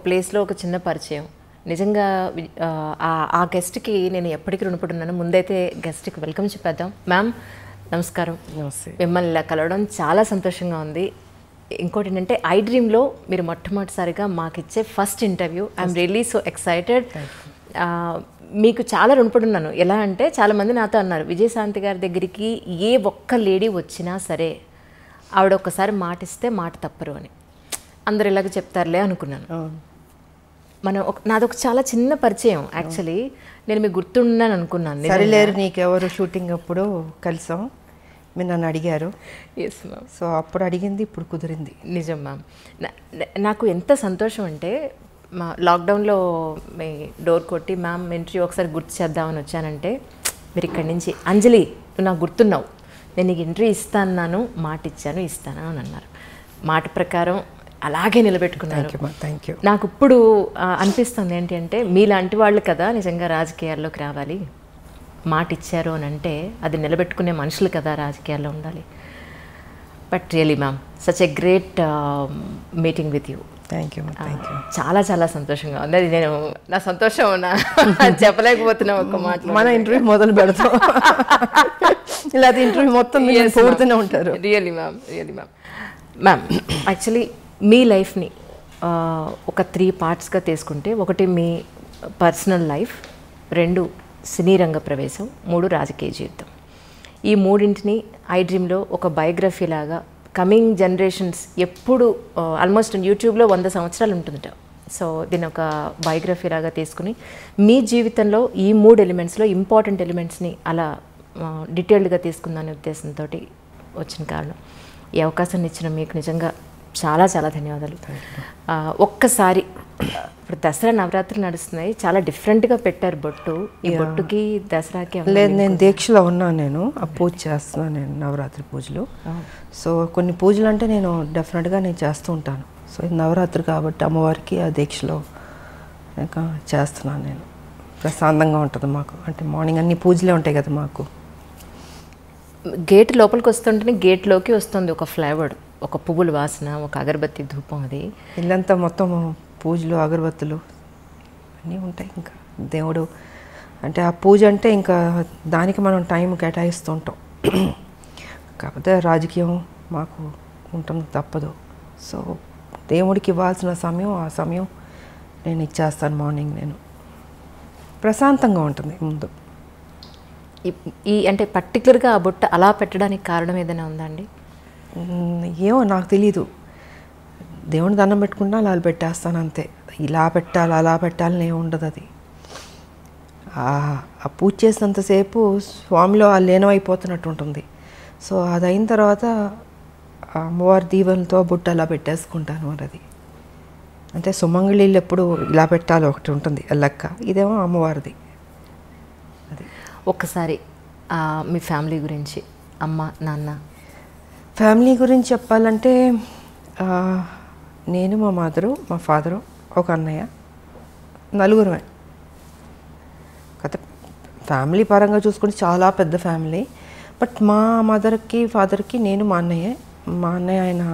ప్లేస్లో ఒక చిన్న పరిచయం నిజంగా ఆ గెస్ట్కి నేను ఎప్పటికీ రుణపడున్నాను. ముందైతే గెస్ట్కి వెల్కమ్ చెప్పేద్దాం. మ్యామ్ నమస్కారం. నమస్తే. మిమ్మల్ని ఇలా కలవడం చాలా సంతోషంగా ఉంది. ఇంకోటి ఏంటంటే ఐ డ్రీమ్లో మీరు మొట్టమొదటిసారిగా మాకు ఇచ్చే first interview. I'm really so excited. మీకు చాలా రుణపడున్నాను. ఎలా అంటే చాలామంది నాతో అన్నారు, విజయశాంతి గారి దగ్గరికి ఏ ఒక్క లేడీ వచ్చినా సరే ఆవిడ ఒక్కసారి మాట ఇస్తే మాట తప్పరు అని. అందరు ఇలాగ చెప్తారులే అనుకున్నాను. నాది ఒక చాలా చిన్న పరిచయం. యాక్చువల్లీ నేను మీకు గుర్తున్నాను అనుకున్నాను. సరిలేరు నీకెవరు షూటింగ్ అప్పుడు కలిసాం, మీరు నన్ను అడిగారు. Yes ma'am. సో అప్పుడు అడిగింది ఇప్పుడు కుదిరింది. నిజం మ్యామ్. నాకు ఎంత సంతోషం అంటే మా లాక్డౌన్లో మీ డోర్ కొట్టి మ్యామ్ ఇంటర్వ్యూ ఒకసారి గుర్తు చేద్దామని వచ్చానంటే మీరు ఇక్కడి నుంచి అంజలి నువ్వు నాకు గుర్తున్నావు, నేను నీకు ఇంటర్వ్యూ ఇస్తాను, మాట ఇచ్చాను, ఇస్తాను అని అన్నారు. మాట ప్రకారం అలాగే నిలబెట్టుకున్నారు. Thank you. నాకు ఇప్పుడు అనిపిస్తుంది ఏంటి అంటే మీలాంటి వాళ్ళు కదా నిజంగా రాజకీయాల్లోకి రావాలి. మాట ఇచ్చారు అని అంటే అది నిలబెట్టుకునే మనుషులు కదా రాజకీయాల్లో ఉండాలి. But really ma'am such a great meeting with you. Thank you. చాలా చాలా సంతోషంగా ఉంది. అది నేను నా సంతోషం చెప్పలేకపోతున్నా ఒక్క మాట. మన ఇంటర్వ్యూ మొదలు పెడతాం, ఇలా ఇంటర్వ్యూ మొత్తం పోడుతూనే ఉంటారు. Really ma'am, really ma'am. Ma'am actually మీ లైఫ్ని ఒక 3 పార్ట్స్గా తీసుకుంటే, ఒకటి మీ పర్సనల్ లైఫ్, 2 సినీ రంగ ప్రవేశం, 3 రాజకీయ జీవితం. ఈ మూడింటిని ఐ డ్రీమ్లో ఒక బయోగ్రఫీ లాగా కమింగ్ జనరేషన్స్ ఎప్పుడు ఆల్మోస్ట్ యూట్యూబ్లో 100 సంవత్సరాలు ఉంటుందట. సో దీని ఒక బయోగ్రఫీ లాగా తీసుకుని మీ జీవితంలో ఈ 3 ఎలిమెంట్స్లో ఇంపార్టెంట్ ఎలిమెంట్స్ని అలా డీటెయిల్డ్గా తీసుకుందానే ఉద్దేశంతో వచ్చిన కారణం. ఈ అవకాశాన్ని ఇచ్చిన మీకు నిజంగా చాలా చాలా ధన్యవాదాలు. ఒక్కసారి ఇప్పుడు దసరా నవరాత్రులు నడుస్తున్నాయి, చాలా డిఫరెంట్గా పెట్టారు బొట్టు. ఈ బొట్టుకి దసరాకి లేదు, నేను దీక్షలో ఉన్నాను. నేను ఆ పూజ చేస్తున్నాను, నేను నవరాత్రి పూజలు. సో కొన్ని పూజలు అంటే నేను డెఫినెట్గా నేను చేస్తూ ఉంటాను. సో ఇది నవరాత్రి కాబట్టి అమ్మవారికి ఆ దీక్షలో ఇంకా చేస్తున్నాను నేను. ప్రశాంతంగా ఉంటుంది మాకు, అంటే మార్నింగ్ అన్ని పూజలే ఉంటాయి కదా మాకు. గేట్ లోపలికి వస్తుంటేనే గేట్లోకి వస్తుంది ఒక ఫ్లేవర్, ఒక పువ్వుల వాసన, ఒక అగరబత్తి ధూపం. అది ఇల్లంతా మొత్తం పూజలు అగరబత్తులు అన్నీ ఉంటాయి. ఇంకా దేవుడు అంటే ఆ పూజ అంటే ఇంకా దానికి మనం టైం కేటాయిస్తూ ఉంటాం. కాకపోతే రాజకీయం మాకు ఉంటుంది, తప్పదు. సో దేవుడికి ఇవ్వాల్సిన సమయం ఆ సమయం నేను ఇచ్చేస్తాను. మార్నింగ్ నేను ప్రశాంతంగా ఉంటుంది ముందు. ఈ అంటే పర్టికులర్గా ఆ బుట్ట అలా పెట్టడానికి కారణం ఏదైనా ఉందా అండి? ఏమో నాకు తెలీదు. దేవుని దండం పెట్టుకుంటా అలా పెట్టేస్తాను అంతే. ఇలా పెట్టాలి అలా పెట్టాలని ఏమి ఉండదు. అది ఆ పూజ చేసినంతసేపు స్వామిలో ఆ లీనమైపోతున్నట్టు ఉంటుంది. సో అది అయిన తర్వాత అమ్మవారి దీవెనలతో బుట్ట అలా పెట్టేసుకుంటాను. మరి అది అంటే సుమంగళీళ్ళు ఎప్పుడు ఇలా పెట్టాలి ఒకటి ఉంటుంది లెక్క, ఇదేమో అమ్మవారిది. అది ఒక్కసారి మీ ఫ్యామిలీ గురించి, అమ్మ నాన్న. ఫ్యామిలీ గురించి చెప్పాలంటే నేను, మా మదరు, మా ఫాదరు, ఒక అన్నయ్య, నలుగురమే. కథ ఫ్యామిలీ పరంగా చూసుకుంటే చాలా పెద్ద ఫ్యామిలీ. బట్ మా మదర్కి ఫాదర్కి నేను మా అన్నయ్య ఆయన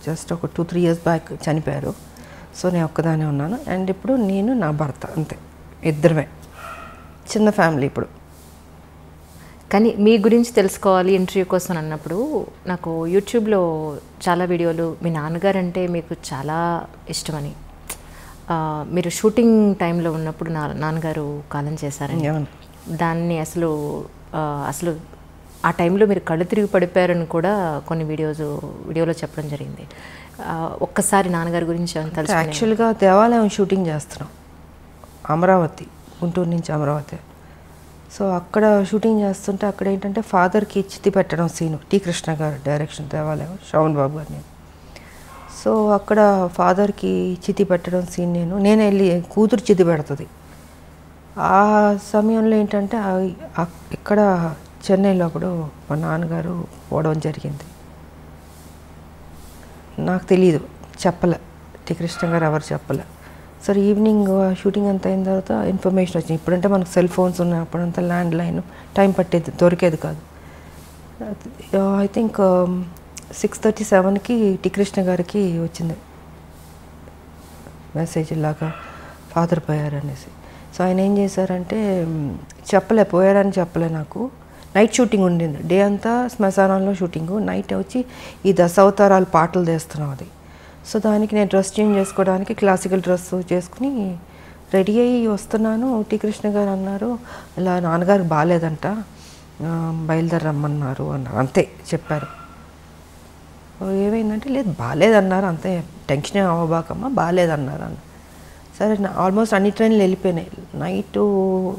జస్ట్ ఒక 2-3 ఇయర్స్ బ్యాక్ చనిపోయారు. సో నేను ఒక్కదానే ఉన్నాను. అండ్ ఇప్పుడు నేను నా భర్త, అంతే, ఇద్దరమే. చిన్న ఫ్యామిలీ ఇప్పుడు. కానీ మీ గురించి తెలుసుకోవాలి ఇంటర్వ్యూ కోసం అన్నప్పుడు నాకు యూట్యూబ్లో చాలా వీడియోలు మీ నాన్నగారు అంటే మీకు చాలా ఇష్టమని, మీరు షూటింగ్ టైంలో ఉన్నప్పుడు నాన్నగారు కాలం చేశారని, దాన్ని అసలు ఆ టైంలో మీరు కళ్ళు తిరిగి పడిపోయారని కూడా కొన్ని వీడియోలో చెప్పడం జరిగింది. ఒక్కసారి నాన్నగారి గురించి తెలుసు. యాక్చువల్గా దేవాలయం షూటింగ్ చేస్తున్నాం, అమరావతి, గుంటూరు నుంచి అమరావతి. సో అక్కడ షూటింగ్ చేస్తుంటే అక్కడ ఏంటంటే ఫాదర్కి చితి పెట్టడం సీను, టి కృష్ణ గారు డైరెక్షన్, దేవాలయం శ్రవణ్ బాబు గారు. నేను సో అక్కడ ఫాదర్కి చితి పెట్టడం సీన్ నేను వెళ్ళి కూతురు చితి పెడుతుంది. ఆ సమయంలో ఏంటంటే ఇక్కడ చెన్నైలో అప్పుడు మా నాన్నగారు పోవడం జరిగింది. నాకు తెలీదు, చెప్పలే, టి కృష్ణ గారు ఎవరు చెప్పలే. సరే ఈవినింగ్ షూటింగ్ అంతా అయిన తర్వాత ఇన్ఫర్మేషన్ వచ్చింది. ఇప్పుడంటే మనకు సెల్ ఫోన్స్ ఉన్నాయి, అప్పుడంతా ల్యాండ్ లైన్, టైం పట్టేది, దొరికేది కాదు. ఐ థింక్ 6:37కి టి కృష్ణ గారికి వచ్చింది మెసేజ్ ఇలాగా ఫాదర్ పోయారనేసి. సో ఆయన ఏం చేశారంటే పోయారని చెప్పలే నాకు. నైట్ షూటింగ్ ఉండింది, డే అంతా శ్మశానంలో షూటింగు, నైట్ వచ్చి ఈ దశావతారాలు పాటలు తీస్తున్నాం అది. సో దానికి నేను డ్రెస్ చేంజ్ చేసుకోవడానికి క్లాసికల్ డ్రెస్ చేసుకుని రెడీ అయ్యి వస్తున్నాను. టి కృష్ణ గారు అన్నారు, ఇలా నాన్నగారికి బాగాలేదంట, బయలుదేరమ్మన్నారు అన్నారు. అంతే చెప్పారు. ఏమైందంటే లేదు బాగాలేదన్నారు, అంతే టెన్షన్ అవ్వబాకమ్మా, బాగాలేదన్నారు అన్న. సరే ఆల్మోస్ట్ అన్ని ట్రైన్లు వెళ్ళిపోయినాయి. నైటు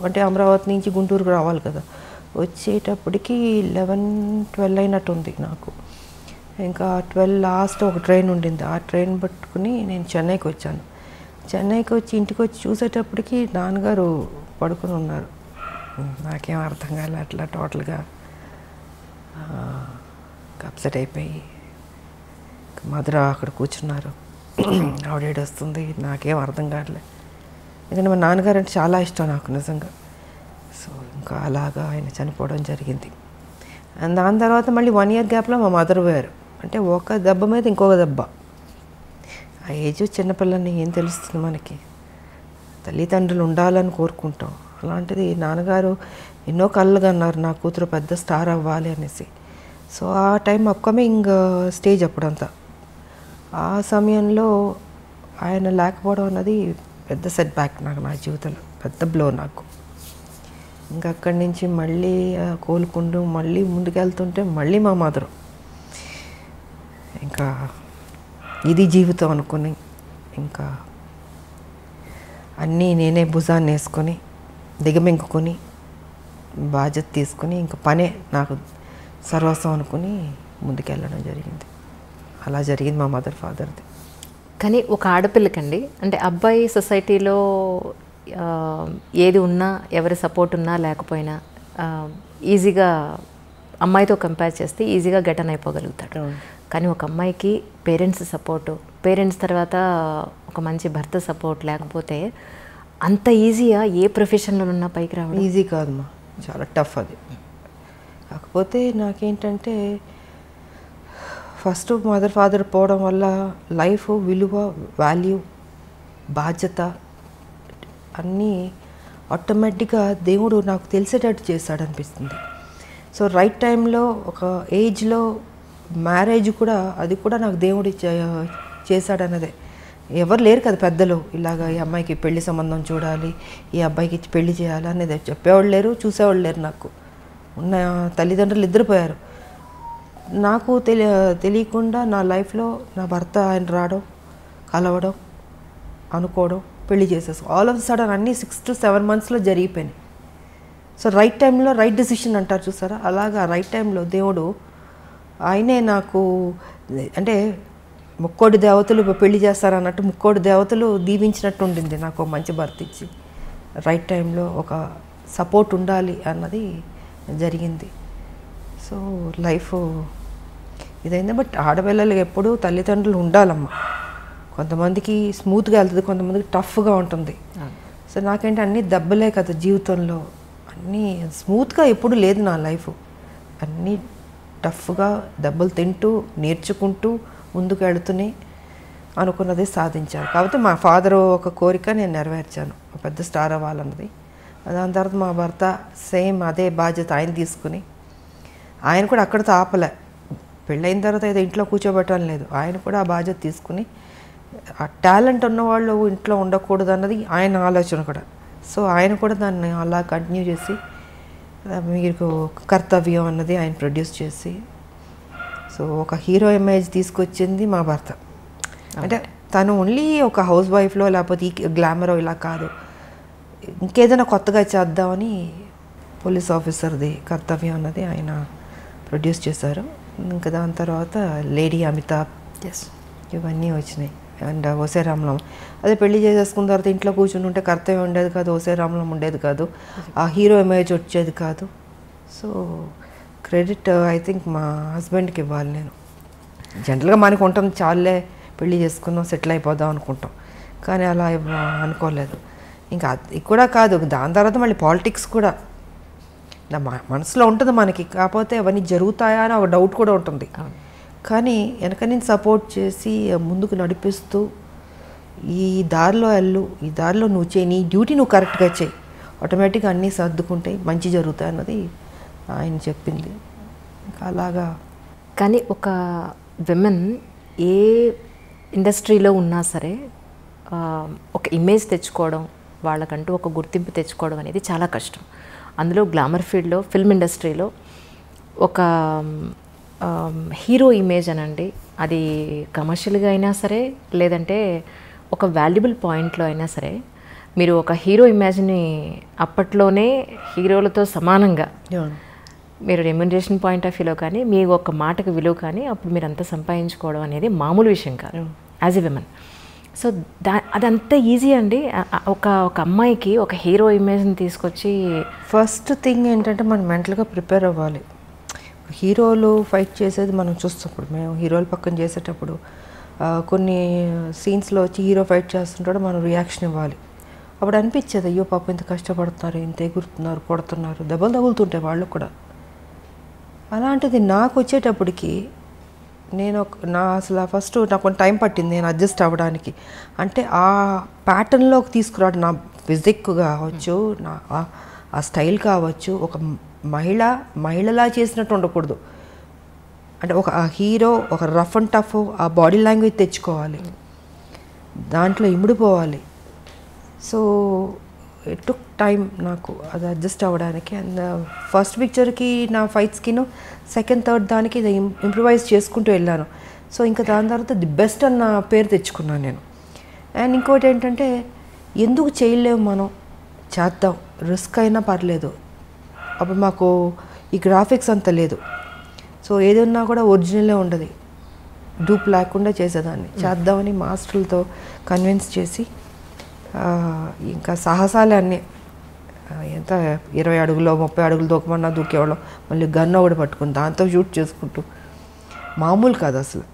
అంటే అమరావతి నుంచి గుంటూరుకు రావాలి కదా, వచ్చేటప్పటికి 11-12 అయినట్టుంది నాకు. ఇంకా 12 లాస్ట్ ఒక ట్రైన్ ఉండింది, ఆ ట్రైన్ పట్టుకుని నేను చెన్నైకి వచ్చాను. చెన్నైకి వచ్చి ఇంటికి వచ్చి చూసేటప్పటికి నాన్నగారు పడుకుని ఉన్నారు. నాకేం అర్థం కాలే, అట్లా టోటల్గా అప్సెట్ అయిపోయి మదర్ అక్కడ కూర్చున్నారు. ఆవిడ వస్తుంది, నాకేం అర్థం కావట్లేదు. ఎందుకంటే మా నాన్నగారు అంటే చాలా ఇష్టం నాకు నిజంగా. సో ఇంకా అలాగా ఆయన చనిపోవడం జరిగింది. అండ్ దాని తర్వాత మళ్ళీ 1 year గ్యాప్లో మా మదర్ పోయారు. అంటే ఒక దెబ్బ మీద ఇంకొక దెబ్బ. ఆ ఏజ్ చిన్నపిల్లని ఏం తెలుస్తుంది మనకి, తల్లిదండ్రులు ఉండాలని కోరుకుంటాం. అలాంటిది నాన్నగారు ఎన్నో కళ్ళుగా అన్నారు నా కూతురు పెద్ద స్టార్ అవ్వాలి అనేసి. సో ఆ టైం అప్కమింగ్ స్టేజ్ అప్పుడంతా. ఆ సమయంలో ఆయన లేకపోవడం అన్నది పెద్ద సెట్ బ్యాక్ నాకు, నా జీవితంలో పెద్ద బ్లో నాకు. ఇంకా అక్కడి నుంచి మళ్ళీ కోలుకుంటూ మళ్ళీ ముందుకెళ్తుంటే మళ్ళీ మా మదరు ఇంకా ఇది జీవితం అనుకుని ఇంకా అన్నీ నేనే భుజాన్ని వేసుకొని దిగమింగుకొని బాధ్యత తీసుకుని ఇంకా పనే నాకు సర్వస్వం అనుకుని ముందుకెళ్ళడం జరిగింది. అలా జరిగింది మా మదర్ ఫాదర్ది. కానీ ఒక ఆడపిల్లకండి, అంటే అబ్బాయి సొసైటీలో ఏది ఉన్నా, ఎవరి సపోర్ట్ ఉన్నా లేకపోయినా ఈజీగా అమ్మాయితో కంపేర్ చేస్తే ఈజీగా గెటన్ అయిపోగలుగుతాడు. కానీ ఒక అమ్మాయికి పేరెంట్స్ సపోర్టు, పేరెంట్స్ తర్వాత ఒక మంచి భర్త సపోర్ట్ లేకపోతే అంత ఈజీగా ఏ ప్రొఫెషన్లో ఉన్నా పైకి రావడం ఈజీ కాదమ్మా, చాలా టఫ్ అది. కాకపోతే నాకేంటంటే ఫస్ట్ మదర్ ఫాదర్ పోవడం వల్ల లైఫ్ విలువ, వాల్యూ, బాధ్యత అన్నీ ఆటోమేటిక్గా దేవుడు నాకు తెలిసేటట్టు చేశాడు అనిపిస్తుంది. సో రైట్ టైంలో ఒక ఏజ్లో మ్యారేజ్ కూడా, అది కూడా నాకు దేవుడు చేశాడన్నదే. ఎవరు లేరు కదా పెద్దలు, ఇలాగ ఈ అమ్మాయికి పెళ్లి సంబంధం చూడాలి, ఈ అబ్బాయికి పెళ్లి చేయాలి అనేది చెప్పేవాళ్ళు లేరు, చూసేవాళ్ళు లేరు. నాకు ఉన్న తల్లిదండ్రులు ఇద్దరు పోయారు. నాకు తెలియకుండా నా లైఫ్లో నా భర్త ఆయన రావడం, కలవడం, అనుకోవడం, పెళ్లి చేసేసుకో, ఆల్ ఆఫ్ సడన్ అన్నీ 6 to 7 monthsలో జరిగిపోయినాయి. సో రైట్ టైంలో రైట్ డెసిషన్ అంటారు చూసారా, అలాగా రైట్ టైంలో దేవుడు ఆయనే నాకు, అంటే ముక్కోటి దేవతలు పెళ్లి చేస్తారన్నట్టు ముక్కోటి దేవతలు దీవించినట్టు ఉండింది నాకు మంచి భర్త ఇచ్చి. రైట్ టైంలో ఒక సపోర్ట్ ఉండాలి అన్నది జరిగింది. సో లైఫ్ ఇదైంది. బట్ ఆడపిల్లలకి ఎప్పుడూ తల్లిదండ్రులు ఉండాలమ్మా. కొంతమందికి స్మూత్గా వెళ్తుంది, కొంతమందికి టఫ్గా ఉంటుంది. సో నాకేంటి అన్నీ దెబ్బలే కదా జీవితంలో, అన్నీ స్మూత్గా ఎప్పుడు లేదు నా లైఫ్. అన్నీ టఫ్గా దెబ్బలు తింటూ నేర్చుకుంటూ ముందుకు వెళుతూనే అనుకున్నది సాధించాను. కాబట్టి మా ఫాదర్ ఒక కోరిక నేను నెరవేర్చాను, పెద్ద స్టార్ అవ్వాలన్నది. దాని తర్వాత మా భర్త సేమ్ అదే బాధ్యత ఆయన తీసుకుని, ఆయన కూడా అక్కడితో ఆపలే. పెళ్ళైన తర్వాత ఏదో ఇంట్లో కూర్చోబెట్టడం లేదు, ఆయన కూడా ఆ బాధ్యత తీసుకుని, ఆ టాలెంట్ ఉన్నవాళ్ళు ఇంట్లో ఉండకూడదు అన్నది ఆయన ఆలోచన కూడా. సో ఆయన కూడా దాన్ని అలా కంటిన్యూ చేసి మీకు కర్తవ్యం అన్నది ఆయన ప్రొడ్యూస్ చేసి, సో ఒక హీరో ఇమేజ్ తీసుకొచ్చింది మా భర్త. అంటే తను ఓన్లీ ఒక హౌస్ వైఫ్లో లేకపోతే ఈ గ్లామరో ఇలా కాదు, ఇంకేదైనా కొత్తగా చేద్దామని పోలీస్ ఆఫీసర్ది కర్తవ్యం అన్నది ఆయన ప్రొడ్యూస్ చేశారు. ఇంకా దాని తర్వాత లేడీ అమితాబ్, ఇవన్నీ వచ్చినాయి. అండ్ ఓసే రామలం, అదే పెళ్లి చేసేసుకున్న తర్వాత ఇంట్లో కూర్చుని ఉంటే కర్తవ్యం ఉండేది కాదు, ఓసే రామలం ఉండేది కాదు, ఆ హీరో ఇమేజ్ వచ్చేది కాదు. సో క్రెడిట్ ఐ థింక్ మా హస్బెండ్కి ఇవ్వాలి నేను. జనరల్గా మనకు ఉంటుంది, చాలే పెళ్లి చేసుకుందాం సెటిల్ అయిపోదాం అనుకుంటాం, కానీ అలా అనుకోలేదు. ఇంకా అది కూడా కాదు, దాని తర్వాత మళ్ళీ పాలిటిక్స్ కూడా నా మనసులో ఉంటుంది మనకి, కాకపోతే అవన్నీ జరుగుతాయా అని ఒక డౌట్ కూడా ఉంటుంది. కానీ వెనక నుంచి సపోర్ట్ చేసి ముందుకు నడిపిస్తూ ఈ దారిలో వెళ్ళు, ఈ దారిలో నువ్వు చేయి, నీ డ్యూటీ నువ్వు కరెక్ట్గా చేయి, ఆటోమేటిక్గా అన్నీ సర్దుకుంటాయి, మంచి జరుగుతాయి అన్నది ఆయన చెప్పింది. ఇంకా అలాగా. కానీ ఒక విమెన్ ఏ ఇండస్ట్రీలో ఉన్నా సరే ఒక ఇమేజ్ తెచ్చుకోవడం, వాళ్ళకంటూ ఒక గుర్తింపు తెచ్చుకోవడం అనేది చాలా కష్టం. అందులో గ్లామర్ ఫీల్డ్లో, ఫిల్మ్ ఇండస్ట్రీలో ఒక హీరో ఇమేజ్ అనండి, అది కమర్షియల్గా అయినా సరే లేదంటే ఒక వాల్యుబుల్ పాయింట్లో అయినా సరే, మీరు ఒక హీరో ఇమేజ్ని అప్పట్లోనే హీరోలతో సమానంగా మీరు రెమ్యునరేషన్ పాయింట్ ఆఫ్ వ్యూలో కానీ మీ ఒక మాటకు విలువ కానీ అప్పుడు మీరు అంతా సంపాదించుకోవడం అనేది మామూలు విషయం కాదు యాజ్ ఎ విమెన్. సో అదంతా ఈజీ అండి. ఒక అమ్మాయికి ఒక హీరో ఇమేజ్ని తీసుకొచ్చి ఫస్ట్ థింగ్ ఏంటంటే మనం మెంటల్గా ప్రిపేర్ అవ్వాలి. హీరోలు ఫైట్ చేసేది మనం చూస్తున్నప్పుడు, మేము హీరోలు పక్కన చేసేటప్పుడు కొన్ని సీన్స్లో వచ్చి హీరో ఫైట్ చేస్తుంటాడు, మనం రియాక్షన్ ఇవ్వాలి. అప్పుడు అనిపించేది అయ్యో పాపం ఇంత కష్టపడుతున్నారు, ఇంత ఎగురుతున్నారు, కొడుతున్నారు, దెబ్బలు తగులుతుంటాయి వాళ్ళు కూడా. అలాంటిది నాకు వచ్చేటప్పటికి నేను అసలు ఫస్ట్ నాకు కొంచెం టైం పట్టింది నేను అడ్జస్ట్ అవ్వడానికి. అంటే ఆ ప్యాటర్న్లోకి తీసుకురావడం, నా ఫిజిక్ కావచ్చు, నా ఆ స్టైల్ కావచ్చు, ఒక మహిళలా చేసినట్టు ఉండకూడదు. అంటే ఒక హీరో ఒక రఫ్ అండ్ టఫ్ ఆ బాడీ లాంగ్వేజ్ తెచ్చుకోవాలి, దాంట్లో ఇమిడిపోవాలి. సో ఇట్ టుక్ టైం నాకు అది అడ్జస్ట్ అవ్వడానికి. అండ్ ఫస్ట్ పిక్చర్కి నా ఫైట్స్కిను సెకండ్ థర్డ్ దానికి ఇంప్రూవైజ్ చేసుకుంటూ వెళ్ళాను. సో ఇంకా దాని తర్వాత ది బెస్ట్ అన్న పేరు తెచ్చుకున్నాను నేను. అండ్ ఇంకోటి ఏంటంటే ఎందుకు చేయలేము, మనం చేద్దాం, రిస్క్ అయినా పర్లేదు. అప్పుడు మాకు ఈ గ్రాఫిక్స్ అంత లేదు, సో ఏదన్నా కూడా ఒరిజినలే ఉండదు, డూప్ లేకుండా చేసేదాన్ని. చేద్దామని మాస్టర్లతో కన్విన్స్ చేసి ఇంకా సాహసాలే అన్నీ, ఎంత 20 అడుగులో 30 అడుగులు దూకమన్నా దూకేవాళ్ళం. మళ్ళీ గన్ ఒకటి పట్టుకుని దాంతో షూట్ చేసుకుంటూ, మామూలు కాదు అసలు.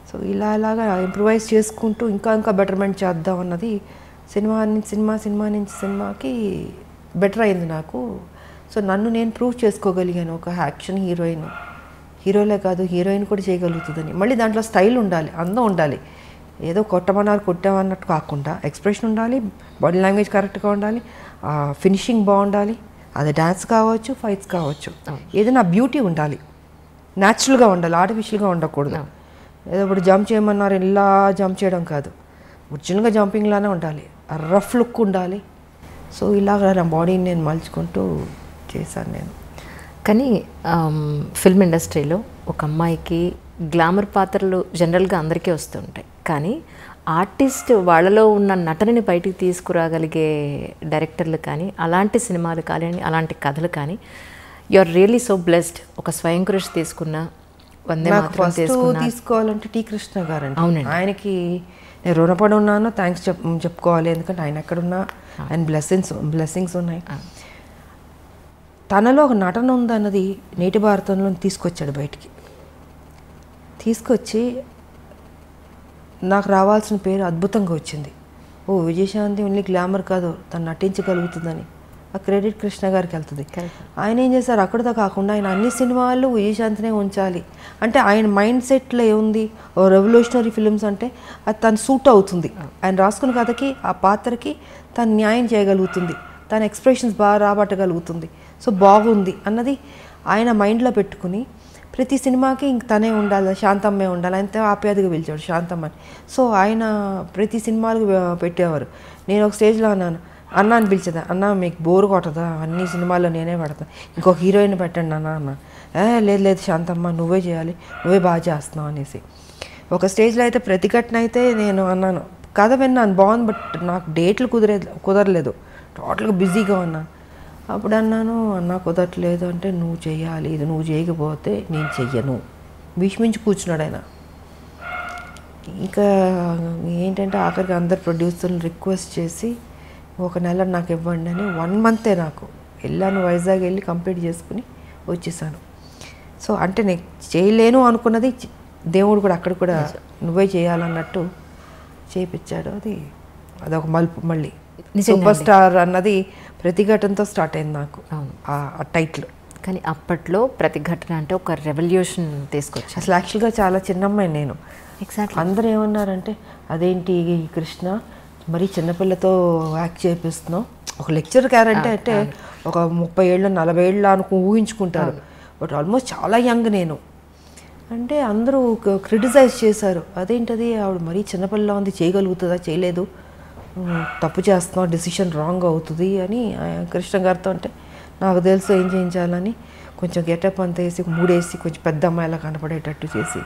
సో ఇలాగా ఇంప్రూవైజ్ చేసుకుంటూ ఇంకా బెటర్మెంట్ చేద్దాం అన్నది సినిమా నుంచి సినిమాకి బెటర్ అయింది నాకు. సో నన్ను నేను ప్రూవ్ చేసుకోగలిగాను, ఒక యాక్షన్ హీరోలే కాదు హీరోయిన్ కూడా చేయగలుగుతుందని. మళ్ళీ దాంట్లో స్టైల్ ఉండాలి, అందం ఉండాలి. ఏదో కొట్టామన్నట్టు కాకుండా ఎక్స్ప్రెషన్ ఉండాలి, బాడీ లాంగ్వేజ్ కరెక్ట్గా ఉండాలి, ఫినిషింగ్ బాగుండాలి. అది డ్యాన్స్ కావచ్చు, ఫైట్స్ కావచ్చు, ఏదైనా బ్యూటీ ఉండాలి, న్యాచురల్గా ఉండాలి, ఆర్టిఫిషియల్గా ఉండకూడదు. ఏదో ఇప్పుడు జంప్ చేయమన్నారు ఇలా జంప్ చేయడం కాదు, ఒరిజినల్గా జంపింగ్లానే ఉండాలి, రఫ్ లుక్ ఉండాలి. సో ఇలాగ నా బాడీని నేను మలుచుకుంటూ చేశాను నేను. కానీ ఫిల్మ్ ఇండస్ట్రీలో ఒక అమ్మాయికి గ్లామర్ పాత్రలు జనరల్గా అందరికీ వస్తుంటాయి, కానీ ఆర్టిస్ట్ వాళ్ళలో ఉన్న నటనని బయటికి తీసుకురాగలిగే డైరెక్టర్లు కానీ, అలాంటి సినిమాలు కానీ, అలాంటి కథలు కానీ, you are really so blessed. ఒక స్వయం కృషి తీసుకున్న, వందే మాత్రం తీసుకోవాలంటే టీ కృష్ణ గారు అండి. అవునండి, ఆయనకి నేను రుణపడి ఉన్నాను, థ్యాంక్స్ చెప్పుకోవాలి. ఎందుకంటే ఆయన ఎక్కడున్నా ఆయన బ్లెస్సింగ్స్ ఉన్నాయి. తనలో ఒక నటన ఉందన్నది నేటి భారతంలో తీసుకొచ్చాడు బయటికి. తీసుకొచ్చి నాకు రావాల్సిన పేరు అద్భుతంగా వచ్చింది. ఓ విజయశాంతి ఓన్లీ గ్లామర్ కాదు, తను నటించగలుగుతుందని ఆ క్రెడిట్ కృష్ణ గారికి వెళ్తుంది. ఆయన ఏం చేశారు, అక్కడితో కాకుండా ఆయన అన్ని సినిమాల్లో విజయశాంతినే ఉంచాలి. అంటే ఆయన మైండ్ సెట్లో ఏముంది, ఓ రెవల్యూషనరీ ఫిల్మ్స్ అంటే అది తను సూట్ అవుతుంది, ఆయన రాసుకున్న కథకి ఆ పాత్రకి తను న్యాయం చేయగలుగుతుంది, తన ఎక్స్ప్రెషన్స్ బాగా రాబట్టగలుగుతుంది, సో బాగుంది అన్నది ఆయన మైండ్లో పెట్టుకుని ప్రతి సినిమాకి ఇంక తనే ఉండాలి, శాంతమ్మే ఉండాలి. అంతే ఆప్యాదిగా పిలిచాడు శాంతమ్మని. సో ఆయన ప్రతి సినిమాలకు పెట్టేవారు. నేను ఒక స్టేజ్లో అన్న అని పిలిచేదా, అన్న మీకు బోరు కొట్టదా, అన్ని సినిమాల్లో నేనే పెడతాను, ఇంకొక హీరోయిన్ పెట్టండి అన్న. లేదు శాంతమ్మ నువ్వే చేయాలి, నువ్వే బాగా చేస్తున్నావు అనేసి. ఒక స్టేజ్లో అయితే ప్రతిఘటన అయితే నేను అన్నాను, కథ విన్నాను బాగుంది, బట్ నాకు డేట్లు కుదరలేదు, టోటల్గా బిజీగా ఉన్నాను. అప్పుడు అన్నాను, అన్న కుదరట్లేదు అంటే నువ్వు చేయాలి, ఇది నువ్వు చేయకపోతే నేను చెయ్యను, భీష్మించి కూర్చున్నాడు ఆయన. ఇంకా ఏంటంటే ఆఖరికి అందరు ప్రొడ్యూసర్ని రిక్వెస్ట్ చేసి 1 నెల నాకు ఇవ్వండి అని 1 మంతే నాకు వెళ్ళాను, వైజాగ్ వెళ్ళి కంప్లీట్ చేసుకుని వచ్చేసాను. సో అంటే నేను చేయలేను అనుకున్నది దేవుడు కూడా అక్కడ కూడా నువ్వే చేయాలన్నట్టు చేయించాడు. అదొక మలుపు. మళ్ళీ సూపర్ స్టార్ అన్నది ప్రతిఘటనతో స్టార్ట్ అయింది నాకు ఆ టైటిల్. కానీ అప్పట్లో ప్రతిఘటన అంటే ఒక రెవల్యూషన్ తీసుకొచ్చారు. అసలు యాక్చువల్గా చాలా చిన్నమ్మాయి నేను. ఎగ్జాక్ట్లీ. అందరూ ఏమన్నారంటే అదేంటి ఈ కృష్ణ మరీ చిన్నపిల్లతో యాక్ట్ చేపిస్తున్నావు, ఒక లెక్చర్ క్యారెక్టర్ అంటే ఒక 30 ఏళ్ళు 40 ఏళ్ళు ఊహించుకుంటారు, బట్ ఆల్మోస్ట్ చాలా యంగ్ నేను. అంటే అందరూ క్రిటిసైజ్ చేశారు, అదేంటది ఆవిడ మరీ చిన్నపిల్ల ఉంది, చేయగలుగుతుందా, చేయలేదు, తప్పు చేస్తున్నావు, డెసిషన్ రాంగ్ అవుతుంది అని కృష్ణ గారితో. అంటే నాకు తెలుసు ఏం చేయించాలని కొంచెం గెటప్ అంతా వేసి మూడేసి కొంచెం పెద్ద అమ్మాయిలా కనపడేటట్టు చేసి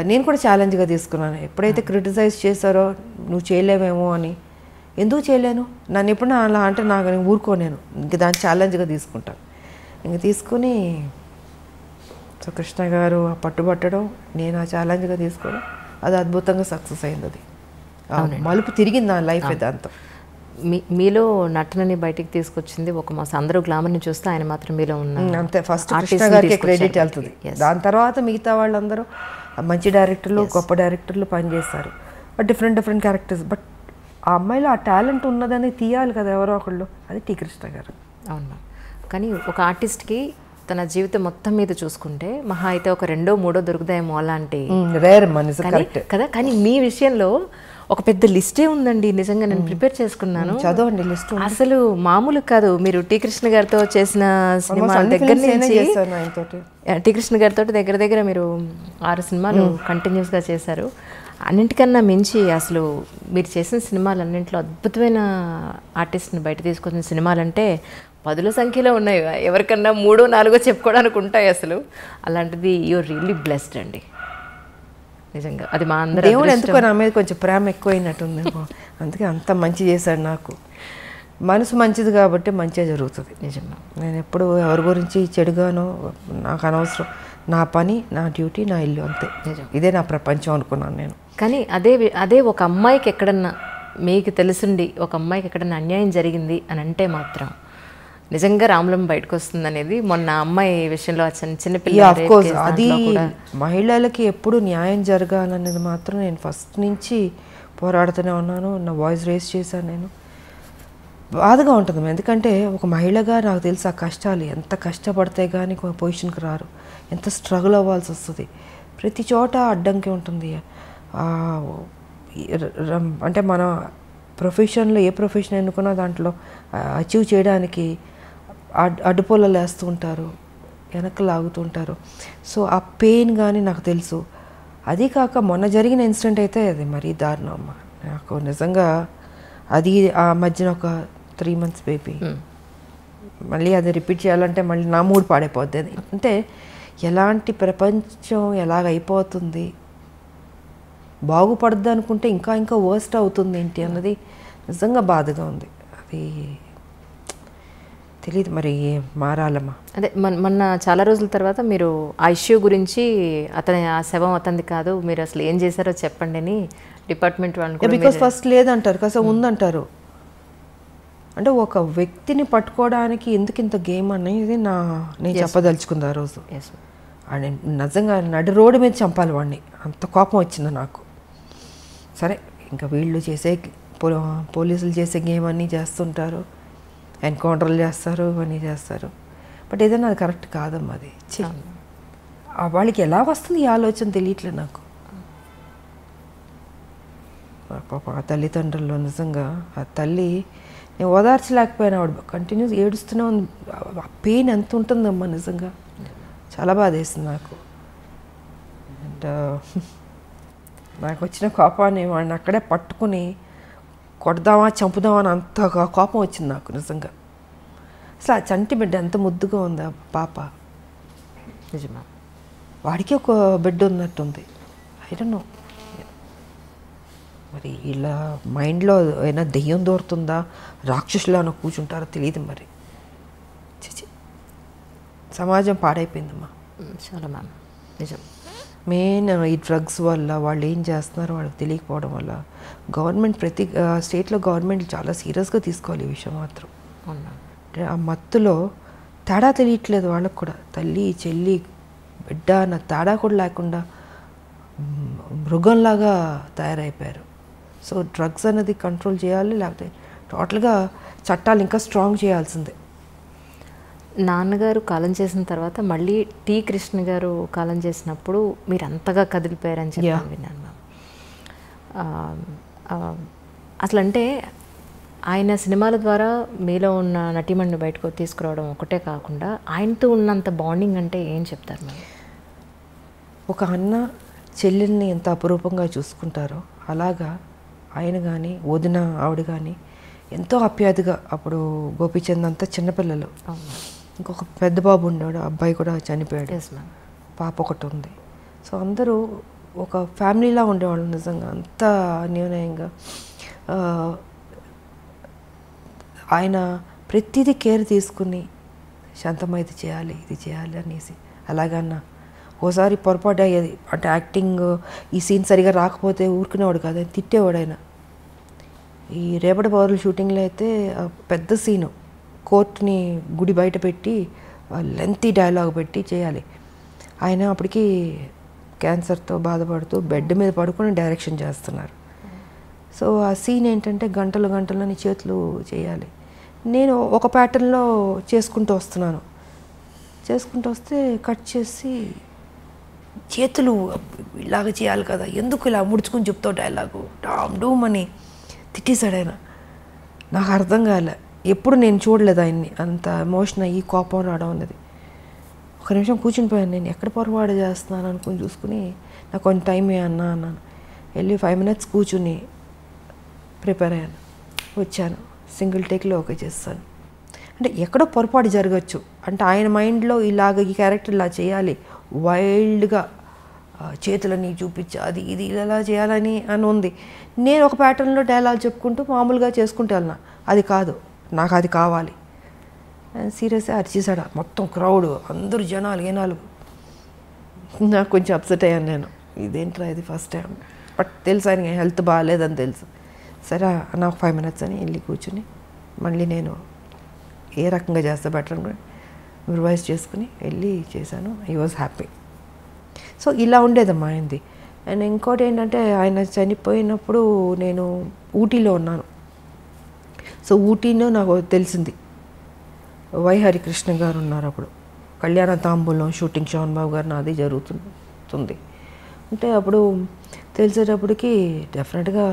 నేను కూడా ఛాలెంజ్గా తీసుకున్నాను. ఎప్పుడైతే క్రిటిసైజ్ చేశారో నువ్వు చేయలేవేమో అని, ఎందుకు చేయలేను, నన్ను ఎప్పుడు అలా అంటే నేను ఊరుకోలేను, ఇంక దాన్ని ఛాలెంజ్గా తీసుకుంటాను. ఇంక తీసుకుని సో కృష్ణ గారు పట్టుబట్టడం, నేను ఆ ఛాలెంజ్గా తీసుకోవడం, అది అద్భుతంగా సక్సెస్ అయింది. అది మలుపు తిరిగింది నా లైఫ్ దాంతో. మీలో నటనని బయటికి తీసుకొచ్చింది ఒక మాస్. అందరూ గ్లామర్ని చూస్తే ఆయన మాత్రం మీలో ఉన్న అంతే. ఫస్ట్ కృష్ణ గారికి క్రెడిట్ వెళ్తుంది, దాని తర్వాత మిగతా వాళ్ళందరూ మంచి డైరెక్టర్లు, గొప్ప డైరెక్టర్లు పనిచేస్తారు, డిఫరెంట్ డిఫరెంట్ క్యారెక్టర్స్. బట్ ఆ అమ్మాయిలో ఆ టాలెంట్ ఉన్నదని తీయాలి కదా ఎవరో ఒకళ్ళు, అది టీ కృష్ణ గారు. అవును. కానీ ఒక ఆర్టిస్ట్కి తన జీవితం మొత్తం మీద చూసుకుంటే మహా అయితే ఒక 2, 3 దొరుకుతాయేమో అలాంటి రేర్ కదా. కానీ మీ విషయంలో ఒక పెద్ద లిస్టే ఉందండి. నిజంగా నేను ప్రిపేర్ చేసుకున్నాను, చదవండి లిస్ట్. అసలు మామూలు కాదు. మీరు టీ కృష్ణ గారితో చేసిన సినిమాల దగ్గర నుంచి టీ కృష్ణ గారితో దగ్గర దగ్గర మీరు 6 సినిమాలు కంటిన్యూస్గా చేశారు. అన్నింటికన్నా మించి అసలు మీరు చేసిన సినిమాలన్నింటిలో అద్భుతమైన ఆర్టిస్ట్ని బయట తీసుకొచ్చిన సినిమాలంటే 10ల సంఖ్యలో ఉన్నాయి. ఎవరికన్నా 3, 4 చెప్పుకోవడానికి ఉంటాయి అసలు. అలాంటిది యూఆర్ రియల్లీ బ్లెస్డ్ అండి నిజంగా. అది మా అందరూ దేవుడు ఎందుకో నా మీద కొంచెం ప్రేమ ఎక్కువైనట్టుంది, అందుకే అంత మంచి చేశాడు నాకు. మనసు మంచిది కాబట్టి మంచిగా జరుగుతుంది. నిజంగా నేను ఎప్పుడు ఎవరి గురించి చెడుగానో నాకు అనవసరం, నా పని, నా డ్యూటీ, నా ఇల్లు, అంతే. ఇదే నా ప్రపంచం అనుకున్నాను నేను. కానీ అదే ఒక అమ్మాయికి ఎక్కడన్నా మీకు తెలుసుండి ఒక అమ్మాయికి ఎక్కడన్నా అన్యాయం జరిగింది అని అంటే మాత్రం నిజంగా రామలం బయటకు వస్తుంది అనేది మొన్న అమ్మాయి విషయంలో చిన్నపిల్ల. అది మహిళలకి ఎప్పుడు న్యాయం జరగాలనేది మాత్రం నేను ఫస్ట్ నుంచి పోరాడుతూనే ఉన్నాను. నా వాయిస్ రేస్ చేశాను. నేను బాధగా ఉంటుంది, ఎందుకంటే ఒక మహిళగా నాకు తెలుసు ఆ కష్టాలు, ఎంత కష్టపడితే కానీ పొజిషన్కి రారు, ఎంత స్ట్రగుల్ అవ్వాల్సి వస్తుంది. ప్రతి చోట అడ్డంకి ఉంటుంది. అంటే మన ప్రొఫెషన్లో ఏ ప్రొఫెషన్ ఎన్నుకున్నా దాంట్లో అచీవ్ చేయడానికి అడ్డుపొలలు వేస్తూ ఉంటారు, వెనక్కి లాగుతుంటారు. సో ఆ పెయిన్ కానీ నాకు తెలుసు. అది కాక మొన్న జరిగిన ఇన్సిడెంట్ అయితే అది మరీ దారుణం అమ్మ. నాకు నిజంగా అది ఆ మధ్యన ఒక 3 months బేబీ, మళ్ళీ అది రిపీట్ చేయాలంటే మళ్ళీ నా మూడ్ పాడైపోద్ది. అది అంటే ఎలాంటి ప్రపంచం ఎలాగైపోతుంది, బాగుపడద్దు అనుకుంటే ఇంకా ఇంకా వర్స్ట్ అవుతుంది ఏంటి అన్నది నిజంగా బాధగా ఉంది. అది తెలియదు మరి మారాలమ్మా. అదే మొన్న చాలా రోజుల తర్వాత మీరు ఆ ఇష్యూ గురించి ఆ శవం అతనిది కాదు, మీరు అసలు ఏం చేశారో చెప్పండి అని డిపార్ట్మెంట్ వాళ్ళని. బికాస్ ఫస్ట్ లేదంటారు కదా, ఉందంటారు. అంటే ఒక వ్యక్తిని పట్టుకోవడానికి ఎందుకు ఇంత గేమ్ అనేది నేను చెప్పదలుచుకుంది ఆ రోజు. నిజంగా నడి రోడ్డు మీద చంపాలి వాడిని, అంత కోపం వచ్చింది నాకు. సరే ఇంకా వీళ్ళు చేసే పోలీసులు చేసే గేమ్ అన్నీ చేస్తుంటారు, ఎన్కౌంటర్లు చేస్తారు, ఇవన్నీ చేస్తారు. బట్ ఏదైనా అది కరెక్ట్ కాదమ్మా. అది వాళ్ళకి ఎలా వస్తుంది ఈ ఆలోచన తెలియట్లేదు నాకు. పాప ఆ తల్లిదండ్రులు నిజంగా, ఆ తల్లి నేను ఓదార్చలేకపోయినా, ఆవిడ కంటిన్యూస్ ఏడుస్తూనే ఉంది. ఆ పెయిన్ ఎంత ఉంటుందమ్మా నిజంగా, చాలా బాధ వేసింది నాకు. అండ్ నాకు వచ్చిన కోపాన్ని వాడిని అక్కడే పట్టుకుని కొడదామా చంపుదామా అని అంత కోపం వచ్చింది నాకు నిజంగా. అసలు ఆ చంటి బిడ్డ ఎంత ముద్దుగా ఉంది ఆ పాప. నిజమా, వాడికి ఒక బిడ్డ ఉన్నట్టుంది. ఐ డోంట్ నో మరి ఇలా మైండ్లో ఏమైనా దెయ్యం దూరుతుందా, రాక్షసులానో కూర్చుంటారో తెలియదు మరి. చిచి, సమాజం పాడైపోయిందమ్మా చాలా మ్యామ్. నిజం. మెయిన్ ఈ డ్రగ్స్ వల్ల వాళ్ళు ఏం చేస్తున్నారో వాళ్ళకి తెలియకపోవడం వల్ల గవర్నమెంట్ ప్రతి స్టేట్లో గవర్నమెంట్ చాలా సీరియస్గా తీసుకోవాలి ఈ విషయం మాత్రం. అంటే ఆ మత్తులో తేడా తెలియట్లేదు వాళ్ళకు కూడా, తల్లి చెల్లి బిడ్డ అన్న తేడా కూడా లేకుండా మృగంలాగా తయారైపోయారు. సో డ్రగ్స్ అనేది కంట్రోల్ చేయాలి, లేకపోతే టోటల్గా చట్టాలు ఇంకా స్ట్రాంగ్ చేయాల్సిందే. నాన్నగారు కాలం చేసిన తర్వాత మళ్ళీ టి కృష్ణ గారు కాలం చేసినప్పుడు మీరు అంతగా కదిలిపోయారని చెప్పి విన్నాను మ్యామ్. అసలు అంటే ఆయన సినిమాల ద్వారా మీలో ఉన్న నటీమణిని బయటకు తీసుకురావడం ఒకటే కాకుండా ఆయనతో ఉన్నంత బాండింగ్ అంటే ఏం చెప్తారు మ్యామ్? ఒక అన్న చెల్లెల్ని ఎంత అపురూపంగా చూసుకుంటారో అలాగా ఆయన కానీ వదిన ఆవిడ కానీ ఎంతో ఆప్యాయతగా. అప్పుడు గోపీచంద్ అంతా చిన్నపిల్లలు, ఇంకొక పెద్ద బాబు ఉండేవాడు, అబ్బాయి కూడా చనిపోయాడు, పాప ఒకటి ఉంది. సో అందరూ ఒక ఫ్యామిలీలా ఉండేవాళ్ళు నిజంగా, అంత అన్యోన్యంగా. ఆయన ప్రతిదీ కేర్ తీసుకుని శాంతమ్మ ఇది చేయాలి అనేసి. అలాగన్నా ఓసారి పొరపాటు అయ్యేది, అంటే యాక్టింగ్ ఈ సీన్ సరిగా రాకపోతే ఊరుకునేవాడు కాదు, ఆయన తిట్టేవాడు. ఆయన ఈ రేపటి పౌరుల షూటింగ్లో అయితే పెద్ద సీను, కోర్టుని గుడి బయట పెట్టి లెంతీ డైలాగ్ పెట్టి చేయాలి. ఆయన అప్పటికి క్యాన్సర్తో బాధపడుతూ బెడ్ మీద పడుకొని డైరెక్షన్ చేస్తున్నారు. సో ఆ సీన్ ఏంటంటే గంటలని చేతులు చేయాలి. నేను ఒక ప్యాటర్న్లో చేసుకుంటూ వస్తే కట్ చేసి చేతులు ఇలాగ చేయాలి కదా, ఎందుకు ఇలా ముడుచుకుని చెప్తావు డైలాగు డామ్ డూమ్ అని తిట్టేశాడు ఆయన. నాకు అర్థం కాలే, ఎప్పుడు నేను చూడలేదు ఆయన్ని అంత ఎమోషన్ అయ్యి కోపం రావడం అన్నది. ఒక నిమిషం కూర్చుని పోయాను, నేను ఎక్కడ పొరపాటు చేస్తున్నాను అనుకుని చూసుకుని నాకు కొంచెం టైం అన్నాను. వెళ్ళి 5 minutes కూర్చుని ప్రిపేర్ అయ్యాను, వచ్చాను, సింగిల్ టేక్లో ఓకే చేస్తాను. అంటే ఎక్కడో పొరపాటు జరగచ్చు, అంటే ఆయన మైండ్లో ఇలాగ ఈ క్యారెక్టర్ ఇలా చేయాలి, వైల్డ్గా చేతులని చూపించి అది ఇది ఇలా చేయాలని అని ఉంది. నేను ఒక ప్యాటర్న్లో డైలాగ్ చెప్పుకుంటూ మామూలుగా చేసుకుంటూ వెళ్ళినా, అది కాదు, నాకు అది కావాలి. సీరియస్గా అరిచేసాడు మొత్తం క్రౌడ్, అందరూ జనాలు. నాకు కొంచెం అప్సెట్ అయ్యాను నేను, ఇదేంట్రా ఇది ఫస్ట్ టైం. బట్ తెలుసు ఆయన హెల్త్ బాగాలేదని తెలుసు. సరే నాకు 5 minutes అని వెళ్ళి కూర్చుని మళ్ళీ నేను ఏ రకంగా చేస్తా బెటర్ అని రివైజ్ చేసుకుని వెళ్ళి చేశాను. I was happy. సో ఇలా ఉండేదమ్మా ఆయనది. అండ్ ఇంకోటి ఏంటంటే ఆయన చనిపోయినప్పుడు నేను ఊటీలో ఉన్నాను. సో ఊటీలో నాకు తెలిసింది వై హరికృష్ణ గారు ఉన్నారు. అప్పుడు కళ్యాణ తాంబూలం షూటింగ్ శోభన్ బాబు గారు నాది జరుగుతుంది. అంటే అప్పుడు తెలిసేటప్పటికి డెఫినెట్గా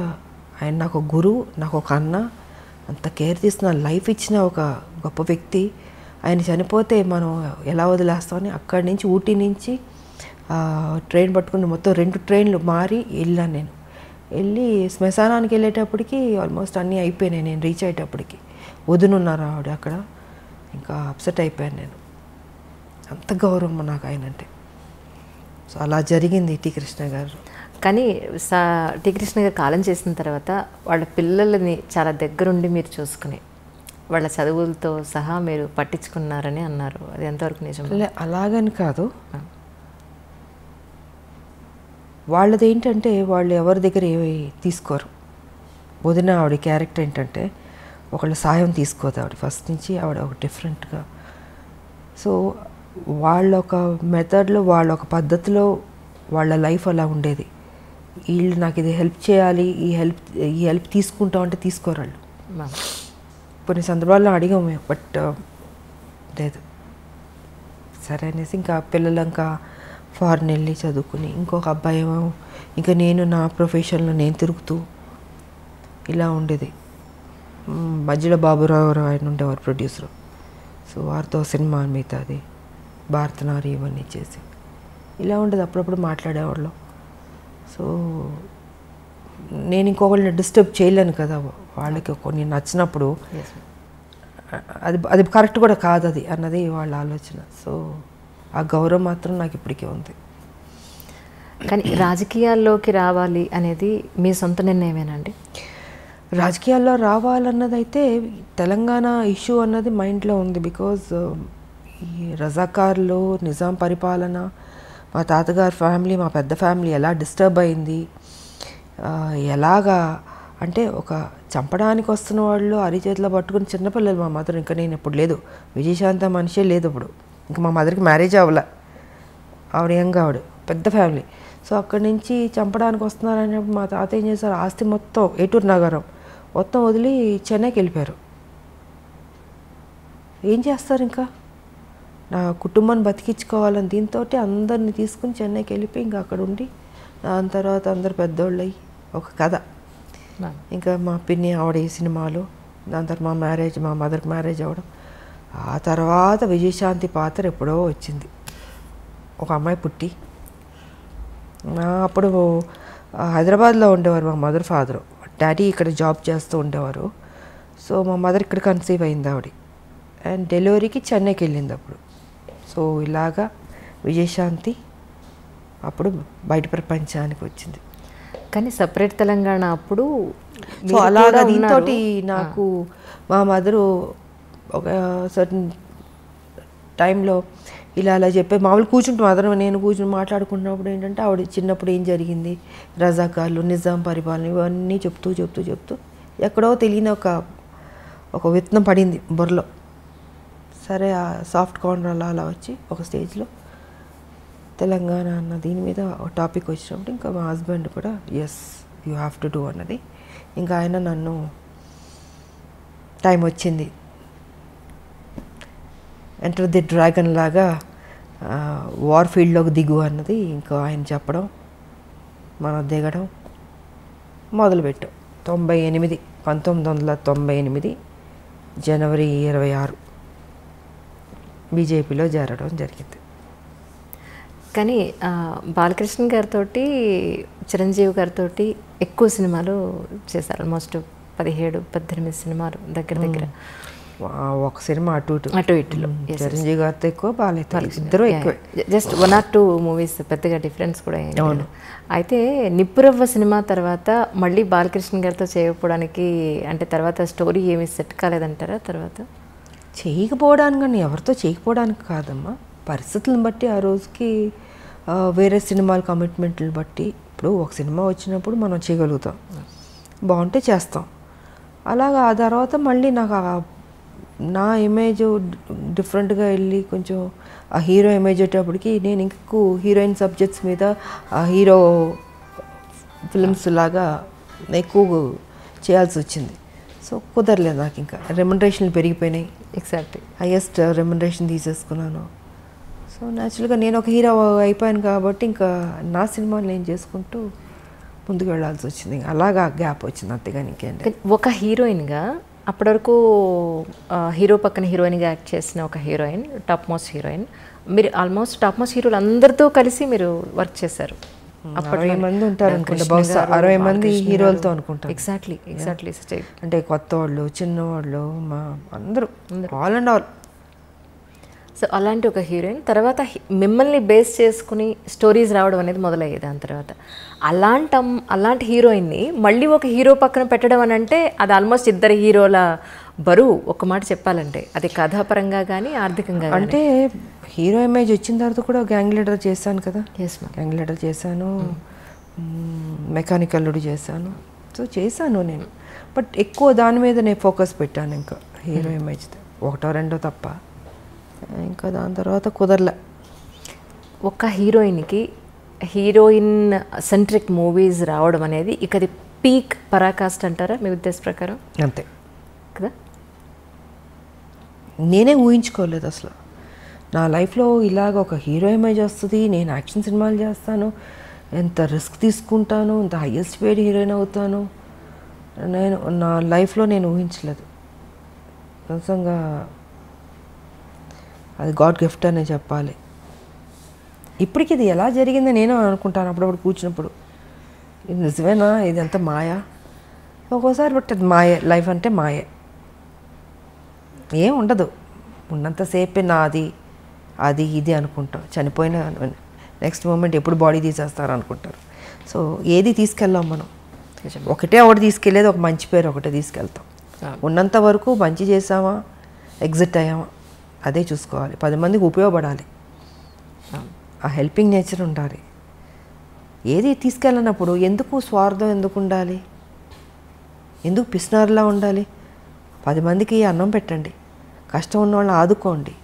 ఆయన నాకు ఒక గురువు, నాకు ఒక అన్న, అంత కేర్ తీసుకున్న లైఫ్ ఇచ్చిన ఒక గొప్ప వ్యక్తి. ఆయన చనిపోతే మనం ఎలా వదిలేస్తామని అక్కడి నుంచి ఊటీ నుంచి ట్రైన్ పట్టుకుని మొత్తం 2 ట్రైన్లు మారి వెళ్ళాను. నేను వెళ్ళి శ్మశానానికి వెళ్ళేటప్పటికి ఆల్మోస్ట్ అన్నీ అయిపోయినాయి. నేను రీచ్ అయ్యేటప్పటికి వదునున్నారు ఆవిడ అక్కడ. ఇంకా అప్సెట్ అయిపోయాను నేను, అంత గౌరవం నాకు ఆయన అంటే. సో అలా జరిగింది టి కృష్ణ గారు. కానీ టి కృష్ణ గారు కాలం చేసిన తర్వాత వాళ్ళ పిల్లలని చాలా దగ్గరుండి మీరు చూసుకుని వాళ్ళ చదువులతో సహా మీరు పట్టించుకున్నారని అన్నారు, అది ఎంతవరకు నిజం? అలాగని కాదు, వాళ్ళది ఏంటంటే వాళ్ళు ఎవరి దగ్గర ఏమి తీసుకోరు. వదిన ఆవిడ క్యారెక్టర్ ఏంటంటే ఒకళ్ళ సాయం తీసుకోదు ఆవిడ ఫస్ట్ నుంచి. ఆవిడ ఒక డిఫరెంట్గా, సో వాళ్ళ ఒక మెథడ్లో వాళ్ళ ఒక పద్ధతిలో వాళ్ళ లైఫ్ అలా ఉండేది. వీళ్ళు నాకు ఇది హెల్ప్ చేయాలి, ఈ హెల్ప్ తీసుకుంటాం అంటే తీసుకోరు వాళ్ళు. కొన్ని సందర్భాల్లో అడిగాము మేము, బట్ లేదు. సరే అనేసి ఇంకా పిల్లలు ఇంకా ఫారెన్ వెళ్ళి చదువుకుని, ఇంకొక అబ్బాయి ఏమో ఇంకా నేను నా ప్రొఫెషన్లో నేను తిరుగుతూ ఇలా ఉండేది. మధ్యలో బాబురావు ఆయన ఉండేవారు ప్రొడ్యూసరు. సో వారితో సినిమా మిగతాది భారతనారి ఇవన్నీ చేసి ఇలా ఉండేది. అప్పుడప్పుడు మాట్లాడేవాళ్ళు. సో నేను ఇంకొకళ్ళని డిస్టర్బ్ చేయలేను కదా, వాళ్ళకి కొన్ని నచ్చినప్పుడు అది కరెక్ట్ కూడా కాదు అది అన్నది వాళ్ళ ఆలోచన. సో ఆ గౌరవం మాత్రం నాకు ఇప్పటికీ ఉంది. కానీ రాజకీయాల్లోకి రావాలి అనేది మీ సొంత నిర్ణయమేనండి? రాజకీయాల్లో రావాలన్నది అయితే తెలంగాణ ఇష్యూ అన్నది మైండ్లో ఉంది. బికాజ్ ఈ రజాకార్లు, నిజాం పరిపాలన, మా తాతగారి ఫ్యామిలీ, మా పెద్ద ఫ్యామిలీ ఎలా డిస్టర్బ్ అయింది, ఎలాగా అంటే ఒక చంపడానికి వస్తున్న వాళ్ళు అరిచేతిలో పట్టుకుని చిన్నపిల్లలు. మా మదర్ ఇంకా నేను ఎప్పుడు లేదు, విజయశాంత మనిషే లేదు ఇప్పుడు. ఇంకా మా మదర్కి మ్యారేజ్ అవ్వలే, ఆవిడ యంగ్, ఆవిడ పెద్ద ఫ్యామిలీ. సో అక్కడి నుంచి చంపడానికి వస్తున్నారనేప్పుడు మా తాత ఏం చేశారు, ఆస్తి మొత్తం ఏటూరు నగరం మొత్తం వదిలి చెన్నైకి వెళ్ళిపోయారు. ఏం చేస్తారు ఇంకా నా కుటుంబాన్ని బతికించుకోవాలని దీంతో అందరిని తీసుకుని చెన్నైకి వెళ్ళిపోయి ఇంకా అక్కడ ఉండి దాని తర్వాత అందరు పెద్దోళ్ళు అయ్యి ఒక కథ. ఇంకా మా పిన్ని ఆవిడ ఈ సినిమాలు, దాని తర్వాత మా మ్యారేజ్, మా మదర్కి మ్యారేజ్ అవ్వడం. ఆ తర్వాత విజయశాంతి పాత్ర ఎప్పుడో వచ్చింది, ఒక అమ్మాయి పుట్టి. అప్పుడు హైదరాబాద్లో ఉండేవారు మా మదర్ ఫాదరు, డాడీ ఇక్కడ జాబ్ చేస్తూ ఉండేవారు. సో మా మదర్ ఇక్కడ కన్సీవ్ అయింది ఆవిడ, అండ్ డెలివరీకి చెన్నైకి వెళ్ళింది అప్పుడు. సో ఇలాగా విజయశాంతి అప్పుడు బయట ప్రపంచానికి వచ్చింది. కానీ సపరేట్ తెలంగాణ అప్పుడు సో అలాగా దీంతో నాకు మా మదరు ఒక సర్టన్ టైంలో ఇలా అలా చెప్పే మామూలు కూర్చుంటాం మదర్ నేను కూర్చుని మాట్లాడుకున్నప్పుడు ఏంటంటే ఆవిడ చిన్నప్పుడు ఏం జరిగింది, రజాకార్లు, నిజాం పరిపాలన, ఇవన్నీ చెప్తూ చెప్తూ చెప్తూ ఎక్కడో తెలియని ఒక విత్తనం పడింది బుర్రలో. సరే ఆ సాఫ్ట్ కార్నర్ అలా అలా వచ్చి ఒక స్టేజ్లో తెలంగాణ అన్న దీని మీద ఒక టాపిక్ వచ్చినప్పుడు ఇంకా మా హస్బెండ్ కూడా yes you have to do అన్నది. ఇంకా ఆయన నన్ను టైం వచ్చింది ఎంటర్ ది డ్రాగన్ లాగా వార్ ఫీల్డ్లోకి దిగు అన్నది ఇంకా ఆయన చెప్పడం, మనం దిగడం మొదలుపెట్టాం. 1998 జనవరి 26 బీజేపీలో చేరడం జరిగింది. కానీ బాలకృష్ణ గారితో, చిరంజీవి గారితో ఎక్కువ సినిమాలు చేశారు. ఆల్మోస్ట్ 17-18 సినిమాలు దగ్గర దగ్గర. ఒక సినిమా అటు ఇటులో చిరంజీవి గారితో ఎక్కువ, బాలకృష్ణ ఇద్దరు ఎక్కువ. జస్ట్ 1 or 2 మూవీస్, పెద్దగా డిఫరెన్స్ కూడా ఏం లేదు. అయితే నిప్పురవ్వ సినిమా తర్వాత మళ్ళీ బాలకృష్ణ గారితో చేయకపోవడానికి అంటే తర్వాత స్టోరీ ఏమీ సెట్ కాలేదంటారా? తర్వాత చేయకపోవడానికి కానీ ఎవరితో చేయకపోవడానికి కాదమ్మా, పరిస్థితులను బట్టి ఆ రోజుకి వేరే సినిమాల కమిట్మెంట్లను బట్టి. ఇప్పుడు ఒక సినిమా వచ్చినప్పుడు మనం చేయగలుగుతాం, బాగుంటే చేస్తాం. అలాగా ఆ తర్వాత మళ్ళీ నాకు నా ఇమేజ్ డిఫరెంట్గా వెళ్ళి కొంచెం ఆ హీరో ఇమేజ్ వచ్చేటప్పటికి నేను ఇంకెక్కువ హీరోయిన్ సబ్జెక్ట్స్ మీద ఆ హీరో ఫిల్మ్స్ లాగా ఎక్కువ చేయాల్సి వచ్చింది. సో కుదరలేదు నాకు, ఇంకా రెమ్యునరేషన్లు పెరిగిపోయినాయి. ఎగ్జాక్ట్లీ హైయెస్ట్ రెమ్యునరేషన్ తీసేసుకున్నాను. సో న్యాచురల్గా నేను ఒక హీరో అయిపోయాను కాబట్టి ఇంకా నా సినిమాలు నేను చేసుకుంటూ ముందుకు వెళ్ళాల్సి వచ్చింది. అలాగా గ్యాప్ వచ్చింది అంతేగాని ఇంకేంటి. ఒక హీరోయిన్గా అప్పటి వరకు హీరో పక్కన హీరోయిన్గా యాక్ట్ చేసిన ఒక హీరోయిన్, టాప్ మోస్ట్ హీరోయిన్. మీరు ఆల్మోస్ట్ టాప్ మోస్ట్ హీరోలు అందరితో కలిసి మీరు వర్క్ చేశారు. 60 మంది ఉంటారు అనుకుంటా, బహుశా 60 మంది హీరోలతో అనుకుంటారు. ఎగ్జాక్ట్లీ అంటే కొత్త వాళ్ళు, చిన్నవాళ్ళు, మా అందరూ ఆల్ అండ్ ఆల్. సో అలాంటి ఒక హీరోయిన్ తర్వాత మిమ్మల్ని బేస్ చేసుకుని స్టోరీస్ రావడం అనేది మొదలయ్యేది. దాని తర్వాత అలాంటి హీరోయిన్ని మళ్ళీ ఒక హీరో పక్కన పెట్టడం అని అంటే అది ఆల్మోస్ట్ ఇద్దరు హీరోల బరువు. ఒక మాట చెప్పాలంటే అది కథాపరంగా కానీ ఆర్థికంగా. అంటే హీరో ఇమేజ్ వచ్చిన తర్వాత కూడా గ్యాంగ్ లీడర్ చేశాను కదా. గ్యాంగ్ లీడర్ చేశాను, మెకానికల్లుడు చేశాను. సో చేశాను నేను, బట్ ఎక్కువ దాని మీద నేను ఫోకస్ పెట్టాను. ఇంకా హీరో ఇమేజ్ 1-2 తప్ప ఇంకా దాని తర్వాత కుదరలే. ఒక హీరోయిన్కి హీరోయిన్ సెంట్రిక్ మూవీస్ రావడం అనేది ఇక అది పీక్ పరాకాష్ట అంటారా మీ ఉద్దేశ ప్రకారం? అంతే కదా. నేనే ఊహించుకోలేదు అసలు నా లైఫ్లో ఇలాగ ఒక హీరో ఇమేజ్ వస్తుంది, నేను యాక్షన్ సినిమాలు చేస్తాను, ఎంత రిస్క్ తీసుకుంటాను, ఎంత హైయెస్ట్ పేడ్ హీరోయిన్ అవుతాను, నేను నా లైఫ్లో నేను ఊహించలేదు. నిజంగా అది గాడ్ గిఫ్ట్ అనే చెప్పాలి. ఇప్పటికి ఇది ఎలా జరిగిందో నేను అనుకుంటాను అప్పుడప్పుడు కూర్చున్నప్పుడు. ఇది నిజమేనా, ఇది ఎంత మాయా ఒక్కోసారి. బట్ అది మాయే, లైఫ్ అంటే మాయే, ఏం ఉండదు. ఉన్నంతసేపే నాది అది ఇది అనుకుంటాం. చనిపోయిన నెక్స్ట్ మూమెంట్ ఎప్పుడు బాడీ తీసేస్తారు అనుకుంటారు. సో ఏది తీసుకెళ్ళాం మనం, ఒకటే తీసుకెళ్ళేది ఒక మంచి పేరు ఒకటే తీసుకెళ్తాం. ఉన్నంత వరకు మంచి చేసామా, ఎగ్జిట్ అయ్యామా, అదే చూసుకోవాలి. 10 మందికి ఉపయోగపడాలి, ఆ హెల్పింగ్ నేచర్ ఉండాలి. ఏది తీసుకెళ్ళినప్పుడు ఎందుకు స్వార్థం ఎందుకు ఉండాలి, ఎందుకు పిసినారులా ఉండాలి? 10 మందికి అన్నం పెట్టండి, కష్టం ఉన్న వాళ్ళని ఆదుకోండి.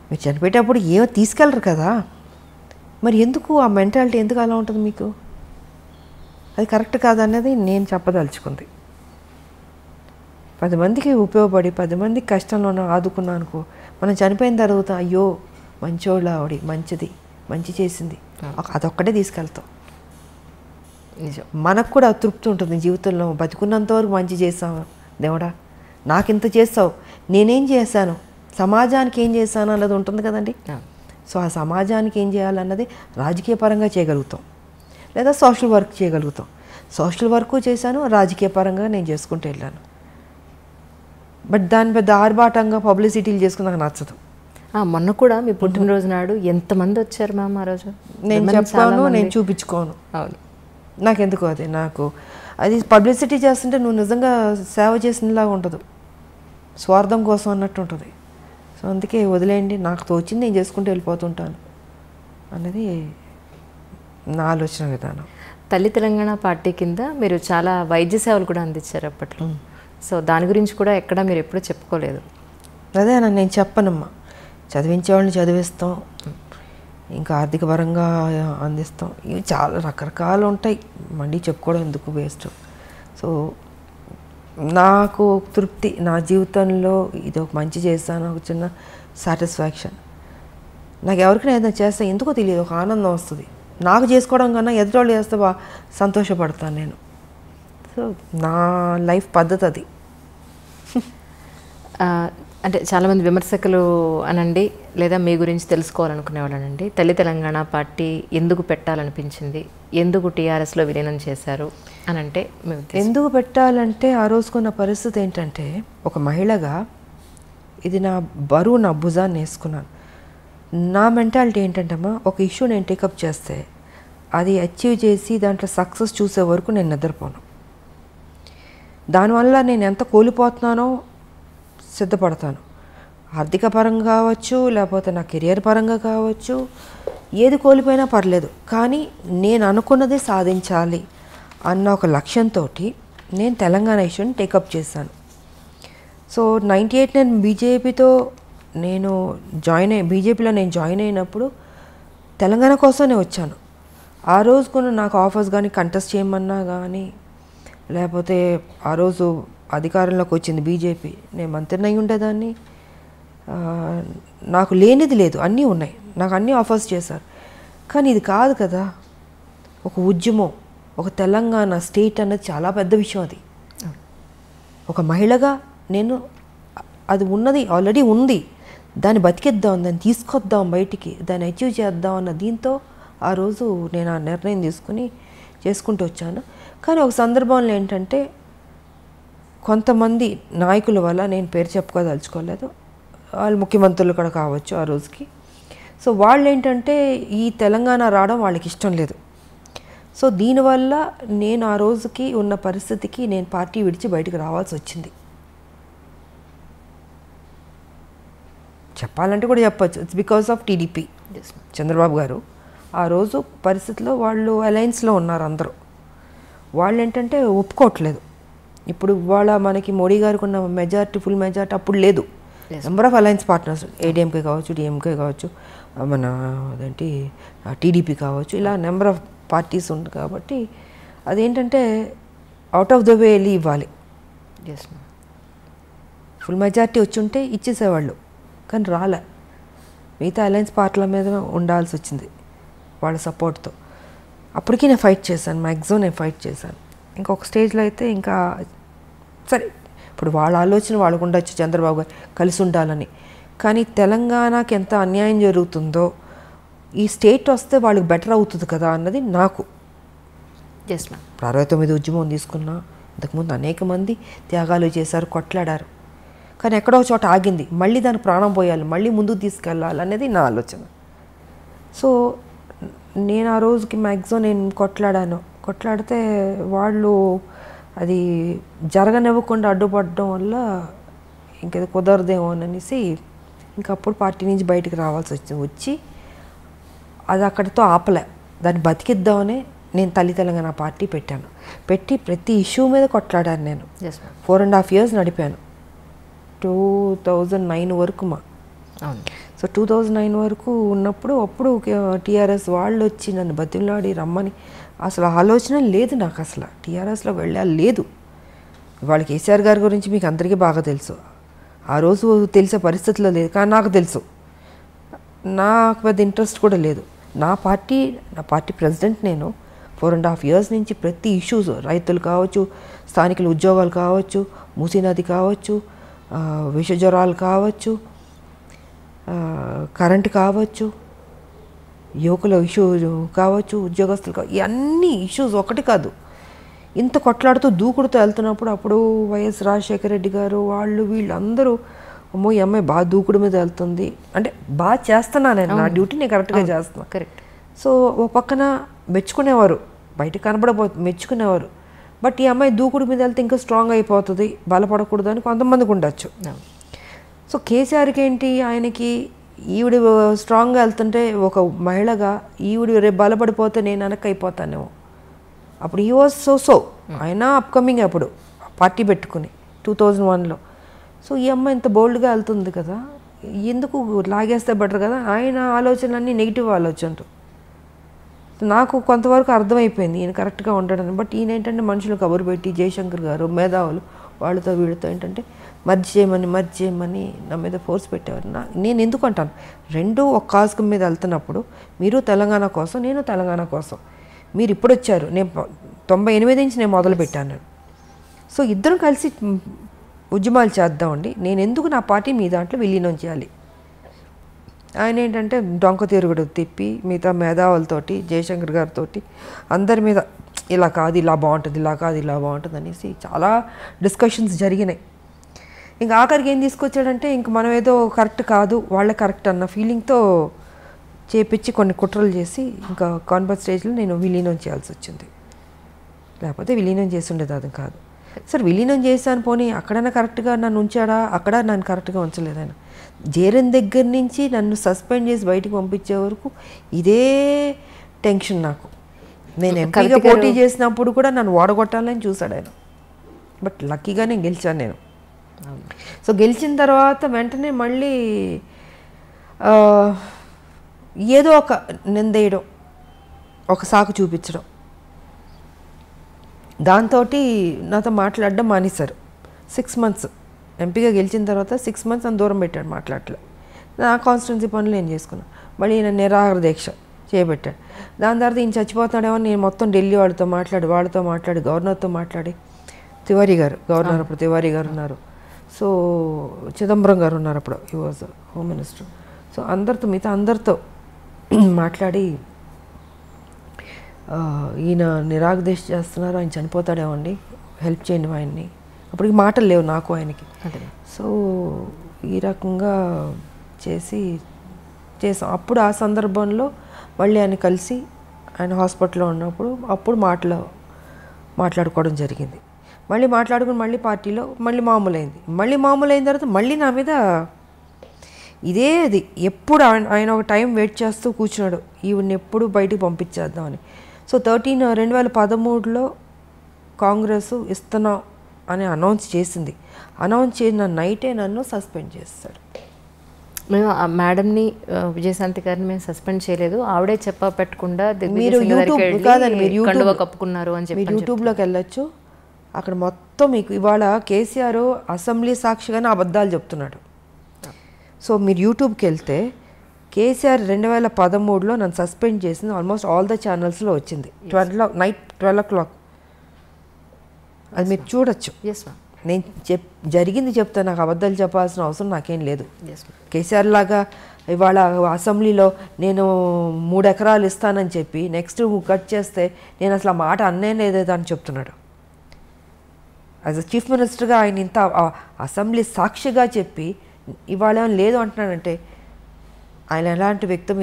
మీరు చనిపోయేటప్పుడు ఏమో తీసుకెళ్ళరు కదా, మరి ఎందుకు ఆ మెంటాలిటీ ఎందుకు అలా ఉంటుంది మీకు? అది కరెక్ట్ కాదన్నది నేను చెప్పదలుచుకుంది. 10 మందికి ఉపయోగపడి 10 మందికి కష్టంలో ఆదుకున్నా అనుకో, మనం చనిపోయిన తర్వాత అయ్యో మంచోళ్ళ ఆవిడ, మంచిది, మంచి చేసింది, అదొక్కటే తీసుకెళ్తాం. నిజం. మనకు కూడా తృప్తి ఉంటుంది జీవితంలో. బతుకున్నంత వరకు మంచి చేసావు దేవుడా, నాకింత చేస్తావు, నేనేం చేశాను, సమాజానికి ఏం చేశాను అన్నది ఉంటుంది కదండి. సో ఆ సమాజానికి ఏం చేయాలన్నది రాజకీయ పరంగా చేయగలుగుతాం, లేదా సోషల్ వర్క్ చేయగలుగుతాం. సోషల్ వర్క్ చేశాను, రాజకీయ పరంగా నేను చేసుకుంటూ వెళ్ళాను. బట్ దాని పెద్ద ఆర్భాటంగా పబ్లిసిటీలు చేసుకుని నాకు నచ్చదు. మొన్న కూడా మీ పుట్టినరోజు నాడు ఎంతమంది వచ్చారు మ్యామ్ ఆ రోజు? నేను చెప్పాను, నేను చూపించుకోను. అవును, నాకెందుకు అది, నాకు అది పబ్లిసిటీ చేస్తుంటే నువ్వు నిజంగా సేవ చేసినలాగా ఉండదు, స్వార్థం కోసం అన్నట్టు ఉంటుంది. సో అందుకే వదిలేయండి, నాకు తోచింది నేను చేసుకుంటూ వెళ్ళిపోతుంటాను అన్నది నా ఆలోచన విధానం. తల్లి తెలంగాణ పార్టీ కింద మీరు చాలా వైద్య సేవలు కూడా అందించారు అప్పట్లో. సో దాని గురించి కూడా ఎక్కడ మీరు ఎప్పుడూ చెప్పుకోలేదు. అదే నేను చెప్పనమ్మా, చదివించే వాళ్ళని చదివిస్తాం, ఇంకా ఆర్థిక పరంగా అందిస్తాం, ఇవి చాలా రకరకాలు ఉంటాయి, మళ్ళీ చెప్పుకోవడం ఎందుకు వేస్ట్. సో నాకు తృప్తి, నా జీవితంలో ఇది ఒక మంచి చేస్తాను, ఒక చిన్న సాటిస్ఫాక్షన్. నాకు ఎవరికైనా ఏదైనా చేస్తే ఎందుకో తెలియదు, ఒక ఆనందం వస్తుంది. నాకు చేసుకోవడం కన్నా ఎదుటోళ్ళు చేస్తే సంతోషపడతాను నేను. సో నా లైఫ్ పద్ధతి అది. అంటే చాలామంది విమర్శకులు అనండి, లేదా మీ గురించి తెలుసుకోవాలనుకునేవాళ్ళనండి, తల్లి తెలంగాణ పార్టీ ఎందుకు పెట్టాలనిపించింది, ఎందుకు టీఆర్ఎస్లో విలీనం చేశారు అని అంటే ఎందుకు పెట్టాలంటే ఆ రోజుకున్న పరిస్థితి ఏంటంటే, ఒక మహిళగా ఇది నా బరువు నా భుజాన్ని వేసుకున్నాను. నా మెంటాలిటీ ఏంటంటే అమ్మా, ఒక ఇష్యూ నేను టేకప్ చేస్తే అది అచీవ్ చేసి దాంట్లో సక్సెస్ చూసే వరకు నేను నిద్రపోను. దానివల్ల నేను ఎంత కోల్పోతున్నానో సిద్ధపడతాను. ఆర్థిక పరంగా కావచ్చు, లేకపోతే నా కెరియర్ పరంగా కావచ్చు, ఏది కోల్పోయినా పర్లేదు, కానీ నేను అనుకున్నది సాధించాలి అన్న ఒక లక్ష్యంతో నేను తెలంగాణ ఇష్యూని టేకప్ చేశాను. సో 98 నేను బీజేపీలో నేను జాయిన్ అయినప్పుడు తెలంగాణ కోసమే వచ్చాను. ఆ రోజుకున్న నాకు ఆఫర్స్ కానీ కంటెస్ట్ చేయమన్నా కానీ, లేకపోతే ఆ రోజు అధికారంలోకి వచ్చింది బీజేపీ, నేను మంత్రిని అయి ఉండేదాన్ని. నాకు లేనిది లేదు, అన్నీ ఉన్నాయి, నాకు అన్నీ ఆఫర్స్ చేశారు. కానీ ఇది కాదు కదా, ఒక ఉద్యమం, ఒక తెలంగాణ స్టేట్ అన్నది చాలా పెద్ద విషయం. అది ఒక మహిళగా నేను అది ఉన్నది, ఆల్రెడీ ఉంది, దాన్ని బతికిద్దాం, దాన్ని తీసుకొద్దాం బయటికి, దాన్ని అచీవ్ చేద్దాం అన్న దీంతో ఆ రోజు నేను ఆ నిర్ణయం తీసుకుని చేసుకుంటూ వచ్చాను. కానీ ఒక సందర్భంలో ఏంటంటే, కొంతమంది నాయకుల వల్ల, నేను పేరు చెప్పుకోదలుచుకోలేదు, వాళ్ళు ముఖ్యమంత్రులు కూడా కావచ్చు ఆ రోజుకి. సో వాళ్ళు ఏంటంటే ఈ తెలంగాణ రావడం వాళ్ళకి ఇష్టం లేదు. సో దీనివల్ల నేను ఆ రోజుకి ఉన్న పరిస్థితికి నేను పార్టీ విడిచి బయటకు రావాల్సి వచ్చింది. చెప్పాలంటే కూడా చెప్పచ్చు, it's because of TDP. Chandrababu గారు ఆ రోజు పరిస్థితిలో వాళ్ళు అలయన్స్లో ఉన్నారు అందరూ. వాళ్ళు ఏంటంటే ఒప్పుకోవట్లేదు. ఇప్పుడు ఇవాళ మనకి మోడీ గారికి ఉన్న మెజారిటీ, ఫుల్ మెజారిటీ అప్పుడు లేదు. Number of alliance partners, ADMK కావచ్చు, డిఎంకే కావచ్చు, మన అదేంటి టీడీపీ కావచ్చు, ఇలా నెంబర్ ఆఫ్ పార్టీస్ ఉంది. కాబట్టి అదేంటంటే అవుట్ ఆఫ్ ద వే వెళ్ళి ఇవ్వాలి. ఫుల్ మెజారిటీ వచ్చి ఉంటే ఇచ్చేసేవాళ్ళు, కానీ రాలే. మిగతా అలయన్స్ పార్టీల మీద ఉండాల్సి వచ్చింది వాళ్ళ సపోర్ట్తో. అప్పటికీ నేను ఫైట్ చేశాను, మ్యాక్సిమం నేను ఫైట్ చేశాను. ఇంకొక స్టేజ్లో అయితే ఇంకా సరే, ఇప్పుడు వాళ్ళ ఆలోచన వాళ్ళకు ఉండొచ్చు, చంద్రబాబు గారు కలిసి ఉండాలని. కానీ తెలంగాణకి ఎంత అన్యాయం జరుగుతుందో ఈ స్టేట్ వస్తే వాళ్ళకి బెటర్ అవుతుంది కదా అన్నది నాకు. ఇప్పుడు 69 ఉద్యమం తీసుకున్నా, ఇంతకుముందు అనేక మంది త్యాగాలు చేశారు, కొట్లాడారు, కానీ ఎక్కడో చోట ఆగింది. మళ్ళీ దానికి ప్రాణం పోయాలి, మళ్ళీ ముందుకు తీసుకెళ్ళాలి అనేది నా ఆలోచన. సో నేను ఆ రోజుకి మ్యాక్సిమం నేను కొట్లాడితే వాళ్ళు అది జరగనివ్వకుండా అడ్డుపడడం వల్ల ఇంకేదో కుదరదేమో అనేసి ఇంకప్పుడు పార్టీ నుంచి బయటికి రావాల్సి వచ్చి అది అక్కడితో ఆపలే. దాన్ని బతికిద్దామని నేను తల్లి తెలంగాణ పార్టీ పెట్టి ప్రతి ఇష్యూ మీద కొట్లాడాను. నేను 4.5 years నడిపాను, 2009 వరకు సో 2009 వరకు ఉన్నప్పుడు అప్పుడు టీఆర్ఎస్ వాళ్ళు వచ్చి నన్ను బతిమలాడి రమ్మని, అసలు ఆలోచన లేదు నాకు, అసలు టీఆర్ఎస్లో వెళ్ళా లేదు. వాళ్ళ కేసీఆర్ గారి గురించి మీకు అందరికీ బాగా తెలుసు. ఆ రోజు తెలిసే పరిస్థితిలో లేదు, కానీ నాకు తెలుసు. నాకు పెద్ద ఇంట్రెస్ట్ కూడా లేదు. నా పార్టీ ప్రెసిడెంట్ నేను 4.5 years నుంచి ప్రతి ఇష్యూస్, రైతులు కావచ్చు, స్థానికుల ఉద్యోగాలు కావచ్చు, మూసీ నది కావచ్చు, విష జ్వరాలు కావచ్చు, కరెంటు కావచ్చు, యువకుల ఇష్యూ కావచ్చు, ఉద్యోగస్తులు కావచ్చు, ఇవన్నీ ఇష్యూస్ ఒకటి కాదు. ఇంత కొట్లాడుతూ దూకుడుతూ వెళ్తున్నప్పుడు అప్పుడు వైఎస్ రాజశేఖర రెడ్డి గారు వాళ్ళు వీళ్ళు అందరూ అమ్మో ఈ అమ్మాయి బాగా దూకుడు మీద వెళ్తుంది అంటే బాగా చేస్తున్నాను నేను, నా డ్యూటీ నేను కరెక్ట్గా చేస్తున్నాను. కరెక్ట్. సో ఓ పక్కన మెచ్చుకునేవారు, బయట మెచ్చుకునేవారు. బట్ ఈ అమ్మాయి దూకుడు మీద వెళ్తే ఇంకా స్ట్రాంగ్ అయిపోతుంది, బలపడకూడదు అని కొంతమందికి ఉండొచ్చు. సో కేసీఆర్కి ఏంటి, ఆయనకి ఈవిడ స్ట్రాంగ్గా వెళ్తుంటే ఒక మహిళగా ఈవిడ రేపు బలపడిపోతే నేను వెనక్కి అయిపోతానేమో. అప్పుడు ఈ వాజ్ సో ఆయన అప్కమింగ్ అప్పుడు పార్టీ పెట్టుకుని 2001లో. సో ఈ అమ్మాయి ఇంత బోల్డ్గా వెళ్తుంది కదా, ఎందుకు లాగేస్తే బెటర్ కదా. ఆయన ఆలోచనలన్నీ నెగిటివ్ ఆలోచనలు. నాకు కొంతవరకు అర్థమైపోయింది ఈయన కరెక్ట్గా ఉండడని. బట్ ఈయన ఏంటంటే మనుషులు కబురు పెట్టి జయశంకర్ గారు మేధావులు వాళ్ళతో వీళ్ళతో ఏంటంటే మర్జ్ చేయమని నా మీద ఫోర్స్ పెట్టేవారు. నేను ఎందుకు అంటాను, రెండు ఒక కాజ్ మీద వెళ్తున్నప్పుడు మీరు తెలంగాణ కోసం, నేను తెలంగాణ కోసం. మీరు ఇప్పుడు వచ్చారు, నేను 98 నుంచి నేను మొదలు పెట్టాను. సో ఇద్దరం కలిసి ఉద్యమాలు చేద్దామండి. నేను ఎందుకు నా పార్టీ మీ దాంట్లో విలీనం చేయాలి. ఆయన ఏంటంటే డొంక తిరుగుడు తిప్పి మిగతా మేధావులతోటి జయశంకర్ గారితో అందరి మీద ఇలా కాదు ఇలా బాగుంటుంది, ఇలా కాదు ఇలా బాగుంటుంది అనేసి చాలా డిస్కషన్స్ జరిగినాయి. ఇంకా ఆఖరికి ఏం తీసుకొచ్చాడంటే ఇంక మనం ఏదో కరెక్ట్ కాదు వాళ్ళే కరెక్ట్ అన్న ఫీలింగ్తో చేపించి కొన్ని కుట్రలు చేసి ఇంకా కాన్ఫరెన్స్ స్టేజ్లో నేను విలీనం చేయాల్సి వచ్చింది. లేకపోతే విలీనం చేసి ఉండేది అది కాదు. సార్ విలీనం చేశాను పోనీ అక్కడైనా కరెక్ట్గా నన్ను ఉంచాడా, అక్కడ నన్ను కరెక్ట్గా ఉంచలేదు ఆయన. జేరన్ దగ్గర నుంచి నన్ను సస్పెండ్ చేసి బయటికి పంపించే వరకు ఇదే టెన్షన్ నాకు. నేను ఎంపీగా పోటీ చేసినప్పుడు కూడా నన్ను ఓడగొట్టాలని చూశాడు ఆయన. బట్ లక్కీగా నేను గెలిచాను నేను. సో గెలిచిన తర్వాత వెంటనే మళ్ళీ ఏదో ఒక నిందేయడం, ఒక సాకు చూపించడం, దాంతో నాతో మాట్లాడడం మానేశారు. 6 months ఎంపీగా గెలిచిన తర్వాత 6 months అని దూరం పెట్టాడు, మాట్లాడలే. నా కాన్స్టిట్యున్సీ పనులు నేను చేసుకున్నాను. మళ్ళీ ఈయన నిరాహార దీక్ష చేపట్టాడు. దాని తర్వాత ఈయన చచ్చిపోతాడేమో నేను మొత్తం ఢిల్లీ వాళ్ళతో మాట్లాడి గవర్నర్తో మాట్లాడి, తివారీ గారు గవర్నర్ అప్పుడు తివారీ గారు ఉన్నారు, సో చిదంబరం గారు ఉన్నారు అప్పుడు, he was home minister. So మిగతా అందరితో మాట్లాడి ఈయన నిరాగదీక్ష చేస్తున్నారు, ఆయన చనిపోతాడేమో అండి, హెల్ప్ చేయండి ఆయన్ని. అప్పటికి మాటలు లేవు నాకు ఆయనకి. సో ఈ రకంగా చేసాం. అప్పుడు ఆ సందర్భంలో మళ్ళీ ఆయన కలిసి ఆయన హాస్పిటల్లో ఉన్నప్పుడు అప్పుడు మాట్లాడుకోవడం జరిగింది. మళ్ళీ మాట్లాడుకుని మళ్ళీ పార్టీలో మళ్ళీ మామూలైంది. మళ్ళీ మామూలైన తర్వాత మళ్ళీ నా మీద ఇదే అది ఎప్పుడు ఆయన ఒక టైం వెయిట్ చేస్తూ కూర్చున్నాడు, ఈవిని ఎప్పుడు బయటికి పంపించేద్దామని. సో 2013లో కాంగ్రెస్ ఇస్తున్నాం అని అనౌన్స్ చేసింది. అనౌన్స్ చేసిన నైటే నన్ను సస్పెండ్ చేస్తాడు. మేము ఆ మేడంని విజయశాంతి గారిని మేము సస్పెండ్ చేయలేదు, ఆవిడే పెట్టకుండా మీరు యూట్యూబ్ కాదని మీరు కప్పుకున్నారు అని చెప్పి మీరు యూట్యూబ్లోకి వెళ్ళొచ్చు. అక్కడ మొత్తం మీకు ఇవాళ కేసీఆర్ అసెంబ్లీ సాక్షిగానే అబద్ధాలు చెప్తున్నాడు. సో మీరు యూట్యూబ్కి వెళ్తే కేసీఆర్ 2013లో నన్ను సస్పెండ్ చేసింది ఆల్మోస్ట్ ఆల్ ద ఛానల్స్లో వచ్చింది. నైట్ 12 o'clock అది మీరు చూడొచ్చు. నేను జరిగింది చెప్తా, నాకు అబద్ధాలు చెప్పాల్సిన అవసరం నాకేం లేదు. కేసీఆర్ లాగా ఇవాళ అసెంబ్లీలో నేను 3 ఎకరాలు ఇస్తానని చెప్పి నెక్స్ట్ కట్ చేస్తే నేను అసలు ఆ మాట అన్నే లేదేదో అని చెప్తున్నాడు. యాజ్ అ చీఫ్ మినిస్టర్గా ఆయన ఇంత అసెంబ్లీ సాక్షిగా చెప్పి ఇవాళ ఏమైనా లేదు అంటున్నాడంటే ఆయన ఎలాంటి వ్యక్తి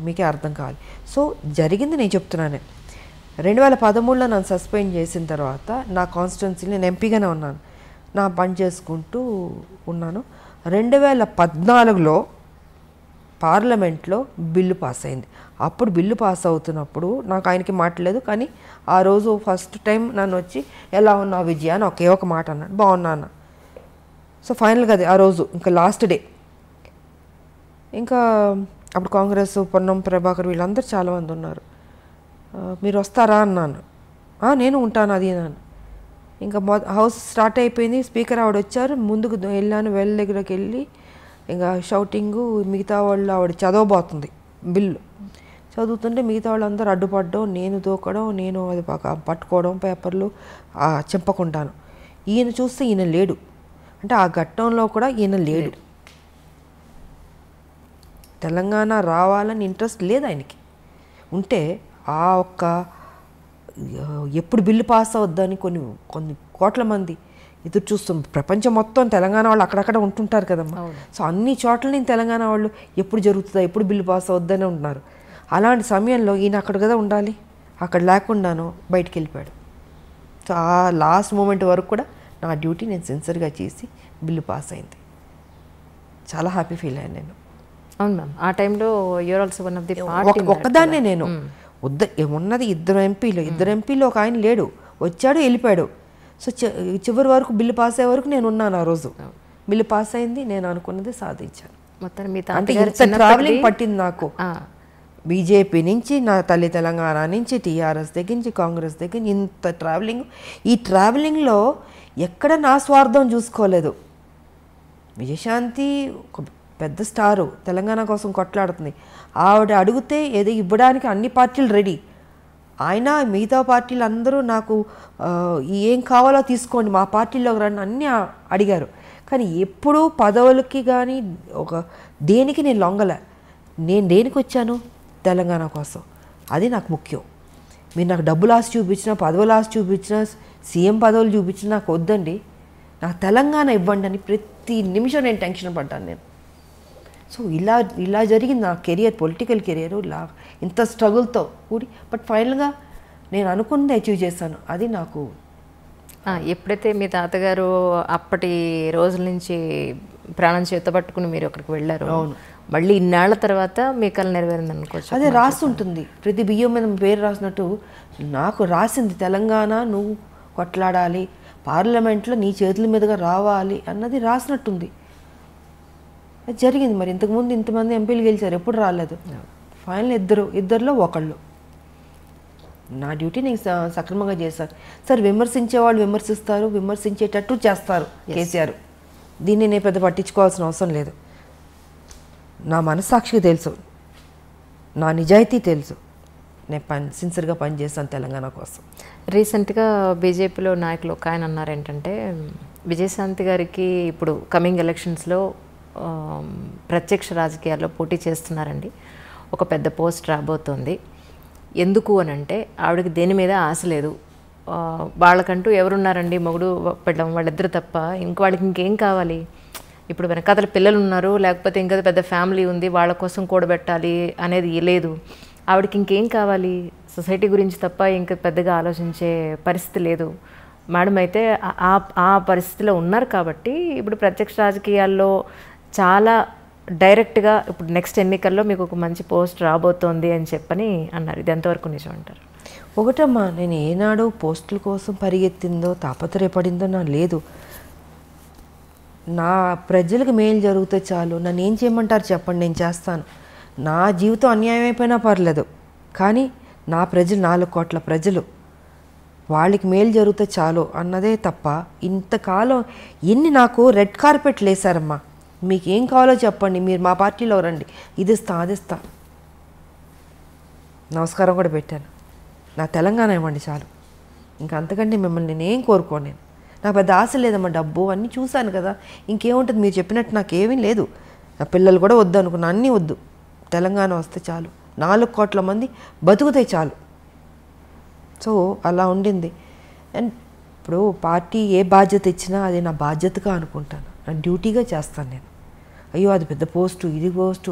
మీకే అర్థం కావాలి. సో జరిగింది నేను చెప్తున్నాను. 2013లో నన్ను సస్పెండ్ చేసిన తర్వాత నా కాన్స్టిట్యున్సీలో నేను ఎంపీగానే ఉన్నాను, నా పని చేసుకుంటూ ఉన్నాను. 2014లో పార్లమెంట్లో బిల్లు పాస్ అయింది. అప్పుడు బిల్లు పాస్ అవుతున్నప్పుడు నాకు ఆయనకి మాట్లాడలేదు, కానీ ఆ రోజు ఫస్ట్ టైం నన్ను వచ్చి ఎలా ఉన్నావు విజయ అని ఒకే ఒక మాట అన్నాడు, బాగున్నా అన్న. సో ఫైనల్గా అది ఆ రోజు ఇంకా లాస్ట్ డే. ఇంకా అప్పుడు కాంగ్రెస్ పొన్నం ప్రభాకర్ వీళ్ళందరూ చాలామంది ఉన్నారు. మీరు వస్తారా అన్నాను. నేను ఉంటాను అది అన్నాను. ఇంకా హౌస్ స్టార్ట్ అయిపోయింది. స్పీకర్ ఆవిడ వచ్చారు, ముందుకు వెళ్ళాను. వెల్ దగ్గరకు వెళ్ళి ఇంకా షౌటింగు, మిగతా వాళ్ళు ఆవిడ చదవబోతుంది బిల్లు. చదువుతుంటే మిగతా వాళ్ళందరూ అడ్డుపడడం, నేను దూకడం, నేను అది పట్టుకోవడం పేపర్లు చింపకుండాను. ఈయన చూస్తే ఈయన లేడు, అంటే ఆ ఘట్టంలో కూడా ఈయన లేడు. తెలంగాణ రావాలని ఇంట్రెస్ట్ లేదు ఆయనకి. ఉంటే ఆ ఒక్క ఎప్పుడు బిల్లు పాస్ అవుద్దని కొన్ని కోట్ల మంది ఎదురు చూస్తాం. ప్రపంచం మొత్తం తెలంగాణ వాళ్ళు అక్కడక్కడ ఉంటుంటారు కదమ్మా. సో అన్ని చోట్ల నేను తెలంగాణ వాళ్ళు ఎప్పుడు జరుగుతుందా, ఎప్పుడు బిల్లు పాస్ అవుద్దని ఉంటున్నారు. అలాంటి సమయంలో ఈయన అక్కడ కదా ఉండాలి, అక్కడ లేకుండాను బయటికి వెళ్ళిపోయాడు. సో ఆ లాస్ట్ మూమెంట్ వరకు కూడా నా డ్యూటీ నేను సిన్సియర్గా చేసి బిల్లు పాస్ అయింది. చాలా హ్యాపీ ఫీల్ అయ్యాను నేను. అవును మ్యామ్, ఆ టైంలో you're also one of the party. ఒక్కదాన్నే నేను ఉన్నది ఇద్దరు ఎంపీలు ఒక ఆయన లేడు, వచ్చాడు వెళ్ళిపోయాడు. సో చివరి వరకు బిల్లు పాస్ అయ్యే వరకు నేను ఉన్నాను. ఆ రోజు బిల్లు పాస్ అయింది, నేను అనుకున్నది సాధించాను. మొత్తం అంటే ఇంత ట్రావెలింగ్ పట్టింది నాకు. బీజేపీ నుంచి, నా తల్లి తెలంగాణ నుంచి, టీఆర్ఎస్ దగ్గర నుంచి, కాంగ్రెస్ దగ్గర నుంచి ఇంత ట్రావెలింగ్. ఈ ట్రావెలింగ్లో ఎక్కడ నా స్వార్థం చూసుకోలేదు. విజయశాంతి ఒక పెద్ద స్టారు, తెలంగాణ కోసం కొట్లాడుతుంది. ఆవిడ అడిగితే ఏదో ఇవ్వడానికి అన్ని పార్టీలు రెడీ. ఆయన మిగతా పార్టీలు అందరూ నాకు ఏం కావాలో తీసుకోండి, మా పార్టీలోకి రండి అన్నీ అడిగారు. కానీ ఎప్పుడూ పదవులకి కానీ దేనికి నేను లొంగలే. నేను దేనికి వచ్చాను? తెలంగాణ కోసం. అది నాకు ముఖ్యం. మీరు నాకు డబ్బులు ఆశ చూపించినా, పదవులు ఆశ చూపించినా, సీఎం పదవులు చూపించినా నాకు వద్దండి. నాకు తెలంగాణ ఇవ్వండి అని ప్రతి నిమిషం నేను టెన్షన్ పడ్డాను నేను. సో ఇలా జరిగింది నా కెరియర్, పొలిటికల్ కెరియర్ ఇంత స్ట్రగుల్తో కూడి. బట్ ఫైనల్గా నేను అనుకున్నది అచీవ్ చేశాను. అది నాకు ఎప్పుడైతే మీ తాతగారు అప్పటి రోజుల నుంచి ప్రాణం చేతపట్టుకుని మీరు అక్కడికి వెళ్ళారు, అవును, మళ్ళీ ఇన్నాళ్ల తర్వాత మీ కళ నెరవేరింది అనుకోవచ్చు. అదే రాస్తుంటుంది ప్రతి బియ్యం మీద పేరు రాసినట్టు నాకు రాసింది తెలంగాణ నువ్వు కొట్లాడాలి, పార్లమెంట్లో నీ చేతుల మీదుగా రావాలి అన్నది రాసినట్టుంది. అది జరిగింది. మరి ఇంతకుముందు ఇంతమంది ఎంపీలు గెలిచారు, ఎప్పుడు రాలేదు. ఫైనల్ ఇద్దరిలో ఒకళ్ళు. నా డ్యూటీ నేను సక్రమంగా చేశాను. సార్ విమర్శించే వాళ్ళు విమర్శిస్తారు, విమర్శించేటట్టు చేస్తారు కేసీఆర్. దీన్ని నేను పెద్ద పట్టించుకోవాల్సిన అవసరం లేదు. నా మనస్సాక్షికి తెలుసు, నా నిజాయితీ తెలుసు. నేను సిన్సియర్గా పనిచేస్తాను తెలంగాణ కోసం. రీసెంట్గా బీజేపీలో నాయకులు ఒక ఆయన అన్నారు ఏంటంటే, విజయశాంతి గారికి ఇప్పుడు కమింగ్ ఎలక్షన్స్లో ప్రత్యక్ష రాజకీయాల్లో పోటీ చేస్తున్నారండి, ఒక పెద్ద పోస్ట్ రాబోతోంది. ఎందుకు అని అంటే ఆవిడకి దేని మీద ఆశ లేదు, వాళ్ళకంటూ ఎవరున్నారండి, మొగుడు పెళ్ళం వాళ్ళిద్దరు తప్ప వాళ్ళకి ఇంకేం కావాలి. ఇప్పుడు వెనకాతల పిల్లలు ఉన్నారు, లేకపోతే ఇంకా పెద్ద ఫ్యామిలీ ఉంది, వాళ్ళ కోసం కూడబెట్టాలి అనేది లేదు. ఆవిడకి ఇంకేం కావాలి, సొసైటీ గురించి తప్ప ఇంకా పెద్దగా ఆలోచించే పరిస్థితి లేదు. మేడం అయితే ఆ పరిస్థితిలో ఉన్నారు కాబట్టి ఇప్పుడు ప్రత్యక్ష రాజకీయాల్లో చాలా డైరెక్ట్గా ఇప్పుడు నెక్స్ట్ ఎన్నికల్లో మీకు ఒక మంచి పోస్ట్ రాబోతోంది అని చెప్పని అన్నారు. ఇది ఎంతవరకు నిజం అంటారు? ఒకటమ్మా, నేను ఏనాడు పోస్టుల కోసం పరిగెత్తిందో తాపత్రయపడిందో నా లేదు. నా ప్రజలకు మేలు జరిగితే చాలు, నన్ను ఏం చేయమంటారు చెప్పండి, నేను చేస్తాను. నా జీవితం అన్యాయం అయిపోయినా పర్లేదు, కానీ నా ప్రజలు 4 కోట్ల ప్రజలు, వాళ్ళకి మేలు జరిగితే చాలు అన్నదే తప్ప ఇంతకాలం ఎన్ని నాకు రెడ్ కార్పెట్లు వేశారమ్మా. మీకు ఏం కావాలో చెప్పండి, మీరు మా పార్టీలో రండి, ఇది ఇస్తా అది ఇస్తా. నమస్కారం కూడా పెట్టాను. నా తెలంగాణ ఇవ్వండి చాలు, ఇంకా అంతకంటే మిమ్మల్ని నేనేం కోరుకోను. నేను నాకు పెద్ద ఆశ లేదమ్మా, డబ్బు అన్నీ చూశాను కదా, ఇంకేముంటుంది. మీరు చెప్పినట్టు నాకేమీ లేదు, నా పిల్లలు కూడా వద్దు అనుకున్నా, అన్నీ వద్దు, తెలంగాణ వస్తే చాలు, 4 కోట్ల మంది బతుకుతాయి చాలు. సో అలా ఉండింది. అండ్ ఇప్పుడు పార్టీ ఏ బాధ్యత ఇచ్చినా అది నా బాధ్యతగా అనుకుంటాను, నా డ్యూటీగా చేస్తాను నేను. అయ్యో అది పెద్ద పోస్టు, ఇది పోస్టు,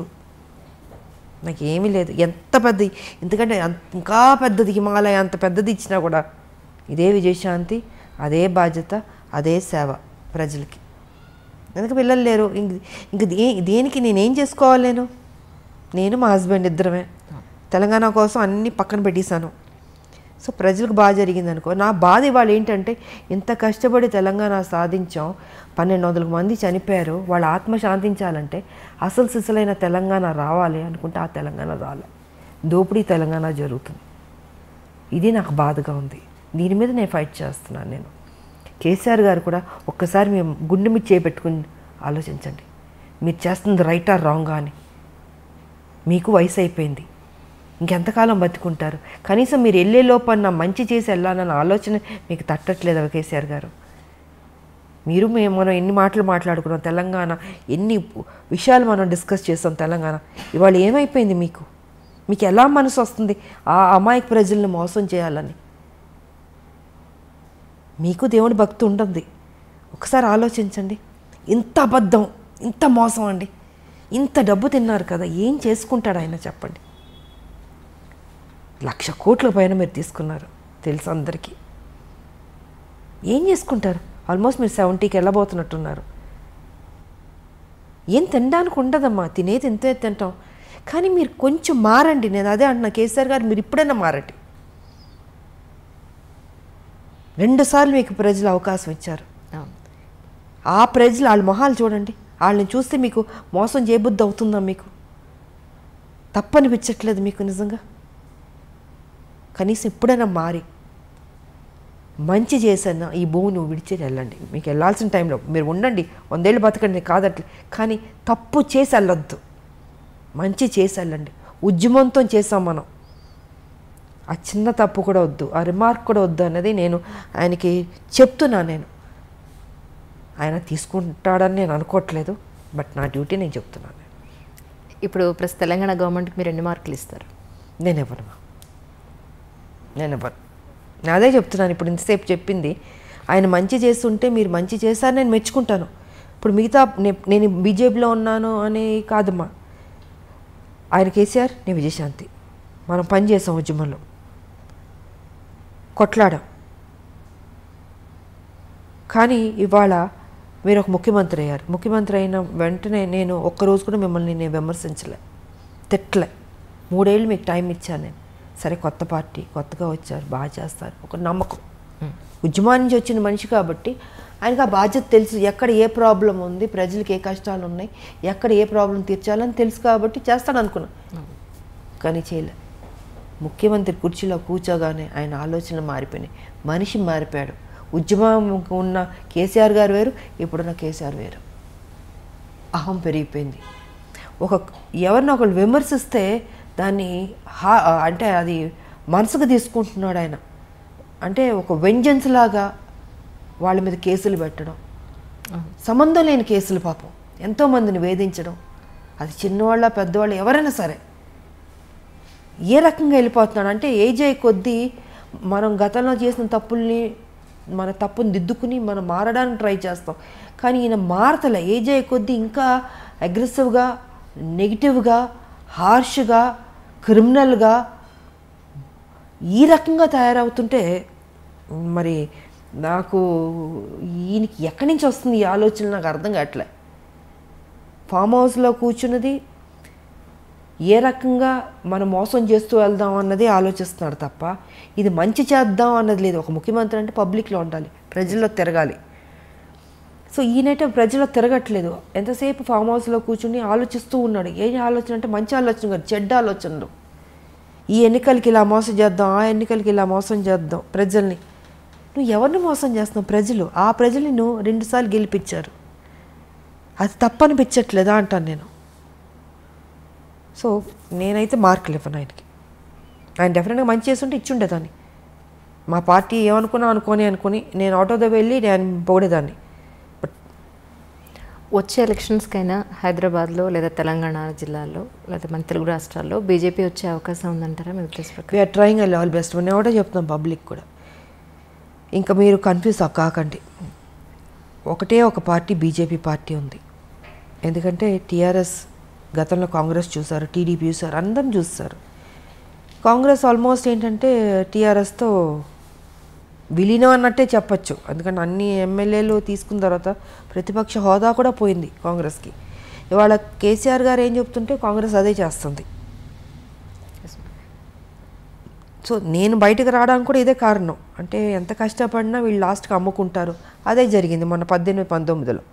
నాకు ఏమీ లేదు. ఎంత పెద్దది, ఎందుకంటే ఇంకా పెద్దది, హిమాలయ అంత పెద్దది ఇచ్చినా కూడా ఇదే విజయశాంతి, అదే బాధ్యత, అదే సేవ ప్రజలకి. ఎందుకు పిల్లలు లేరు, ఇంక దేనికి నేనేం చేసుకోవాలి? నేను మా హస్బెండ్ ఇద్దరమే తెలంగాణ కోసం అన్నీ పక్కన పెట్టేశాను. సో ప్రజలకు బాగా జరిగింది అనుకో. నా బాధ ఇవాళ ఏంటంటే, ఇంత కష్టపడి తెలంగాణ సాధించాం, 1200 మంది చనిపోయారు, వాళ్ళ ఆత్మ శాంతించాలంటే అసలు సిసలైన తెలంగాణ రావాలి అనుకుంటే ఆ తెలంగాణ రాలే, దోపిడీ తెలంగాణ జరుగుతుంది. ఇది నాకు బాధగా ఉంది. దీని మీద నేను ఫైట్ చేస్తున్నాను. నేను కేసీఆర్ గారు కూడా ఒక్కసారి మేము గుండె మీద చేపెట్టుకుని ఆలోచించండి, మీరు చేస్తుంది రైటా రాంగా అని. మీకు వయసు అయిపోయింది, ఇంకెంతకాలం బతుకుంటారు? కనీసం మీరు వెళ్ళే లోపల మంచి చేసి వెళ్ళాలన్న ఆలోచన మీకు తట్టట్లేదు కేసీఆర్ గారు. మనం ఎన్ని మాటలు మాట్లాడుకున్నాం తెలంగాణ, ఎన్ని విషయాలు మనం డిస్కస్ చేస్తాం తెలంగాణ. ఇవాళ ఏమైపోయింది? మీకు ఎలా మనసు వస్తుంది ఆ అమాయక ప్రజలను మోసం చేయాలని? మీకు దేవుడి భక్తి ఉంటుంది. ఒకసారి ఆలోచించండి. ఇంత అబద్ధం, ఇంత మోసం అండి. ఇంత డబ్బు తిన్నారు కదా, ఏం చేసుకుంటాడు ఆయన చెప్పండి? 1,00,000 కోట్ల పైన మీరు తీసుకున్నారు తెలుసు అందరికీ. ఏం చేసుకుంటారు? ఆల్మోస్ట్ మీరు 70కి వెళ్ళబోతున్నట్టున్నారు. ఏం తినడానికి ఉండదమ్మా, తినేది ఇంతే తింటాం. కానీ మీరు కొంచెం మారండి. నేను అదే అంటున్నా, కేసీఆర్ గారు మీరు ఇప్పుడైనా మారండి. 2 సార్లు మీకు ప్రజలు అవకాశం ఇచ్చారు. ఆ ప్రజలు వాళ్ళ మొహాలు చూడండి. వాళ్ళని చూస్తే మీకు మోసం చేయబుద్ధి అవుతుందా? మీకు తప్పనిపించట్లేదు మీకు నిజంగా? కనీసం ఎప్పుడైనా మారి మంచి చేసన్నా ఈ భూమిని విడిచేది వెళ్ళండి. మీకు వెళ్ళాల్సిన టైంలో మీరు ఉండండి, 100 ఏళ్ళు బతకండి కాదట్లే, కానీ తప్పు చేసి వెళ్ళొద్దు, మంచి చేసి వెళ్ళండి. ఉద్యమంతో చేసాం మనం. ఆ చిన్న తప్పు కూడా వద్దు, ఆ రిమార్క్ కూడా వద్దు అన్నది నేను ఆయనకి చెప్తున్నా. ఆయన తీసుకుంటాడని నేను అనుకోవట్లేదు, బట్ నా డ్యూటీ నేను చెప్తున్నాను. ఇప్పుడు ప్లస్ తెలంగాణ గవర్నమెంట్కి మీరు ఎన్ని మార్కులు ఇస్తారు? నేను ఇవ్వను. అదే చెప్తున్నాను. ఇప్పుడు ఇంతసేపు చెప్పింది ఆయన మంచి చేస్తుంటే మీరు మంచి చేశారు, నేను మెచ్చుకుంటాను. ఇప్పుడు మిగతా నేను బీజేపీలో ఉన్నాను అని కాదమ్మా. ఆయన కేసీఆర్, నేను విజయశాంతి, మనం పని చేసాం, ఉద్యమంలో కొట్లాడాం. కానీ ఇవాళ మీరు ఒక ముఖ్యమంత్రి అయ్యారు. ముఖ్యమంత్రి అయిన వెంటనే నేను ఒక్కరోజు కూడా మిమ్మల్ని నేను విమర్శించలే, తిట్టలే. 3 ఏళ్ళు మీకు టైం ఇచ్చాను నేను. సరే, కొత్త పార్టీ, కొత్తగా వచ్చారు, బాగా చేస్తారు, ఒక నమ్మకం. ఉద్యమాన్ని నుంచి వచ్చిన మనిషి కాబట్టి ఆయనకు ఆ బాధ్యత తెలుసు. ఎక్కడ ఏ ప్రాబ్లం ఉంది, ప్రజలకు ఏ కష్టాలు ఉన్నాయి, ఎక్కడ ఏ ప్రాబ్లం తీర్చాలని తెలుసు కాబట్టి చేస్తాడు అనుకున్నా. కానీ చేయలే. ముఖ్యమంత్రి కుర్చీలో కూర్చోగానే ఆయన ఆలోచనలు మారిపోయినాయి, మనిషి మారిపోయాడు. ఉద్యమం ఉన్న కేసీఆర్ గారు వేరు, ఇప్పుడున్న కేసీఆర్ వేరు. అహం పెరిగిపోయింది. ఎవరిని ఒకళ్ళు విమర్శిస్తే దాన్ని అంటే అది మనసుకు తీసుకుంటున్నాడు ఆయన. అంటే ఒక వెంజెన్స్ లాగా వాళ్ళ మీద కేసులు పెట్టడం, సంబంధం లేని కేసులు, పాపం ఎంతోమందిని వేధించడం. అది చిన్నవాళ్ళ పెద్దవాళ్ళు ఎవరైనా సరే ఏ రకంగా వెళ్ళిపోతున్నాడు అంటే, ఏజ్ అయ్యే కొద్దీ మనం గతంలో చేసిన తప్పుల్ని, మన తప్పుని దిద్దుకుని మనం మారడానికి ట్రై చేస్తాం. కానీ ఈయన మారతలే. ఏజ్ అయ్యే కొద్దీ ఇంకా అగ్రెసివ్గా, నెగిటివ్గా, హార్ష్గా, క్రిమినల్గా ఈ రకంగా తయారవుతుంటే మరి నాకు ఈయనకి ఎక్కడి నుంచి వస్తుంది ఈ ఆలోచన నాకు అర్థం కావట్లే. ఫామ్ హౌస్లో కూర్చున్నది ఏ రకంగా మనం మోసం చేస్తూ వెళ్దాం అన్నది ఆలోచిస్తున్నాడు తప్ప ఇది మంచి చేద్దాం అన్నది లేదు. ఒక ముఖ్యమంత్రి అంటే పబ్లిక్లో ఉండాలి, ప్రజల్లో తిరగాలి. సో ఈయనైతే ప్రజల్లో తిరగట్లేదు. ఎంతసేపు ఫామ్ హౌస్లో కూర్చుని ఆలోచిస్తూ ఉన్నాడు. ఏం ఆలోచన అంటే మంచి ఆలోచన కాదు, చెడ్డ ఆలోచనలు. ఈ ఎన్నికలకి ఇలా మోసం చేద్దాం, ఆ ఎన్నికలకి ఇలా మోసం చేద్దాం ప్రజల్ని. నువ్వు ఎవరిని మోసం చేస్తున్నావు? ప్రజలు. ఆ ప్రజల్ని నువ్వు 2 సార్లు గెలిపించారు. అది తప్పనిపించట్లేదా అంటాను నేను. సో నేనైతే మార్కులు ఇవ్వను ఆయనకి. ఆయన డెఫినెట్గా మంచి చేస్తుంటే ఇచ్చుండేదాన్ని. మా పార్టీ ఏమనుకున్నా అనుకొని నేను ఆటోతో వెళ్ళి నేను పొగిడేదాన్ని. బట్ వచ్చే ఎలక్షన్స్కైనా హైదరాబాద్లో లేదా తెలంగాణ జిల్లాల్లో లేదా మన తెలుగు రాష్ట్రాల్లో బీజేపీ వచ్చే అవకాశం ఉందంటారా మీ ఉద్దేశం ప్రకారం? We're trying and all best. నేను ఒకటే చెప్తున్నాం పబ్లిక్ కూడా, ఇంకా మీరు కన్ఫ్యూజ్ కాకండి. ఒకటే ఒక పార్టీ బీజేపీ పార్టీ ఉంది. ఎందుకంటే టీఆర్ఎస్ గతంలో కాంగ్రెస్ చూసారు, టీడీపీ చూసారు, అందరం చూస్తారు. కాంగ్రెస్ ఆల్మోస్ట్ ఏంటంటే టీఆర్ఎస్తో విలీనం అన్నట్టే చెప్పచ్చు. ఎందుకంటే అన్ని ఎమ్మెల్యేలు తీసుకున్న తర్వాత ప్రతిపక్ష హోదా కూడా పోయింది కాంగ్రెస్కి. ఇవాళ కేసీఆర్ గారు ఏం చెప్తుంటే కాంగ్రెస్ అదే చేస్తుంది. సో నేను బయటకు రావడానికి కూడా ఇదే కారణం. అంటే ఎంత కష్టపడినా వీళ్ళు లాస్ట్కి అమ్ముకుంటారు. అదే జరిగింది మొన్న 18-19లో.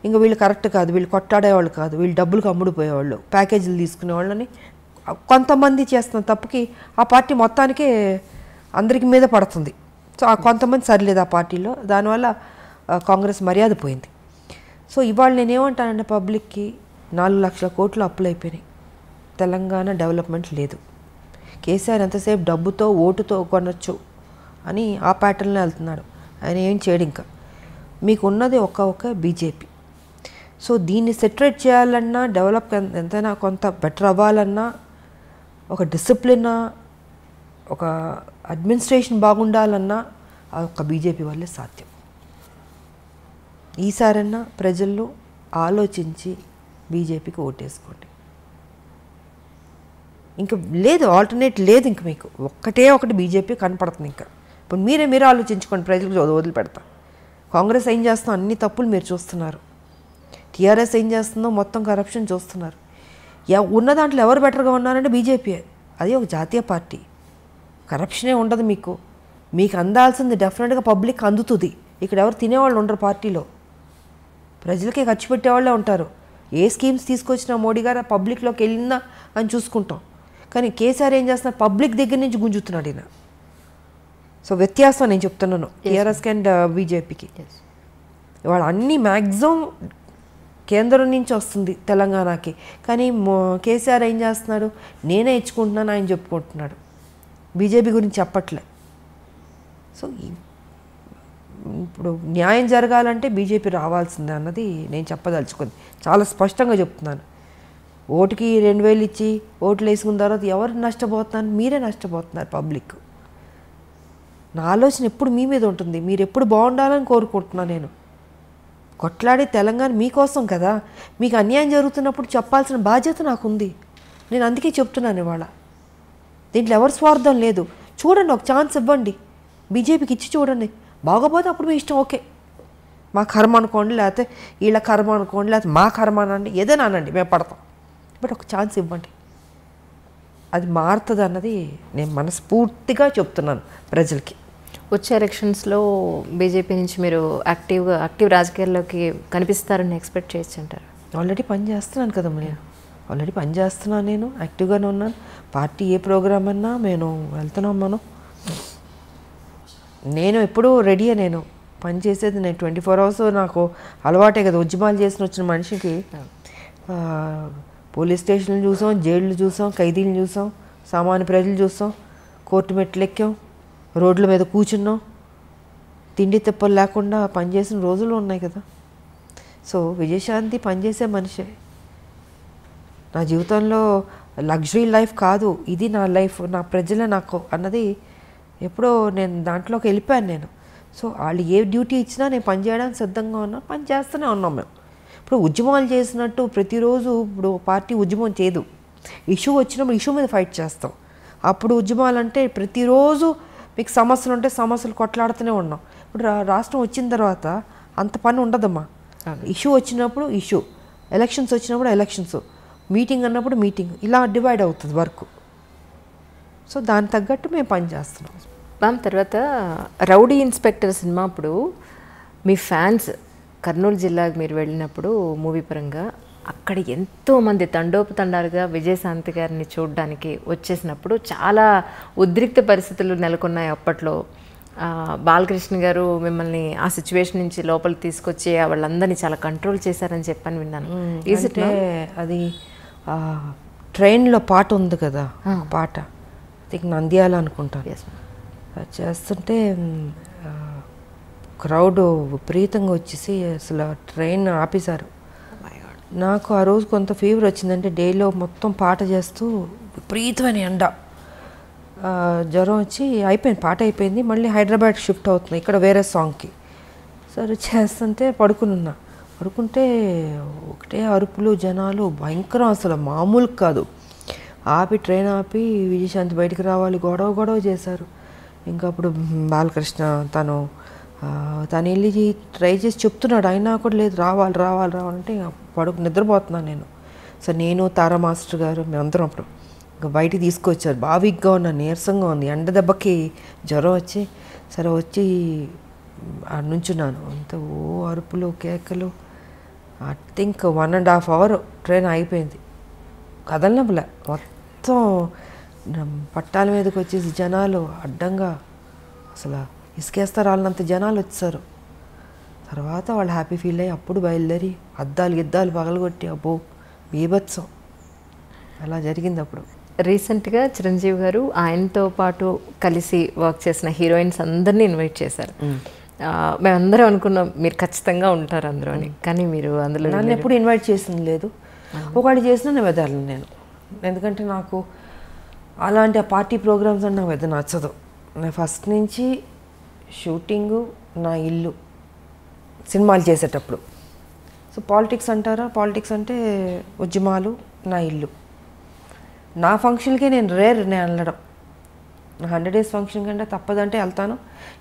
ఇంకా వీళ్ళు కరెక్ట్ కాదు, వీళ్ళు కొట్టాడేవాళ్ళు కాదు, వీళ్ళు డబ్బులకు అమ్ముడుపోయేవాళ్ళు, ప్యాకేజీలు తీసుకునేవాళ్ళని కొంతమంది చేస్తున్న తప్పుకి ఆ పార్టీ మొత్తానికే అందరికి మీద పడుతుంది. సో ఆ కొంతమంది సరిలేదు ఆ పార్టీలో, దానివల్ల కాంగ్రెస్ మర్యాద పోయింది. సో ఇవాళ నేనేమంటానంటే పబ్లిక్కి 4 లక్షల కోట్లు అప్పులు అయిపోయినాయి, తెలంగాణ డెవలప్మెంట్ లేదు. కేసీఆర్ ఎంతసేపు డబ్బుతో ఓటుతో కొనొచ్చు అని ఆ ప్యాటర్న్లో వెళ్తున్నాడు, ఆయన ఏం చేయడు. ఇంకా మీకు ఉన్నది ఒక బీజేపీ. సో దీన్ని సెటరేట్ చేయాలన్నా, డెవలప్ ఎంతైనా కొంత బెటర్ అవ్వాలన్నా, ఒక డిసిప్లిన్, ఒక అడ్మినిస్ట్రేషన్ బాగుండాలన్నా ఆ ఒక్క బీజేపీ వల్లే సాధ్యం. ఈసారన్నా ప్రజల్లో ఆలోచించి బీజేపీకి ఓటేసుకోండి. ఇంకా లేదు, ఆల్టర్నేట్ లేదు. ఇంక మీకు ఒకటి బీజేపీ కనపడుతుంది. ఇంకా ఇప్పుడు మీరే ఆలోచించుకోండి, ప్రజలకు వదిలిపెడతా. కాంగ్రెస్ ఏం చేస్తుందో అన్ని తప్పులు మీరు చూస్తున్నారు, టీఆర్ఎస్ ఏం చేస్తుందో మొత్తం కరప్షన్ చూస్తున్నారు. ఉన్న దాంట్లో ఎవరు బెటర్గా ఉన్నారంటే బీజేపీ. అది ఒక జాతీయ పార్టీ, కరప్షనే ఉండదు. మీకు అందాల్సింది డెఫినెట్గా పబ్లిక్ అందుతుంది. ఇక్కడ ఎవరు తినేవాళ్ళు ఉండరు పార్టీలో, ప్రజలకే ఖర్చు పెట్టేవాళ్ళే ఉంటారు. ఏ స్కీమ్స్ తీసుకొచ్చినా మోడీ గారు పబ్లిక్లోకి వెళ్ళిందా అని చూసుకుంటాం. కానీ కేసీఆర్ ఏం చేస్తున్నారు, పబ్లిక్ దగ్గర నుంచి గుంజుతున్నాడు ఈయన. సో వ్యత్యాసం నేను చెప్తున్నాను టీఆర్ఎస్కి అండ్ బీజేపీకి. ఇవాళ అన్నీ మ్యాక్సిమం కేంద్రం నుంచి వస్తుంది తెలంగాణకి, కానీ కేసీఆర్ ఏం చేస్తున్నాడు, నేనే ఇచ్చుకుంటున్నాను ఆయన చెప్పుకుంటున్నాడు, బీజేపీ గురించి చెప్పట్లే. సో ఇప్పుడు న్యాయం జరగాలంటే బీజేపీ రావాల్సిందే అన్నది నేను చెప్పదలుచుకుంది, చాలా స్పష్టంగా చెప్తున్నాను. ఓటుకి 2000 ఇచ్చి ఓట్లు వేసుకున్న తర్వాత ఎవరు నష్టపోతున్నారు, మీరే నష్టపోతున్నారు. పబ్లిక్ నా ఆలోచన ఎప్పుడు మీ మీద ఉంటుంది, మీరు ఎప్పుడు బాగుండాలని కోరుకుంటున్నాను. నేను కొట్లాడే తెలంగాణ మీకోసం కదా, మీకు అన్యాయం జరుగుతున్నప్పుడు చెప్పాల్సిన బాధ్యత నాకుంది. నేను అందుకే చెప్తున్నాను ఇవాళ. దీంట్లో ఎవరి స్వార్థం లేదు. చూడండి, ఒక ఛాన్స్ ఇవ్వండి, బీజేపీకి ఇచ్చి చూడండి. బాగోపోతే అప్పుడు మీ ఇష్టం, ఓకే మా కర్మ అనుకోండి, లేకపోతే వీళ్ళ కర్మ అనుకోండి, లేకపోతే మా కర్మ అనండి, ఏదైనా అనండి, మేము పడతాం. బట్ ఒక ఛాన్స్ ఇవ్వండి, అది మారుతుంది అన్నది నేను మనస్ఫూర్తిగా చెప్తున్నాను ప్రజలకి. వచ్చే ఎలక్షన్స్లో బీజేపీ నుంచి మీరు యాక్టివ్ రాజకీయాల్లోకి కనిపిస్తారని ఎక్స్పెక్ట్ చేయొచ్చు అంటారు? ఆల్రెడీ పని చేస్తున్నాను కదా నేను, ఆల్రెడీ పని చేస్తున్నాను, నేను యాక్టివ్గానే ఉన్నాను. పార్టీ ఏ ప్రోగ్రామ్ అన్నా నేను వెళ్తున్నాం. నేను ఎప్పుడూ రెడీయే, నేను పని చేసేది. నేను 24 hours నాకు అలవాటే కదా. ఉద్యమాలు చేసిన వచ్చిన మనిషికి పోలీస్ స్టేషన్లు చూసాం, జైళ్ళు చూసాం, ఖైదీలు చూసాం, సామాన్య ప్రజలు చూసాం, కోర్టు మెట్లు ఎక్కాం, రోడ్ల మీద కూర్చున్నాం, తిండి తిప్పలు లేకుండా పనిచేసిన రోజులు ఉన్నాయి కదా. సో విజయశాంతి పనిచేసే మనిషే. నా జీవితంలో లగ్జరీ లైఫ్ కాదు ఇది, నా లైఫ్, నా ప్రజలే నాకు అన్నది ఎప్పుడో నేను దాంట్లోకి వెళ్ళిపోయాను నేను. సో వాళ్ళు ఏ డ్యూటీ ఇచ్చినా నేను పని చేయడానికి సిద్ధంగా ఉన్నాను, పని చేస్తూనే ఉన్నాం మేము. ఇప్పుడు ఉద్యమాలు చేసినట్టు ప్రతిరోజు ఇప్పుడు పార్టీ ఉద్యమం చేయదు. ఇష్యూ వచ్చినప్పుడు ఇష్యూ మీద ఫైట్ చేస్తాం. అప్పుడు ఉద్యమాలు అంటే ప్రతిరోజు మీకు సమస్యలు ఉంటే సమస్యలు కొట్లాడుతూనే ఉన్నాం. ఇప్పుడు రాష్ట్రం వచ్చిన తర్వాత అంత పని ఉండదమ్మా. ఇష్యూ వచ్చినప్పుడు ఇష్యూ, ఎలక్షన్స్ వచ్చినప్పుడు ఎలక్షన్స్, మీటింగ్ అన్నప్పుడు మీటింగ్, ఇలా డివైడ్ అవుతుంది వర్క్. సో దానికి తగ్గట్టు మేము పని చేస్తున్నాం. మ్యామ్, తర్వాత రౌడీ ఇన్స్పెక్టర్ సినిమా అప్పుడు మీ ఫ్యాన్స్ కర్నూలు జిల్లాకు మీరు వెళ్ళినప్పుడు మూవీ పరంగా అక్కడ ఎంతోమంది తండోపతండాలుగా విజయశాంతి గారిని చూడడానికి వచ్చేసినప్పుడు చాలా ఉద్రిక్త పరిస్థితులు నెలకొన్నాయి అప్పట్లో. బాలకృష్ణ గారు మిమ్మల్ని ఆ సిచ్యువేషన్ నుంచి లోపలికి తీసుకొచ్చి వాళ్ళందరినీ చాలా కంట్రోల్ చేశారని చెప్పని విన్నాను. అంటే అది ట్రైన్లో పాట ఉంది కదా, పాట నంద్యాల అనుకుంటాను. అది చేస్తుంటే క్రౌడ్ విపరీతంగా వచ్చేసి అసలు ట్రైన్ ఆపేశారు. నాకు ఆ రోజు కొంత ఫీవర్ వచ్చిందంటే డేలో మొత్తం పాట చేస్తూ విపరీతమైన ఎండ, జ్వరం వచ్చి అయిపోయింది, పాట అయిపోయింది. మళ్ళీ హైదరాబాద్ షిఫ్ట్ అవుతుంది ఇక్కడ వేరే సాంగ్కి. సరే చేస్తుంటే పడుకుంటే ఒకటే అరుపులు, జనాలు భయంకరం, అసలు మామూలు కాదు. ట్రైన్ ఆపి విజయశాంతి బయటికి రావాలి, గొడవ చేశారు. ఇంకా అప్పుడు బాలకృష్ణ తను వెళ్ళి ట్రై చేసి చెప్తున్నాడు, అయినా కూడా లేదు, రావాలంటే నిద్రపోతున్నాను నేను. సో నేను తారా మాస్టర్ గారు మేమందరం అప్పుడు ఇంకా బయటికి తీసుకొచ్చారు. బాగా వీక్గా ఉన్నాను, నీరసంగా ఉంది, ఎండ దెబ్బకి జ్వరం వచ్చి సరే వచ్చి నుంచున్నాను. అంత అరుపులు కేకలు. ఐ థింక్ 1.5 hours ట్రైన్ అయిపోయింది, కదలనప్పులే. మొత్తం పట్టాల మీదకి వచ్చేసి జనాలు అడ్డంగా, అసలు ఇసుకేస్తారు వాళ్ళంత జనాలు వచ్చారు. తర్వాత వాళ్ళు హ్యాపీ ఫీల్ అయ్యి అప్పుడు బయలుదేరి గిద్దాలు పగలగొట్టి అబ్బో బీభత్సం అలా జరిగింది. అప్పుడు రీసెంట్గా చిరంజీవి గారు ఆయనతో పాటు కలిసి వర్క్ చేసిన హీరోయిన్స్ అందరినీ ఇన్వైట్ చేశారు. మేమందరం అనుకున్నాం మీరు ఖచ్చితంగా ఉంటారు అందులో అని, కానీ మీరు అందులో నన్ను ఎప్పుడు ఇన్వైట్ చేసింది లేదు. ఒకటి చేసినా నేను వెదలను నేను, ఎందుకంటే నాకు అలాంటి ఆ పార్టీ ప్రోగ్రామ్స్ అని నాకు పెద్ద నచ్చదు. నేను ఫస్ట్ నుంచి షూటింగు నా ఇల్లు సినిమాలు చేసేటప్పుడు. సో పాలిటిక్స్ అంటారా, పాలిటిక్స్ అంటే ఉద్యమాలు నా ఇల్లు. నా ఫంక్షన్కే నేను నేను వెళ్ళడం, నా 100 days ఫంక్షన్ కంటే తప్పదంటే వెళ్తాను.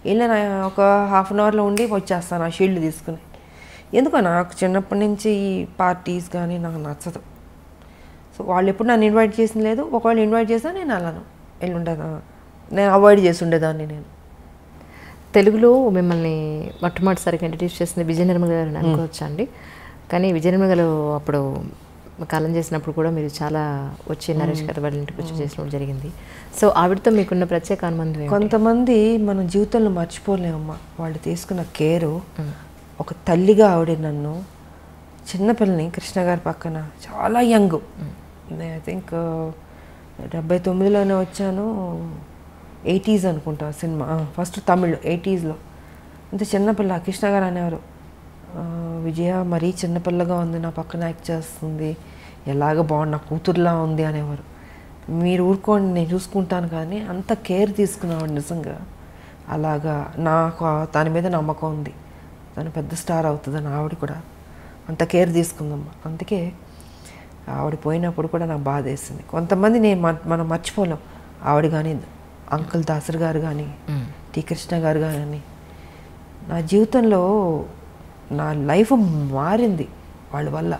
వెళ్ళి నా ఒక హాఫ్ అన్ అవర్లో ఉండి వచ్చేస్తాను ఆ షీల్డ్ తీసుకుని. ఎందుకో నాకు చిన్నప్పటి నుంచి ఈ పార్టీస్ కానీ నాకు నచ్చదు. సో వాళ్ళు ఎప్పుడు నన్ను ఇన్వైట్ చేసింది లేదు. ఒకవేళ ఇన్వైట్ చేసినా నేను వెళ్ళను, వెళ్ళి ఉండేదా, నేను అవాయిడ్ చేసి ఉండేదాన్ని. నేను తెలుగులో మిమ్మల్ని మొట్టమొదటిసారిగా ఇంట్రడ్యూస్ చేసింది విజయ నిర్మల గారు అని అనుకోవచ్చా అండి? కానీ విజయ నిర్మల గారు అప్పుడు కాలం చేసినప్పుడు కూడా మీరు చాలా వచ్చి నరేష్ గారు వాళ్ళ ఇంటికి వచ్చి చేసినప్పుడు జరిగింది. సో ఆవిడతో మీకున్న ప్రత్యేక అనుబంధం? కొంతమంది మన జీవితంలో మర్చిపోలేమమ్మా వాళ్ళు తీసుకున్న కేరు. ఒక తల్లిగా ఆవిడ నన్ను చిన్నపిల్లని కృష్ణ గారి పక్కన చాలా యంగ్, ఐ థింక్ 79లోనే వచ్చాను, 80s అనుకుంటా సినిమా ఫస్ట్ తమిళ్ 80sలో. అంత చిన్నపిల్ల కృష్ణ గారు అనేవారు, విజయ మరీ చిన్నపిల్లగా ఉంది, నా పక్కన యాక్ట్ చేస్తుంది, ఎలాగ బాగుంది, నా కూతురులా ఉంది అనేవారు. మీరు ఊరుకోండి నేను చూసుకుంటాను, కానీ అంత కేర్ తీసుకునేవాడు నిజంగా. అలాగా నాకు దాని మీద నమ్మకం ఉంది, తను పెద్ద స్టార్ అవుతుందని. ఆవిడ కూడా అంత కేర్ తీసుకుందమ్మా. అందుకే ఆవిడ పోయినప్పుడు కూడా నాకు బాధ వేసింది. కొంతమంది మనం మర్చిపోలేం. ఆవిడ కానీ, అంకుల్ దాసర్ గారు కానీ, టి కృష్ణ గారు కానీ. నా జీవితంలో నా లైఫ్ మారింది వాళ్ళ వల్ల.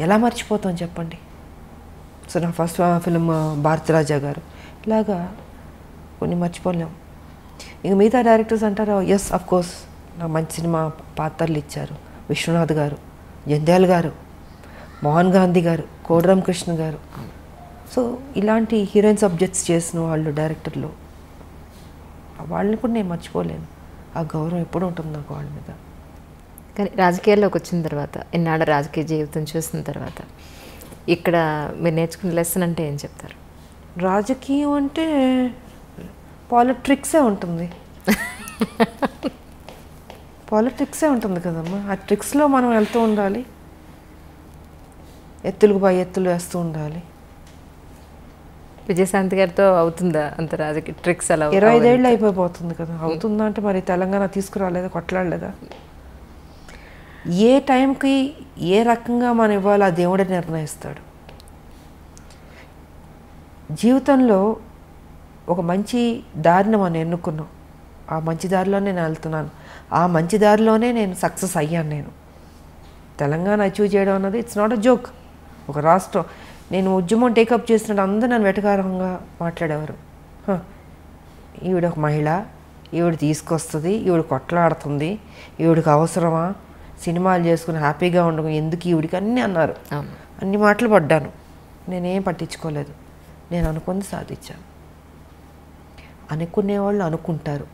ఎలా మర్చిపోతాం చెప్పండి. సో నా ఫస్ట్ ఫిలిం భారతరాజా గారు, ఇలాగా కొన్ని మర్చిపోలేం. ఇంక మిగతా డైరెక్టర్స్ అంటారు, ఎస్ అఫ్ కోర్స్ నాకు మంచి సినిమా పాత్రలు ఇచ్చారు. విశ్వనాథ్ గారు, జంధ్యాల గారు, మోహన్ గాంధీ గారు, కోడిరామ్ కృష్ణ గారు. సో ఇలాంటి హీరోయిన్ సబ్జెక్ట్స్ చేసిన వాళ్ళు డైరెక్టర్లు, వాళ్ళని కూడా నేను మర్చిపోలేను. ఆ గౌరవం ఎప్పుడు ఉంటుంది నాకు వాళ్ళ మీద. కానీ రాజకీయాల్లోకి వచ్చిన తర్వాత, ఎన్నాళ్ళ రాజకీయ జీవితం చూసిన తర్వాత ఇక్కడ మీరు నేర్చుకునే లెసన్ అంటే ఏం చెప్తారు? రాజకీయం అంటే పాలిటిక్సే ఉంటుంది. పాలిటిక్సే ఉంటుంది కదమ్మా. ఆ ట్రిక్స్లో మనం వెళ్తూ ఉండాలి, ఎత్తులకు పై ఎత్తులు వేస్తూ ఉండాలి. విజయశాంతి గారితో అవుతుందా అంత రాజకీయ ట్రిక్స్? అలా 25 ఏళ్ళు అయిపోతుంది కదా. అవుతుందా అంటే మరి తెలంగాణ తీసుకురాలేదా, కొట్లాడలేదా? ఏ టైంకి ఏ రకంగా మనం ఇవ్వాలో ఆ దేవుడే నిర్ణయిస్తాడు. జీవితంలో ఒక మంచి దారిని మనం ఎన్నుకున్నాం, ఆ మంచి దారిలోనే నేను వెళ్తున్నాను, ఆ మంచి దారిలోనే నేను సక్సెస్ అయ్యాను. నేను తెలంగాణ అచీవ్ చేయడం అన్నది ఇట్స్ నాట్ అ జోక్. ఒక రాష్ట్రం, నేను ఉద్యమం టేకప్ చేసినట్టు అందరూ నన్ను వెటకారంగా మాట్లాడేవారు. ఈవిడ ఒక మహిళ, ఈవిడ తీసుకొస్తుంది, ఈవిడ కొట్లాడుతుంది, ఈవిడికి అవసరమా, సినిమాలు చేసుకుని హ్యాపీగా ఉండడం ఎందుకు ఈవిడికి, అన్నీ అన్నారు. అన్ని మాటలు పడ్డాను, నేనేం పట్టించుకోలేదు. నేను అనుకుంది సాధించాను. అనుకునేవాళ్ళు అనుకుంటారు.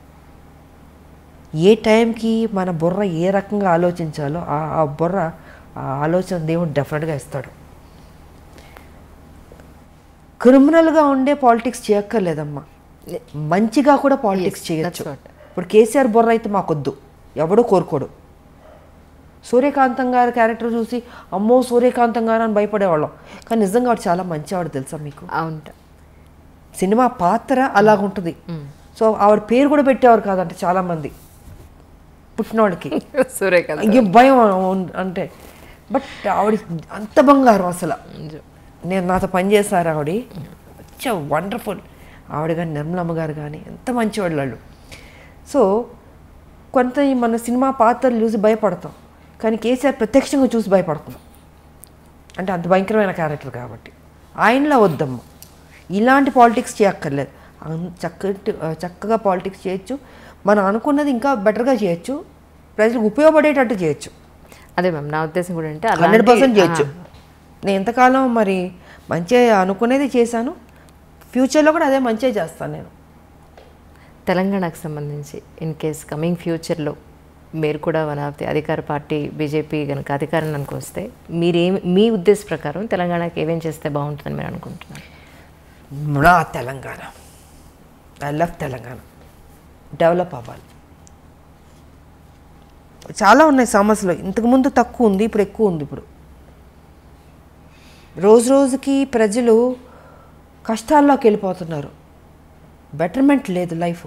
ఏ టైంకి మన బుర్ర ఏ రకంగా ఆలోచించాలో ఆ బుర్ర ఆ ఆలోచన దేవుడు డెఫినెట్గా ఇస్తాడు. క్రిమినల్గా ఉండే పాలిటిక్స్ చేయక్కర్లేదమ్మా, మంచిగా కూడా పాలిటిక్స్ చేయొచ్చు. ఇప్పుడు కేసీఆర్ బుర్ర అయితే మాకొద్దు, ఎవడో కోరుకోడు. సూర్యకాంతం గారి క్యారెక్టర్ చూసి అమ్మో సూర్యకాంతం గారు అని భయపడేవాళ్ళం, కానీ నిజంగా వాడు చాలా మంచివాడు తెలుసా మీకు. అవును, సినిమా పాత్ర అలాగుంటుంది. సో ఆవిడ పేరు కూడా పెట్టేవారు కాదంటే చాలామంది పుట్టినవాడికి సూర్యకాంత్ భయం అంటే. బట్ ఆవిడ అంత బంగారం అసలు. నేను నాతో పనిచేశారు ఆవిడ, మంచిగా వండర్ఫుల్. ఆవిడ కానీ నిర్మలమ్మ గారు కానీ ఎంత మంచివాళ్ళు వాళ్ళు. సో కొంత మన సినిమా పాత్రలు చూసి భయపడతాం, కానీ కేసీఆర్ ప్రత్యక్షంగా చూసి భయపడుతున్నాం, అంటే అంత భయంకరమైన క్యారెక్టర్ కాబట్టి. ఆయనలా వద్దమ్మ, ఇలాంటి పాలిటిక్స్ చేయక్కర్లేదు. చక్కగా పాలిటిక్స్ చేయొచ్చు, మనం అనుకున్నది ఇంకా బెటర్గా చేయొచ్చు, ప్రజలకు ఉపయోగపడేటట్టు చేయొచ్చు. అదే మ్యామ్ నా ఉద్దేశం కూడా అంటే 100% చేయొచ్చు. నేను ఎంతకాలం మరి మంచిగా అనుకునేది చేశాను, ఫ్యూచర్లో కూడా అదే మంచిగా చేస్తాను నేను. తెలంగాణకు సంబంధించి ఇన్ కేస్ కమింగ్ ఫ్యూచర్లో మీరు కూడా వన్ ఆఫ్ ది అధికార పార్టీ బీజేపీ కనుక అధికారంలోకి వస్తే మీ ఉద్దేశ ప్రకారం తెలంగాణకి ఏమేం చేస్తే బాగుంటుందని మీరు అనుకుంటున్నారు? నా Telangana, I love Telangana, develop అవ్వాలి. చాలా ఉన్నాయి సమస్యలు. ఇంతకుముందు తక్కువ ఉంది, ఇప్పుడు ఎక్కువ ఉంది. ఇప్పుడు రోజు రోజుకి ప్రజలు కష్టాల్లోకి వెళ్ళిపోతున్నారు. బెటర్మెంట్ లేదు లైఫ్.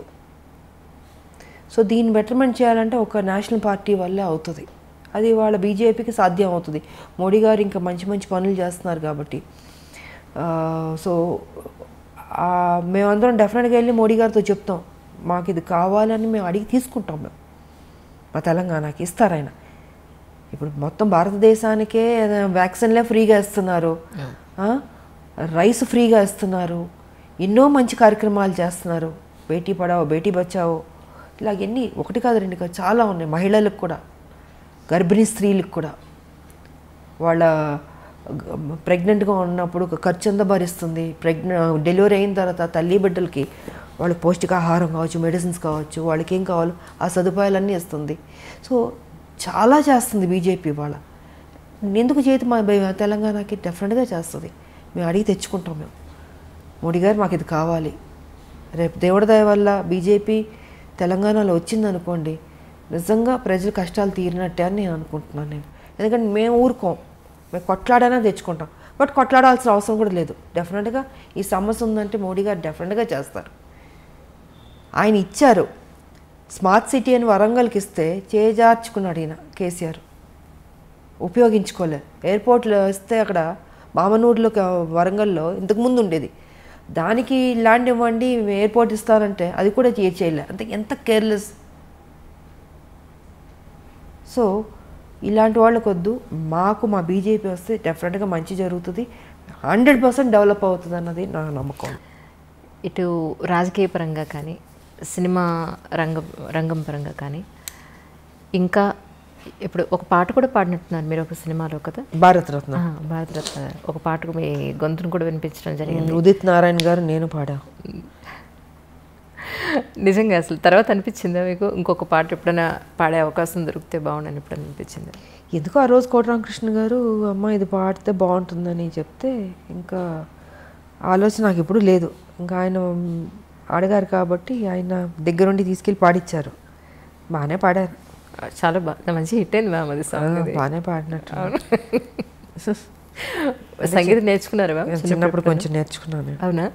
సో దీన్ని బెటర్మెంట్ చేయాలంటే ఒక నేషనల్ పార్టీ వల్లే అవుతుంది. అది వాళ్ళ బీజేపీకి సాధ్యం అవుతుంది. మోడీ గారు ఇంకా మంచి మంచి పనులు చేస్తున్నారు కాబట్టి. సో మేమందరం డెఫినెట్గా వెళ్ళి మోడీ గారితో చెప్తాం, మాకు ఇది కావాలని మేము అడిగి తీసుకుంటాం. మేము మా తెలంగాణకి ఇస్తారు ఆయన. ఇప్పుడు మొత్తం భారతదేశానికే వ్యాక్సిన్లే ఫ్రీగా ఇస్తున్నారు, రైస్ ఫ్రీగా ఇస్తున్నారు, ఎన్నో మంచి కార్యక్రమాలు చేస్తున్నారు. బేటీ పడావో, బేటీ బచావో, ఇలాగ ఎన్ని, ఒకటి కాదు రెండు కాదు, చాలా ఉన్నాయి. మహిళలకు కూడా, గర్భిణీ స్త్రీలకు కూడా వాళ్ళ ప్రెగ్నెంట్గా ఉన్నప్పుడు ఖర్చు అంతా భరిస్తుంది. డెలివరీ అయిన తర్వాత తల్లి బిడ్డలకి వాళ్ళకి పౌష్టికాహారం కావచ్చు, మెడిసిన్స్ కావచ్చు, వాళ్ళకి ఏం కావాలో ఆ సదుపాయాలన్నీ ఇస్తుంది. సో చాలా చేస్తుంది బీజేపీ. వాళ్ళ ఎందుకు చేతి మా తెలంగాణకి డెఫినెట్గా చేస్తుంది. మేము అడిగి తెచ్చుకుంటాం. మేము మోడీ గారు మాకు ఇది కావాలి. రేపు దేవుడి దయ వల్ల బీజేపీ తెలంగాణలో వచ్చిందనుకోండి, నిజంగా ప్రజల కష్టాలు తీరినట్టే అని నేను అనుకుంటున్నాను. ఎందుకంటే మేము ఊరుకోం, మేము కొట్లాడైనా తెచ్చుకుంటాం. బట్ కొట్లాడాల్సిన అవసరం కూడా లేదు. డెఫినెట్గా ఈ సమస్య ఉందంటే మోడీ గారు డెఫినెట్గా చేస్తారు. ఆయన ఇచ్చారు. స్మార్ట్ సిటీ అని వరంగల్కి ఇస్తే చేజార్చుకున్నాడు ఈయన కేసీఆర్, ఉపయోగించుకోలేదు. ఎయిర్పోర్ట్లో ఇస్తే అక్కడ మామనూరులో వరంగల్లో ఇంతకుముందు ఉండేది, దానికి ల్యాండ్ ఇవ్వండి ఎయిర్పోర్ట్ ఇస్తారంటే అది కూడా చేయలే. అంటే ఎంత కేర్లెస్. సో ఇలాంటి వాళ్ళకు వద్దు. మాకు మా బీజేపీ వస్తే డెఫినెట్గా మంచి జరుగుతుంది, 100% డెవలప్ అవుతుంది అన్నది నా నమ్మకం. ఇటు రాజకీయ పరంగా కానీ, సినిమా రంగం పరంగా కానీ, ఇంకా ఇప్పుడు ఒక పాట కూడా పాడినట్టున్నారు మీరు ఒక సినిమాలో కదా, భారతరత్న. భారతరత్న ఒక పాటకు మీ గొంతును కూడా వినిపించడం జరిగింది. ఉదిత్ నారాయణ గారు, నేను పాడా. నిజంగా అసలు తర్వాత అనిపించిందా మీకు ఇంకొక పాట ఎప్పుడైనా పాడే అవకాశం దొరికితే బాగుండని ఎప్పుడైనా అనిపించింది? ఎందుకో ఆ రోజు కోటరామకృష్ణ గారు అమ్మ ఇది పాడితే బాగుంటుందని చెప్తే ఇంకా ఆలోచన నాకు ఎప్పుడు లేదు. ఇంకా ఆయన అడిగారు కాబట్టి ఆయన దగ్గరుండి తీసుకెళ్ళి పాడిచ్చారు. బాగానే పాడారు. చాలా బాగా మంచి హిట్ అయింది మ్యామ్ అది సాంగ్. బాగానే పాడినట్టు. సంగీతం నేర్చుకున్నారు మ్యామ్? చిన్నప్పుడు కొంచెం నేర్చుకున్నాను. అవునా?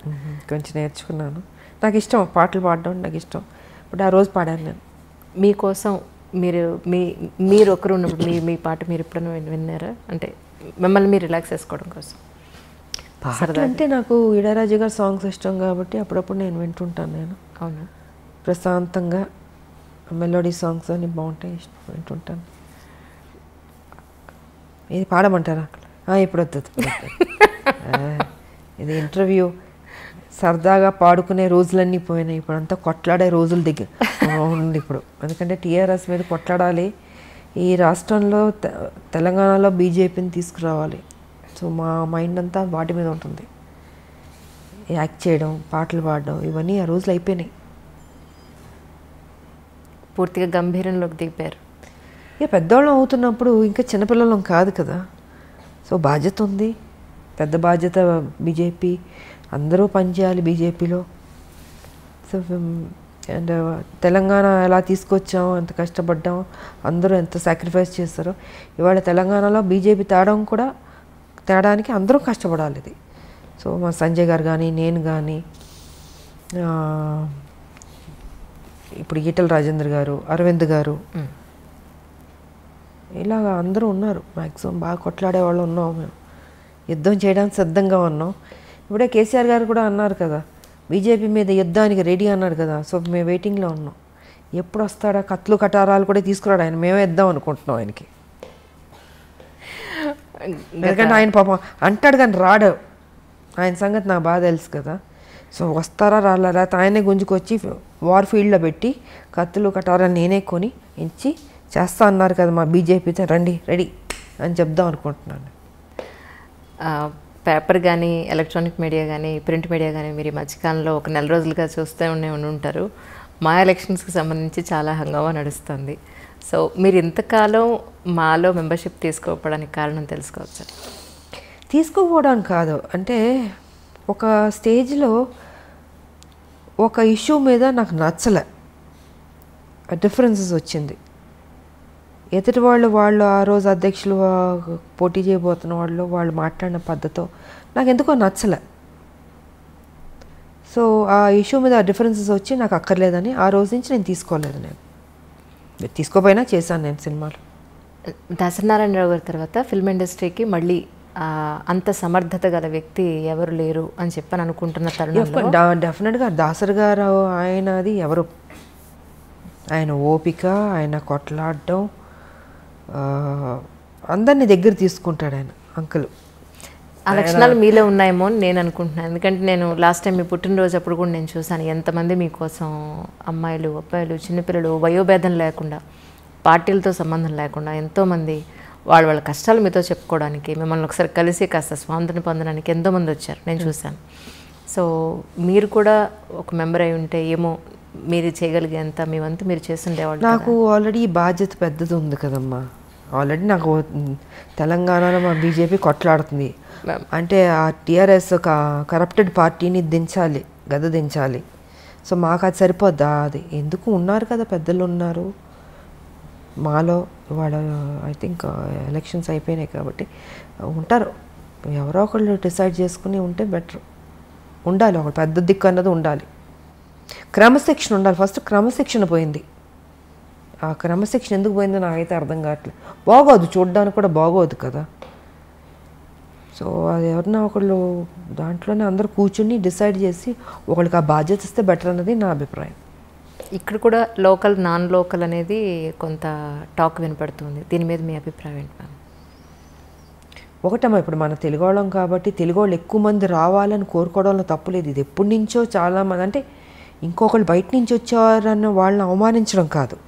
కొంచెం నేర్చుకున్నాను. నాకు ఇష్టం పాటలు పాడడం, నాకు ఇష్టం. బట్ ఆ రోజు పాడాను నేను. మీకోసం మీరు ఒకరు ఉన్నప్పుడు మీ పాట మీరు ఎప్పుడైనా విన్నారా? అంటే మిమ్మల్ని మీరు రిలాక్స్ చేసుకోవడం కోసం. పాటలు అంటే నాకు ఇళయరాజా గారి సాంగ్స్ ఇష్టం కాబట్టి అప్పుడప్పుడు నేను వింటుంటాను. నేను అవునా? ప్రశాంతంగా మెలోడీ సాంగ్స్ అన్నీ బాగుంటాయి, ఇష్టం వింటుంటాను. ఇది పాడమంటారా? ఇప్పుడు వద్దు. ఇది ఇంటర్వ్యూ. సరదాగా పాడుకునే రోజులన్నీ పోయినాయి. ఇప్పుడు అంతా కొట్లాడే రోజుల దగ్గర ఉంది ఇప్పుడు. ఎందుకంటే టీఆర్ఎస్ మీద కొట్లాడాలి. ఈ రాష్ట్రంలో తెలంగాణలో బీజేపీని తీసుకురావాలి. సో మా మైండ్ అంతా వాటి మీద ఉంటుంది. యాక్ట్ చేయడం, పాటలు పాడడం, ఇవన్నీ ఆ రోజులు అయిపోయినాయి. పూర్తిగా గంభీరంలోకి దిగిపోయారు. ఇక పెద్దవాళ్ళం అవుతున్నప్పుడు ఇంకా చిన్నపిల్లలం కాదు కదా. సో బాధ్యత ఉంది, పెద్ద బాధ్యత. బీజేపీ అందరూ పనిచేయాలి బీజేపీలో. సో అండ్ తెలంగాణ ఎలా తీసుకొచ్చామో, ఎంత కష్టపడ్డామో, అందరూ ఎంత సాక్రిఫైస్ చేస్తారో. ఇవాళ తెలంగాణలో బీజేపీ తేడానికి అందరూ కష్టపడాలి. ఇది సో మా సంజయ్ గారు కానీ, నేను కానీ, ఇప్పుడు ఈటల రాజేంద్ర గారు, అరవింద్ గారు, ఇలాగ అందరూ ఉన్నారు. మ్యాక్సిమం బాగా కొట్లాడే వాళ్ళు ఉన్నాం. మేము యుద్ధం చేయడానికి సిద్ధంగా ఉన్నాం. ఇప్పుడే కేసీఆర్ గారు కూడా అన్నారు కదా, బీజేపీ మీద యుద్ధానికి రెడీ అన్నాడు కదా. సో మేము వెయిటింగ్లో ఉన్నాం. ఎప్పుడు వస్తాడా? కత్తులు కటారాలు కూడా తీసుకురాడు ఆయన. మేమే ఇద్దాం అనుకుంటున్నాం ఆయనకి. ఎందుకంటే ఆయన పాపం అంటాడు కానీ రాడు. ఆయన సంగతి నాకు బాగా తెలుసు కదా. సో వస్తారా రాలా, లేకపోతే ఆయనే గుంజుకొచ్చి వార్ ఫీల్డ్లో పెట్టి కత్తులు కటారాలు నేనే కొని ఇచ్చి చేస్తా అన్నారు కదా మా బీజేపీతో, రండి రెడీ అని చెప్దాం అనుకుంటున్నాను. పేపర్ కానీ, ఎలక్ట్రానిక్ మీడియా కానీ, ప్రింట్ మీడియా కానీ మీరు ఈ మధ్యకాలంలో ఒక నెల రోజులుగా చూస్తూ ఉంటారు. మా ఎలక్షన్స్కి సంబంధించి చాలా హంగామా నడుస్తుంది. సో మీరు ఇంతకాలం మాలో మెంబర్షిప్ తీసుకోకపోవడానికి కారణం తెలుసుకోవచ్చు? తీసుకోపోవడానికి కాదు, అంటే ఒక స్టేజ్లో ఒక ఇష్యూ మీద నాకు నచ్చలే, డిఫరెన్సెస్ వచ్చింది. ఎదుటి వాళ్ళు ఆ రోజు అధ్యక్షులు పోటీ చేయబోతున్న వాళ్ళు మాట్లాడిన పద్ధతితో నాకు ఎందుకో నచ్చలే. సో ఆ ఇష్యూ మీద డిఫరెన్సెస్ వచ్చి నాకు అక్కర్లేదని ఆ రోజు నుంచి నేను తీసుకోలేదు. నేను తీసుకోపోయినా చేశాను నేను సినిమాలు. దాసనారాయణరావు గారి తర్వాత ఫిల్మ్ ఇండస్ట్రీకి మళ్ళీ అంత సమర్థత గల వ్యక్తి ఎవరు లేరు అని చెప్పని అనుకుంటున్న తరుణంలో డెఫినెట్గా దాసరి గారు ఆయనది ఎవరు, ఆయన ఓపిక, ఆయన కొట్లాడడం, అందరినీ దగ్గర తీసుకుంటాడు ఆయన అంకుల్. ఆ లక్షణాలు మీలో ఉన్నాయేమో అని నేను అనుకుంటున్నాను. ఎందుకంటే నేను లాస్ట్ టైం మీ పుట్టినరోజు అప్పుడు కూడా నేను చూశాను ఎంతమంది మీకోసం, అమ్మాయిలు అబ్బాయిలు చిన్నపిల్లలు వయోభేదం లేకుండా, పార్టీలతో సంబంధం లేకుండా ఎంతోమంది వాళ్ళ కష్టాలు మీతో చెప్పుకోవడానికి, మిమ్మల్ని ఒకసారి కలిసి కాస్త స్వాతంత్రం పొందడానికి ఎంతోమంది వచ్చారు, నేను చూశాను. సో మీరు కూడా ఒక మెంబర్ అయి ఉంటే ఏమో మీరు చేయగలిగేంత మీ వంతు మీరు చేస్తుండేవాళ్ళు. నాకు ఆల్రెడీ బాధ్యత పెద్దది ఉంది కదమ్మా. ఆల్రెడీ నాకు తెలంగాణలో మా బీజేపీ కొట్లాడుతుంది అంటే ఆ టీఆర్ఎస్ కరప్టెడ్ పార్టీని దించాలి, గద దించాలి. సో మాకు అది సరిపోద్దా? అది ఎందుకు ఉన్నారు కదా, పెద్దలు ఉన్నారు మాలో. వాళ్ళ ఐ థింక్ ఎలక్షన్స్ అయిపోయినాయి కాబట్టి ఉంటారు, ఎవరో ఒకళ్ళు డిసైడ్ చేసుకుని ఉంటే బెటర్. ఉండాలి ఒక పెద్ద దిక్కు అన్నది ఉండాలి, క్రమశిక్షణ ఉండాలి. ఫస్ట్ క్రమశిక్షణ పోయింది. ఆ క్రమశిక్షణ ఎందుకు పోయిందో నాకైతే అర్థం కావట్లేదు. బాగోదు, చూడడానికి కూడా బాగోదు కదా. సో అది ఎవరన్నా ఒకళ్ళు దాంట్లోనే అందరూ కూర్చుని డిసైడ్ చేసి ఒకళ్ళకి ఆ బాధ్యత ఇస్తే బెటర్ అన్నది నా అభిప్రాయం. ఇక్కడ కూడా లోకల్ నాన్ లోకల్ అనేది కొంత టాక్ వినపడుతుంది, దీని మీద మీ అభిప్రాయం ఏంటి మ్యామ్? ఒకటమ్మా, ఇప్పుడు మన తెలుగు వాళ్ళం కాబట్టి తెలుగు వాళ్ళు ఎక్కువ మంది రావాలని కోరుకోవడంలో తప్పులేదు. ఇది ఎప్పటి నుంచో చాలామంది, అంటే ఇంకొకళ్ళు బయట నుంచి వచ్చేవారన్న వాళ్ళని అవమానించడం కాదు.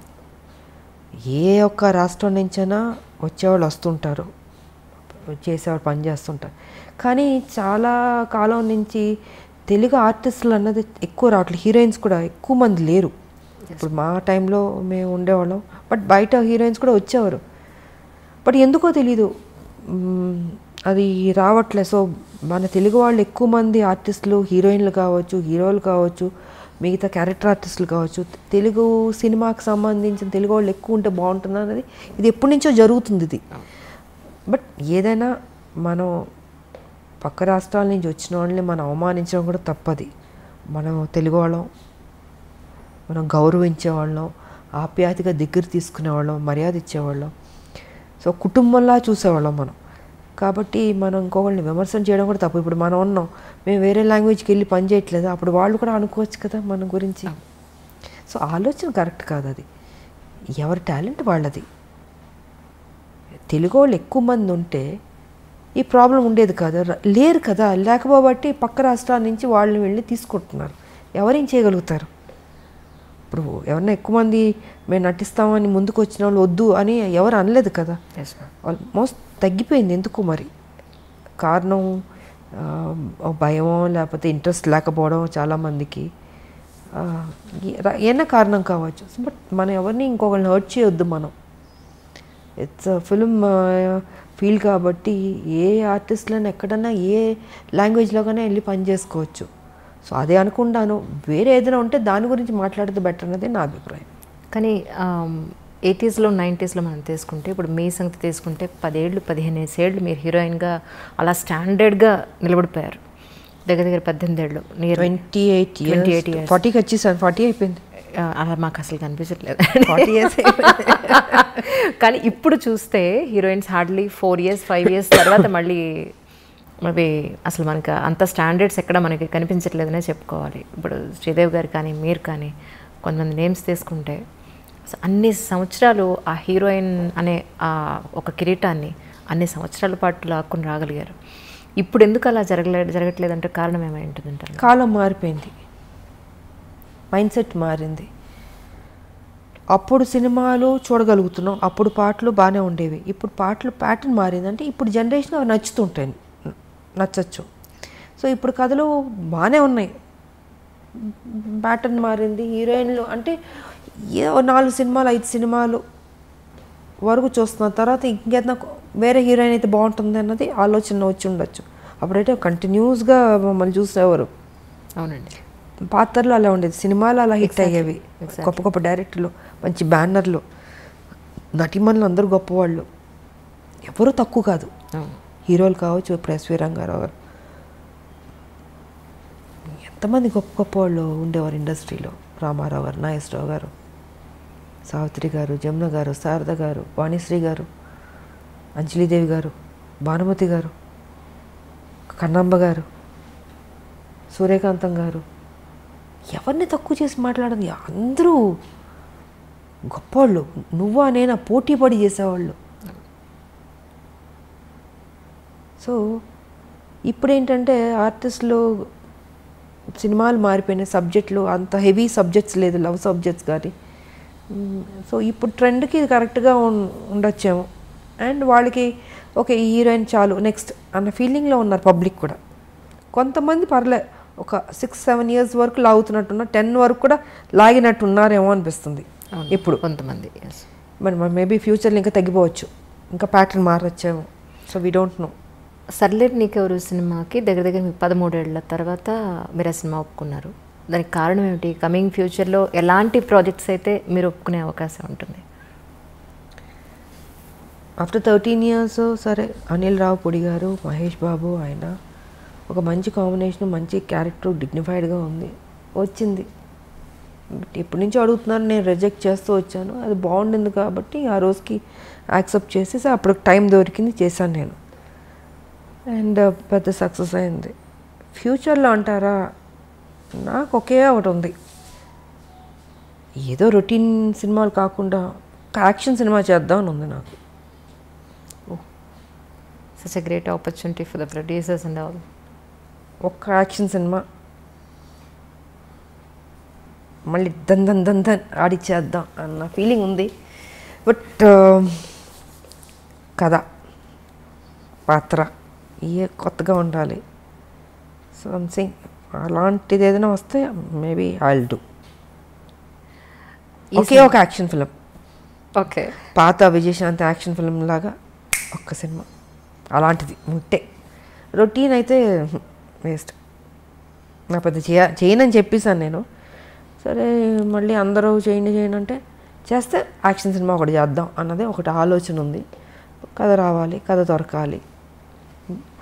ఏ ఒక్క రాష్ట్రం నుంచైనా వచ్చేవాళ్ళు వస్తుంటారు, చేసేవాళ్ళు పని చేస్తుంటారు. కానీ చాలా కాలం నుంచి తెలుగు ఆర్టిస్టులు అన్నది ఎక్కువ రావట్లేదు. హీరోయిన్స్ కూడా ఎక్కువ మంది లేరు. ఇప్పుడు మా టైంలో మేము ఉండేవాళ్ళం, బట్ బయట హీరోయిన్స్ కూడా వచ్చేవారు. బట్ ఎందుకో తెలీదు అది రావట్లేదు. సో మన తెలుగు వాళ్ళు ఎక్కువ మంది ఆర్టిస్టులు, హీరోయిన్లు కావచ్చు, హీరోలు కావచ్చు, మిగతా క్యారెక్టర్ ఆర్టిస్టులు కావచ్చు, తెలుగు సినిమాకి సంబంధించిన తెలుగు వాళ్ళు ఎక్కువ ఉంటే బాగుంటుంది అన్నది ఇది ఎప్పటి నుంచో జరుగుతుంది ఇది. బట్ ఏదైనా మనం పక్క రాష్ట్రాల నుంచి వచ్చిన వాళ్ళని మనం అవమానించడం కూడా తప్పది. మనం తెలుగు వాళ్ళం, మనం గౌరవించేవాళ్ళం, ఆప్యాయతగా దగ్గర తీసుకునేవాళ్ళం, మర్యాద ఇచ్చేవాళ్ళం. సో కుటుంబంలా చూసేవాళ్ళం మనం. కాబట్టి మనం ఇంకొకళ్ళని విమర్శన చేయడం కూడా తప్పు. ఇప్పుడు మనం ఉన్నాం, మేము వేరే లాంగ్వేజ్కి వెళ్ళి పని చేయట్లేదు, అప్పుడు వాళ్ళు కూడా అనుకోవచ్చు కదా మన గురించి. సో ఆలోచన కరెక్ట్ కాదు అది. ఎవరి టాలెంట్ వాళ్ళది. తెలుగు వాళ్ళు ఎక్కువ మంది ఉంటే ఈ ప్రాబ్లం ఉండేది కాదు, లేరు కదా. లేకపోబట్టి పక్క రాష్ట్రాల నుంచి వాళ్ళని వెళ్ళి తీసుకుంటున్నారు. ఎవరేం చేయగలుగుతారు? ఇప్పుడు ఎవరన్నా ఎక్కువ మంది మేము నటిస్తామని ముందుకు వచ్చిన వాళ్ళు వద్దు అని ఎవరు అనలేదు కదా. ఆల్మోస్ట్ తగ్గిపోయింది. ఎందుకు మరి? కారణం భయమో లేకపోతే ఇంట్రెస్ట్ లేకపోవడం చాలామందికి, ఏమైనా కారణం కావచ్చు. బట్ మనం ఎవరిని ఇంకొకరిని హర్ట్ చేయొద్దు. మనం ఇట్స్ ఫిల్మ్ ఫీల్డ్ కాబట్టి ఏ ఆర్టిస్ట్లను ఎక్కడన్నా ఏ లాంగ్వేజ్లోగానే వెళ్ళి పని చేసుకోవచ్చు. సో అదే అనుకుంటాను. వేరే ఏదైనా ఉంటే దాని గురించి మాట్లాడితే బెటర్ అనేది నా అభిప్రాయం. కానీ 80s, 90s మనం తీసుకుంటే, ఇప్పుడు మీ సంగతి తీసుకుంటే 10 ఏళ్ళు 15 ఏళ్ళు మీరు హీరోయిన్గా అలా స్టాండర్డ్గా నిలబడిపోయారు. దగ్గర 18 ఏళ్ళు, 28 years 40కి వచ్చేసాను. 40 అయిపోయింది. అలా మాకు అసలు కనిపించట్లేదు. 40 years కానీ ఇప్పుడు చూస్తే హీరోయిన్స్ హార్డ్లీ 4 years 5 years తర్వాత మళ్ళీ అసలు మనకి అంత స్టాండర్డ్స్ ఎక్కడ మనకి కనిపించట్లేదనే చెప్పుకోవాలి. ఇప్పుడు శ్రీదేవి గారు కానీ మీరు కానీ కొంతమంది నేమ్స్ తీసుకుంటే అన్ని సంవత్సరాలు ఆ హీరోయిన్ అనే ఒక కిరీటాన్ని అన్ని సంవత్సరాల పాటు లాక్కుని రాగలిగారు. ఇప్పుడు ఎందుకు అలా జరగట్లేదంటే కారణం ఏమై ఉంటుందంటారు? కాలం మారిపోయింది, మైండ్ సెట్ మారింది. అప్పుడు సినిమాలు చూడగలుగుతున్నాం, అప్పుడు పాటలు బాగానే ఉండేవి. ఇప్పుడు పాటలు ప్యాటర్న్ మారిందంటే ఇప్పుడు జనరేషన్ అవి నచ్చుతుంటాయి, నచ్చచ్చు. సో ఇప్పుడు కథలు బాగానే ఉన్నాయి, ప్యాటర్న్ మారింది. హీరోయిన్లు అంటే 4 సినిమాలు 5 సినిమాలు వరకు చూస్తున్న తర్వాత ఇంకేదైనా వేరే హీరోయిన్ అయితే బాగుంటుంది అన్నది ఆలోచన వచ్చి ఉండొచ్చు. అప్పుడైతే కంటిన్యూస్గా మమ్మల్ని చూసేవారు. అవునండి. పాత్రలు అలా ఉండేది, సినిమాలు అలా హిట్ అయ్యేవి. గొప్ప గొప్ప డైరెక్టర్లు, మంచి బ్యానర్లు, నటిమణులు అందరూ గొప్పవాళ్ళు, ఎవరు తక్కువ కాదు. హీరోలు కావచ్చు, ఇప్పుడు ఎస్వి రంగారావు గారు, ఎంతమంది గొప్ప గొప్ప వాళ్ళు ఉండేవారు ఇండస్ట్రీలో. రామారావు గారు, నాగేశ్వరరావు గారు, సావిత్రి గారు, జమున గారు, శారద గారు, వాణిశ్రీ గారు, అంజలీదేవి గారు, భానుమతి గారు, కన్నాంబ గారు, సూర్యకాంతం గారు, ఎవరిని తక్కువ చేసి మాట్లాడదు. అందరూ గొప్పవాళ్ళు. నువ్వా నేనా పోటీ పడి చేసేవాళ్ళు. సో ఇప్పుడేంటంటే ఆర్టిస్టులు సినిమాలు మారిపోయినాయి, సబ్జెక్టులు అంత హెవీ సబ్జెక్ట్స్ లేదు, లవ్ సబ్జెక్ట్స్ కానీ. సో ఇప్పుడు ట్రెండ్కి కరెక్ట్గా ఉండొచ్చేమో. అండ్ వాళ్ళకి ఓకే ఈ హీరోయిన్ చాలు నెక్స్ట్ అన్న ఫీలింగ్లో ఉన్నారు పబ్లిక్ కూడా. కొంతమంది పర్లే ఒక 6-7 years వరకు లాగుతున్నట్టున్నారు, 10 వరకు కూడా లాగినట్టు ఉన్నారేమో అనిపిస్తుంది ఇప్పుడు కొంతమంది. మరి మేబీ ఫ్యూచర్లో ఇంకా తగ్గిపోవచ్చు, ఇంకా ప్యాటర్న్ మారొచ్చేమో. So we don't know. Sarileru Neekevvaru సినిమాకి దగ్గర మీకు 13 ఏళ్ల తర్వాత మీరు ఆ సినిమా ఒప్పుకున్నారు. దానికి కారణం ఏమిటి? కమింగ్ ఫ్యూచర్లో ఎలాంటి ప్రాజెక్ట్స్ అయితే మీరు ఒప్పుకునే అవకాశం ఉంటుంది? ఆఫ్టర్ 13 years సరే అనిల్ రావుపూడి గారు, మహేష్ బాబు, ఆయన ఒక మంచి కాంబినేషన్, మంచి క్యారెక్టర్, డిగ్నిఫైడ్గా ఉంది, వచ్చింది. బట్ ఎప్పటి నుంచో అడుగుతున్నారు, నేను రిజెక్ట్ చేస్తూ వచ్చాను. అది బాగుండింది కాబట్టి ఆ రోజుకి యాక్సెప్ట్ చేసేసి అప్పుడు టైం దొరికింది చేశాను నేను. అండ్ పెద్ద సక్సెస్ అయింది. ఫ్యూచర్లో అంటారా, నాకు ఒకే ఒకటి ఉంది, ఏదో రొటీన్ సినిమాలు కాకుండా ఒక యాక్షన్ సినిమా చేద్దామని ఉంది నాకు. Such a great opportunity for the producers and all. ఒక్క యాక్షన్ సినిమా మళ్ళీ దన్ ఆడిచ్చేద్దాం అన్న ఫీలింగ్ ఉంది. బట్ కథ, పాత్ర కొత్తగా ఉండాలి. సంథింగ్ అలాంటిది ఏదైనా వస్తే మేబీ ఐ విల్ డూ. ఒకే ఒక యాక్షన్ ఫిలిం, ఓకే, పాత విజయశాంతి యాక్షన్ ఫిలిం లాగా ఒక్క సినిమా అలాంటిది ఉంటే. రొటీన్ అయితే వేస్ట్. నా పెద్ద చేయనని చెప్పేసాను నేను. సరే మళ్ళీ అందరూ చేయండి అంటే చేస్తే యాక్షన్ సినిమా ఒకటి చేద్దాం అన్నదే ఒకటి ఆలోచన ఉంది. కథ రావాలి, కథ దొరకాలి,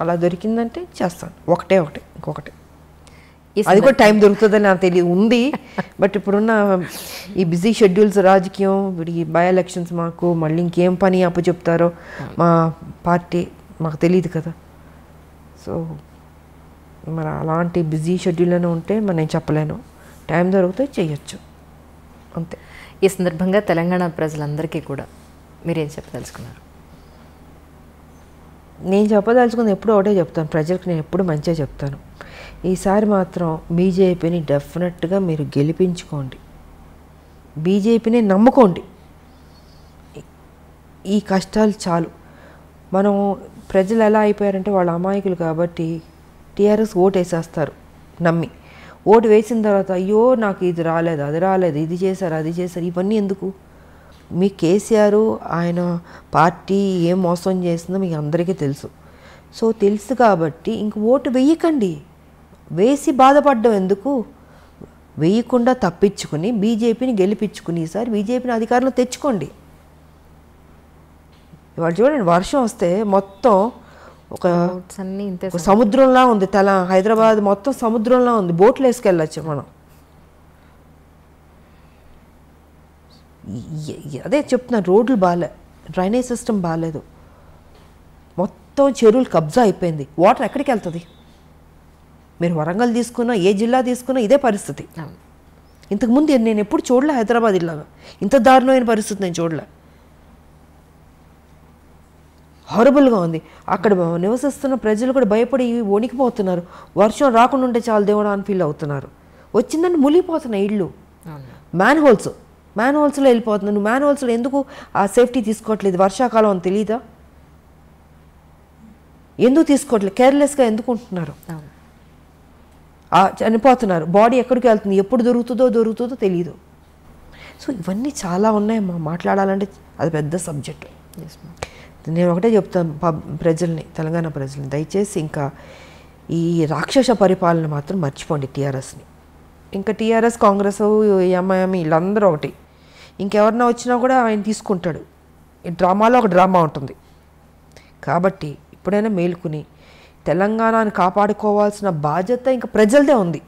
అలా దొరికిందంటే చేస్తాను. ఒకటి ఇంకొకటి, అది కూడా టైం దొరుకుతుందని నాకు తెలియదు, ఉంది. బట్ ఇప్పుడున్న ఈ బిజీ షెడ్యూల్స్, రాజకీయం, ఈ బై ఎలక్షన్స్, మాకు మళ్ళీ ఇంకేం పని అప్పచెప్తారో మా పార్టీ మాకు తెలియదు కదా. సో మరి అలాంటి బిజీ షెడ్యూల్లోనే ఉంటే మరి నేను చెప్పలేను. టైం దొరికితే చేయొచ్చు, అంతే. ఈ సందర్భంగా తెలంగాణ ప్రజలందరికీ కూడా మీరేం చెప్పదలుచుకున్నారు? నేను చెప్పదలుచుకుంది ఎప్పుడు ఒకటే చెప్తాను, ప్రజలకు నేను ఎప్పుడు మంచిగా చెప్తాను. ఈసారి మాత్రం బీజేపీని డెఫినెట్గా మీరు గెలిపించుకోండి, బీజేపీని నమ్ముకోండి. ఈ కష్టాలు చాలు. మనం ప్రజలు ఎలా అయిపోయారంటే వాళ్ళ అమాయకులు కాబట్టి టీఆర్ఎస్ ఓటు వేసేస్తారు నమ్మి. ఓటు వేసిన తర్వాత అయ్యో నాకు ఇది రాలేదు, అది రాలేదు, ఇది చేశారు, అది చేశారు, ఇవన్నీ ఎందుకు? మీ కేసీఆర్ ఆయన పార్టీ ఏం మోసం చేసిందో మీకు అందరికీ తెలుసు. సో తెలుసు కాబట్టి ఇంక ఓటు వేయకండి. వేసి బాధపడ్డం ఎందుకు? వేయకుండా తప్పించుకుని బీజేపీని గెలిపించుకుని ఈసారి బీజేపీని అధికారంలో తెచ్చుకోండి. ఇవాళ చూడండి, వర్షం వస్తే మొత్తం ఒక సముద్రంలా ఉంది. హైదరాబాద్ మొత్తం సముద్రంలా ఉంది, బోట్లు వేసుకెళ్ళచ్చు మనం. అదే చెప్తున్నాను, రోడ్లు బాగాలే, డ్రైనేజ్ సిస్టమ్ బాగాలేదు, మొత్తం చెరువులు కబ్జా అయిపోయింది. వాటర్ ఎక్కడికి వెళ్తుంది? మీరు వరంగల్ తీసుకున్నా, ఏ జిల్లా తీసుకున్నా ఇదే పరిస్థితి. ఇంతకుముందు నేను ఎప్పుడు చూడలే హైదరాబాద్ ఇలాగా, ఇంత దారుణమైన పరిస్థితి నేను చూడలే. హారబుల్గా ఉంది. అక్కడ నివసిస్తున్న ప్రజలు కూడా భయపడి వణికిపోతున్నారు. వర్షం రాకుండా ఉంటే చాలు దేవుడా అని ఫీల్ అవుతున్నారు. వచ్చిందని మునిగిపోతున్నాయి ఇళ్ళు. మ్యాన్ హోల్స్లో వెళ్ళిపోతున్నాను. మ్యాన్ హోల్స్లో ఎందుకు ఆ సేఫ్టీ తీసుకోవట్లేదు? వర్షాకాలం అని తెలీదా? ఎందుకు తీసుకోవట్లేదు? కేర్లెస్గా ఎందుకు ఉంటున్నారు? చనిపోతున్నారు, బాడీ ఎక్కడికి వెళ్తుంది, ఎప్పుడు దొరుకుతుందో తెలియదు. సో ఇవన్నీ చాలా ఉన్నాయమ్మా, మాట్లాడాలంటే అది పెద్ద సబ్జెక్ట్. నేను ఒకటే చెప్తాను ప్రజల్ని, తెలంగాణ ప్రజల్ని, దయచేసి ఇంకా ఈ రాక్షస పరిపాలన మాత్రం మర్చిపోండి టీఆర్ఎస్ని. ఇంకా టీఆర్ఎస్, కాంగ్రెస్, ఎంఐఎం వీళ్ళందరూ ఒకటి. ఇంకెవరన్నా వచ్చినా కూడా ఆయన తీసుకుంటాడు. ఈ డ్రామాలో ఒక డ్రామా ఉంటుంది. కాబట్టి ఇప్పుడైనా మేలుకుని తెలంగాణని కాపాడుకోవాల్సిన బాధ్యత ఇంకా ప్రజలదే ఉంది.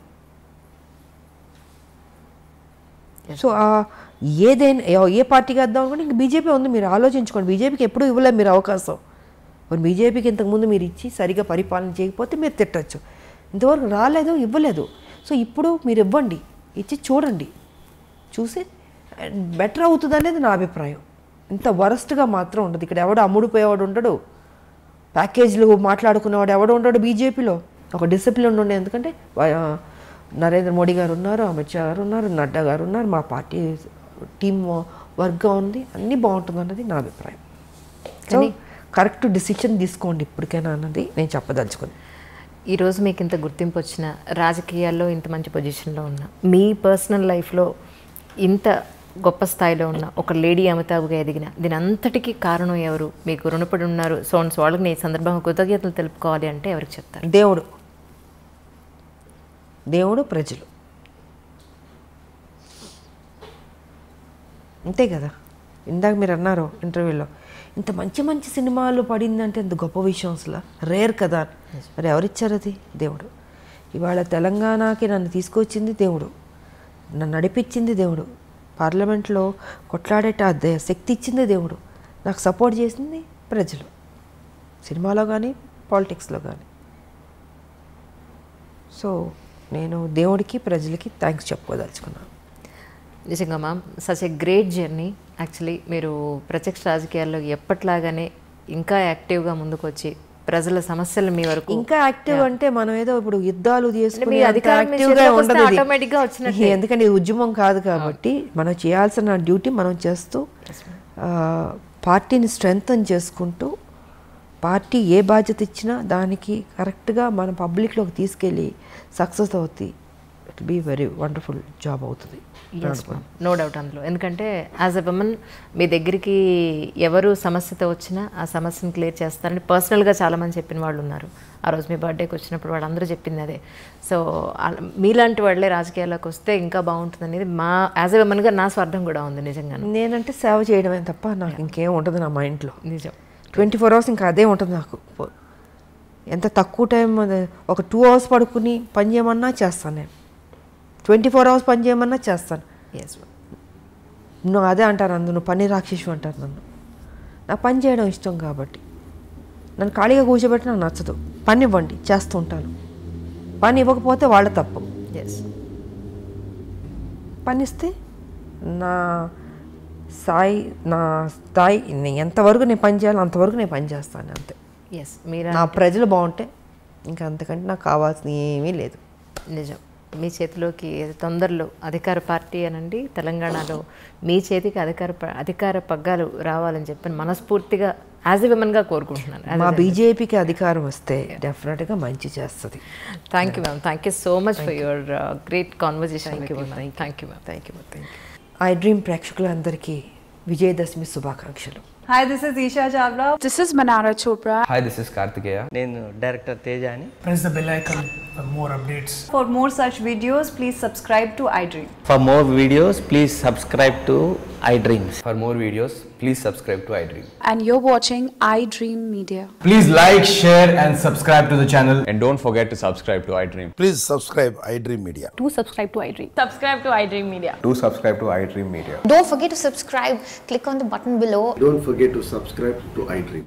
సో ఏదైనా ఏ పార్టీకి వేద్దాం అనుకుంటే ఇంక బీజేపీ ఉంది. మీరు ఆలోచించుకోండి, బీజేపీకి ఎప్పుడూ ఇవ్వలేదు మీరు అవకాశం. మరి బీజేపీకి ఇంతకుముందు మీరు ఇచ్చి సరిగా పరిపాలన చేయకపోతే మీరు తిట్టచ్చు. ఇంతవరకు రాలేదు, ఇవ్వలేదు. సో ఇప్పుడు మీరు ఇవ్వండి, ఇచ్చి చూడండి, చూసి బెటర్ అవుతుంది అనేది నా అభిప్రాయం. ఇంత వరస్ట్గా మాత్రం ఉండదు. ఇక్కడ ఎవడు అమ్ముడుపోయేవాడు ఉండడు, ప్యాకేజీలు మాట్లాడుకునేవాడు ఎవడు ఉండడు. బీజేపీలో ఒక డిసిప్లిన్ ఉండే, ఎందుకంటే నరేంద్ర మోడీ గారు ఉన్నారు, అమిత్ షా గారు ఉన్నారు, నడ్డా గారు ఉన్నారు, మా పార్టీ టీం వర్క్గా ఉంది, అన్నీ బాగుంటుంది అన్నది నా అభిప్రాయం. సో కరెక్ట్ డిసిషన్ తీసుకోండి ఇప్పటికైనా అన్నది నేను చెప్పదలుచుకుని. ఈరోజు మీకు ఇంత గుర్తింపు వచ్చిన, రాజకీయాల్లో ఇంత మంచి పొజిషన్లో ఉన్న, మీ పర్సనల్ లైఫ్లో ఇంత గొప్ప స్థాయిలో ఉన్న ఒక లేడీ అమితాబ్గా ఎదిగిన, దీని అంతటికీ కారణం ఎవరు, మీకు రుణపడి ఉన్నారు, సోన్స్ వాళ్ళకి నేను ఈ సందర్భంగా కృతజ్ఞతలు తెలుపుకోవాలి అంటే ఎవరికి చెప్తారు? దేవుడు, ప్రజలు, అంతే కదా. ఇందాక మీరు అన్నారు ఇంటర్వ్యూలో, ఇంత మంచి మంచి సినిమాలు పడిందంటే ఎంత గొప్ప విషయం, అసలు రేర్ కదా. మరి ఎవరిచ్చారు అది? దేవుడు. ఇవాళ తెలంగాణకి నన్ను తీసుకొచ్చింది దేవుడు, నన్ను నడిపించింది దేవుడు, పార్లమెంట్లో కొట్లాడేట శక్తి ఇచ్చింది దేవుడు, నాకు సపోర్ట్ చేసింది ప్రజలు, సినిమాలో కానీ పాలిటిక్స్లో కానీ. సో నేను దేవుడికి, ప్రజలకి థ్యాంక్స్ చెప్పుకోదలుచుకున్నాను. నిజంగా ma'am, such a great journey. Actually మీరు ప్రత్యక్ష రాజకీయాల్లో ఎప్పట్లాగానే ఇంకా యాక్టివ్గా ముందుకు వచ్చి ప్రజల సమస్యలు మీ వరకు ఇంకా యాక్టివ్ అంటే మనం ఏదో ఇప్పుడు యుద్ధాలు చేసుకుని ఆటోమేటిక్గా వచ్చినట్టు, ఎందుకంటే ఇది ఉద్యమం కాదు కాబట్టి మనం చేయాల్సిన డ్యూటీ మనం చేస్తూ పార్టీని స్ట్రెంగ్తన్ చేసుకుంటూ, పార్టీ ఏ బాధ్యత ఇచ్చినా దానికి కరెక్ట్గా మన పబ్లిక్లోకి తీసుకెళ్ళి సక్సెస్ అవుతుంది. It be very wonderful job అవుతుంది, నో డౌట్ అందులో. ఎందుకంటే యాజ్ ఎ ఉమెన్ మీ దగ్గరికి ఎవరు సమస్యతో వచ్చినా ఆ సమస్యను క్లియర్ చేస్తారని పర్సనల్గా చాలామంది చెప్పిన వాళ్ళు ఉన్నారు. ఆ రోజు మీ బర్త్డేకి వచ్చినప్పుడు వాళ్ళందరూ చెప్పింది అదే. సో మీలాంటి వాళ్ళే రాజకీయాల్లోకి వస్తే ఇంకా బాగుంటుంది అనేది మా యాజ్ ఎ ఉమెన్గా నా స్వార్థం కూడా ఉంది. నిజంగా నేనంటే సేవ చేయడమే తప్ప నాకు ఇంకేం ఉంటుంది నా మైండ్లో. నిజం, 24 hours ఇంకా అదే ఉంటుంది నాకు. ఎంత తక్కువ టైం, ఒక 2 hours పడుకుని పని చేయమన్నా చేస్తాను, నేను 24 hours పని చేయమన్నా చేస్తాను. నువ్వు అదే అంటారు, నువ్వు పని రాక్షసు అంటారు నన్ను. నాకు పని చేయడం ఇష్టం కాబట్టి, నన్ను ఖాళీగా కూర్చోబెట్టి నాకు నచ్చదు. పని ఇవ్వండి, చేస్తూ ఉంటాను. పని ఇవ్వకపోతే వాళ్ళ తప్పు. పని ఇస్తే నా స్థాయి ఎంతవరకు నేను పని చేయాలో అంతవరకు నేను పని చేస్తాను, అంతే. నా ప్రజలు బాగుంటే ఇంకా అంతకంటే నాకు కావాల్సిన ఏమీ లేదు. నిజం. మీ చేతిలోకి తొందరలో అధికార పార్టీ అనండి, తెలంగాణలో మీ చేతికి అధికార పగ్గాలు రావాలని చెప్పి మనస్ఫూర్తిగా యాజ్ ఎ విమెన్గా కోరుకుంటున్నాను. మా బీజేపీకి అధికారం వస్తే డెఫినెట్గా మంచి చేస్తుంది. Thank you ma'am, thank you so much for your great conversation. Thank you ma'am, thank you. I dream ప్రేక్షకులందరికీ విజయదశమి శుభాకాంక్షలు. Hi, this is Isha Chavla. This is Manara Chopra. Hi, this is Kartikeya. నేను director Teja అని. Press the bell icon for more updates. For more such videos, please subscribe to iDream. For more videos, please subscribe to iDreams. For more videos, please subscribe to iDream. And you're watching iDream Media. Please like, share and subscribe to the channel. And don't forget to subscribe to iDream. Please subscribe iDream Media. Do subscribe to iDream. Subscribe to iDream Media. Do subscribe to iDream Media. Don't forget to subscribe. Click on the button below. Don't forget to subscribe to iDream.